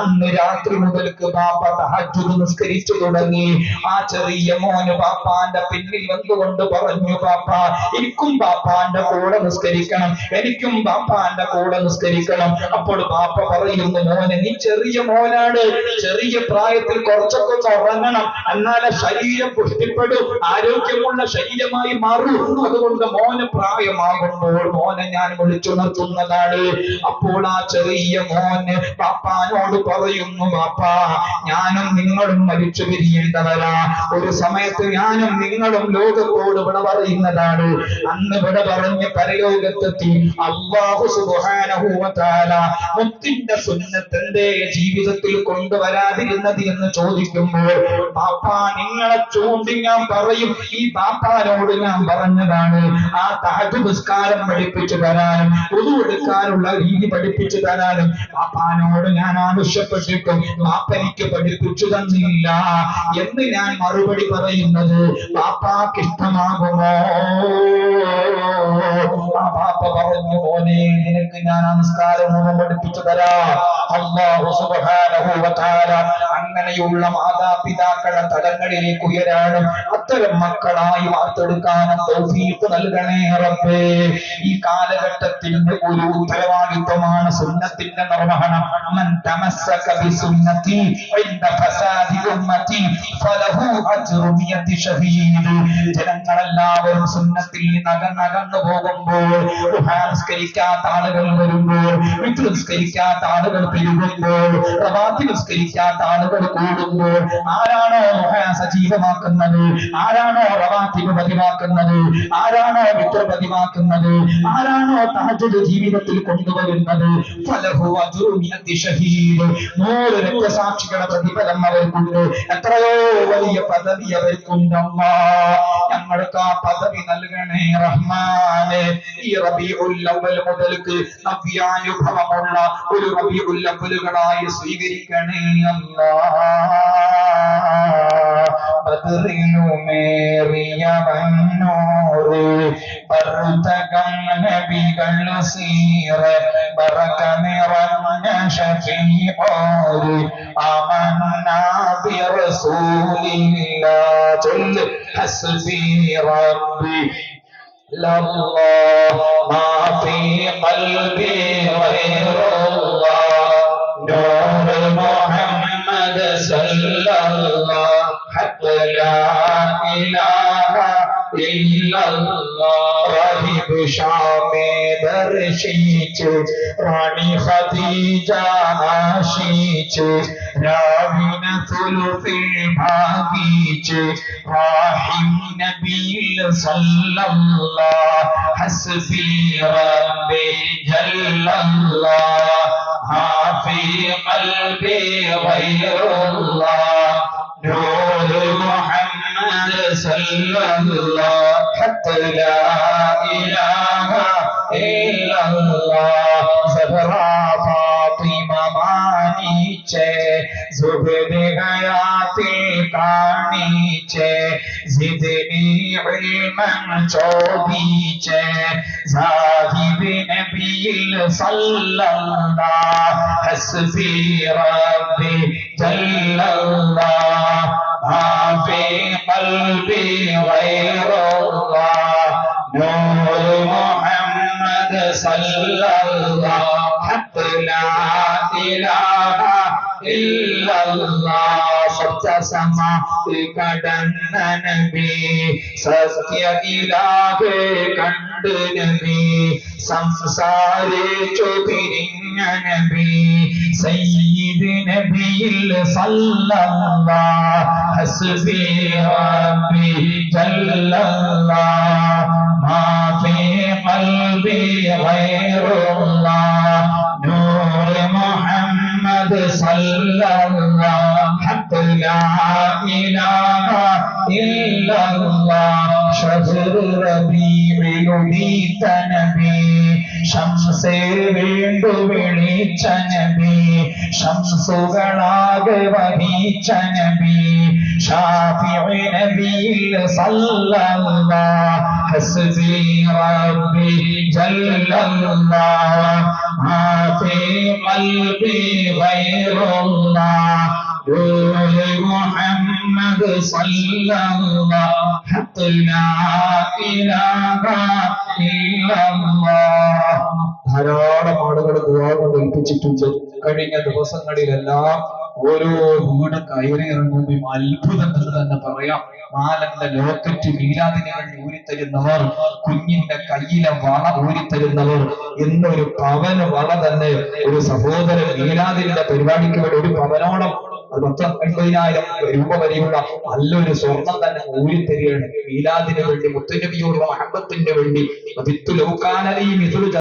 അന്ന് രാത്രി മുതൽക്ക് ബാപ്പ തഹജ്ജുദ് നിസ്കരിച്ചു തുടങ്ങി. ആ ചെറിയ മോന് ബാപ്പാന്റെ പിന്നിൽ വന്നുകൊണ്ട് പറഞ്ഞു, ബാപ്പ എനിക്കും ബാപ്പാന്റെ കൂടെ നിസ്കരിക്കണം, എനിക്കും ബാപ്പാന്റെ കൂടെ നിസ്കരിക്കണം. അപ്പോൾ ബാപ്പ പറയുന്നു, മോനെ നീ ചെറിയ മോനാണ്, ചെറിയ പ്രായത്തിൽ കുറച്ചൊക്കെ ഉറങ്ങണം, എന്നാലേ ശരീരം പുഷ്ടിപ്പെടും, ആരോഗ്യമുള്ള ശരീരമായി മാറും. അതുകൊണ്ട് മോന് പ്രായമാകുമ്പോൾ മോനെ ഞാൻ വിളിച്ചുണർത്തുന്നതാണ്. അപ്പോൾ ആ ചെറിയ മോന് പാപ്പാനോട് പറയുന്നു, പാപ്പാ ഞാനും നിങ്ങളും മരിച്ചു പിരിയേണ്ടവരാ, ഒരു സമയത്ത് ഞാനും നിങ്ങളും ലോകത്തോട് വിട പറയുന്നതാണ്. അന്ന് വിട പറഞ്ഞ് പരലോകത്തെത്തി അല്ലാഹു സുബ്ഹാനഹു വ തആല മുത്തിന്റെ സുന്നത്ത് എന്റെ ജീവിതത്തിൽ കൊണ്ടുവരാതിരുന്നത് എന്ന് ചോദിക്കുമ്പോൾ പാപ്പാ നിങ്ങളെ ചൂണ്ടി ഞാൻ പറയും, ഈ പാപ്പാനോട് ഞാൻ പറഞ്ഞതാണ് ആ തഹജ്ജുദ് നിസ്കാരം പഠിപ്പിച്ചു തരാനും വുദു എടുക്കാനുള്ള രീതി പഠിപ്പിച്ചു തരാനും പാപ്പാനോട് ഞാൻ ആവശ്യപ്പെട്ടിട്ടും പാപ്പ എനിക്ക് പഠിപ്പിച്ചു തന്നില്ല എന്ന് ഞാൻ മറുപടി പറയുന്നത് പാപ്പാക്ക് ഇഷ്ടമാകുമോ? ആ പാപ്പ പറഞ്ഞു, മോനെ നിനക്ക് ഞാൻ നമസ്കാരം പഠിപ്പിച്ചു തരാം. അല്ലാഹു സുബ്ഹാനഹു വ തആല അങ്ങനെയുള്ള മാതാപിതാക്കളുടെ തലങ്ങളിലേക്ക് ഉയരാനും അത്തരം മക്കളായി വാർത്തെടുക്കാനും തൗഫീഖ് നൽകണേ റബ്ബേ. ഈ കാലഘട്ടത്തിന്റെ ഒരു ഉത്തരവാദിത്വമാണ് സുന്നത്തിന്റെ നിർവഹണം. മൻ തമസ്സക ബിസുന്നതി ഇൻദ ഫസാദി ഉമ്മതി ഫലഹു അജ്റു മിയതി ഷഹീദ്. ജനങ്ങളെല്ലാവരും സുന്നത്തിൽ നകന്നു പോകുമ്പോൾ, നിസ്കരിക്കാത്ത ആളുകൾ വരുമ്പോൾ, നിസ്കരിക്കാത്ത ആളുകൾ പെരുകുമ്പോൾ, റവാത്തിബ് നിസ്കരിക്കാത്ത ആളുകൾ കൂടുമ്പോൾ, ആരാണോ സജീവമാക്കുന്നത്, ആരാണോ റവാത്തിബ് പതിവാക്കുന്നത്, ആരാണോ വിത്ർ പതിവാക്കുന്നത്, ആരാണോ തഹജ്ജുദ് ജീവിതത്തിൽ കൊണ്ടുവരുന്നത്, ഫലഹു അജ്റു മിയതി ഷഹീദ്. 100 രക്തസാക്ഷികളുടെ പ്രതിഫലം അവർക്കുണ്ട്. എത്രയോ വലിയ പദവി അവർക്കുണ്ട്. ഞങ്ങൾക്ക് ആ പദവി നൽകണേ റഹ്മാനെ. ഈ റബീഉൽ അവ്വൽ മുതൽക്ക് നവ്യാനുഭവമുള്ള ഒരു റബീഉൽ അവ്വലുകളായി സ്വീകരിക്കണേ അല്ലാ. ബദറിലുമേറിയ വന്നൂറ് ബർതകം നബികൾ സീറ ബറക നിറഞ്ഞ ഷഫീഖോര് ആമന്നാ ബിറസൂലില്ലാഹ് ചൊല്ല് ഹസ്ബി റബ്ബി ലല്ലാഹ് മാ ഫീ ഖൽബി ഗൈറുല്ലാഹ് നൂർ മുഹമ്മദ് സല്ലല്ലാഹ് ഹഖ് ലാ ഇലാഹ ഇല്ലല്ലാഹ് റഹിബ് ഷാമേ ദർശിച്ചു റാണി ഖദീജ ആശിച്ചു രാവിന സുലുഫിൽ ഭാഗിച്ചു റാഹിം നബിയിൽ സല്ലല്ലാഹ് ഹസ്ബി റബ്ബി ജല്ലല്ലാഹ് മാ ഫീ ഖൽബി ഗൈറുല്ലാഹ് നൂർ മുഹമ്മദ് സല്ലല്ലാഹ് ഹഖ് ലാ ഇലാഹ ഇല്ലല്ലാഹ് സഹറാ ഫാത്തിമ മാനിച്ചേ സുബ്ദി ഹയാത്തിൽ കാണിച്ചേ സിദ്നി ഇൽമൻ ചോദിച്ചേ സാഹിബ് നബിയിൽ സല്ലല്ലാഹ് ഹസ്ബി റബ്ബി ജല്ലല്ലാഹ് മാ ഫീ ഖൽബി ഗൈറുല്ലാഹ് നൂർ മുഹമ്മദ് സല്ലല്ലാഹ് ഹഖ് ലാ ഇലാഹ ഇല്ലല്ലാഹ് സത്യസമാധി കടന്ന നബി സത്യ ഇലാഹെ കണ്ട് നബി സംസാരിച്ചു പിരിഞ്ഞ നബി സയ്യിദ് നബിയിൽ സല്ലല്ലാഹ് ഹസ്ബി റബ്ബി ജല്ലല്ലാഹ് മാ ഫീ ഖൽബി ഗൈറുല്ലാഹ് നൂർ മുഹമ്മദ് സല്ലല്ലാഹ് ഹഖ് ലാ ഇലാഹ ഇല്ലല്ലാഹ് ശഹ്ർ റബീഉൽ ഉദീത നബി ശംസേ വീണ്ടു വിളിച്ച നബി ശംസുകളാകെ വഹിച്ച നബി ഷാഫിഈ നബിയിൽ സല്ലല്ലാഹ് ഹസ്ബി റബ്ബി ജല്ലല്ലാഹ് മാ ഫീ ഖൽബി ഗൈറുല്ലാഹ് നൂർ മുഹമ്മദ് സല്ലല്ലാഹ് ഹഖ് ലാ ഇലാഹ ഇല്ലല്ലാഹ്. ധാരാളം ആളുകൾ ദുആ കൊണ്ട് ഏൽപ്പിച്ചിട്ടുണ്ട്. കഴിഞ്ഞ ദിവസങ്ങളിലെല്ലാം ഓരോ വീട് കയറി ഇറങ്ങുമ്പോൾ അത്ഭുതം എന്ന് തന്നെ പറയാം. മാലന്റെ ലോക്കറ്റ് മീലാദിന് വേണ്ടി ഊരിത്തരുന്നവർ, കുഞ്ഞിന്റെ കയ്യിലെ വള ഊരിത്തരുന്നവർ, എന്നൊരു പവന് വള തന്നെ ഒരു സഹോദരൻ മീലാദിന്റെ പരിപാടിക്ക് വേണ്ടി ഒരു പവനോളം 50,000 രൂപ വരെയുള്ള നല്ലൊരു സ്വർണം തന്നെ ഊരിത്തരികയാണ് മീലാദിന് വേണ്ടി, മുത്തുനബിയോടുള്ള മഹബത്തിന് വേണ്ടി.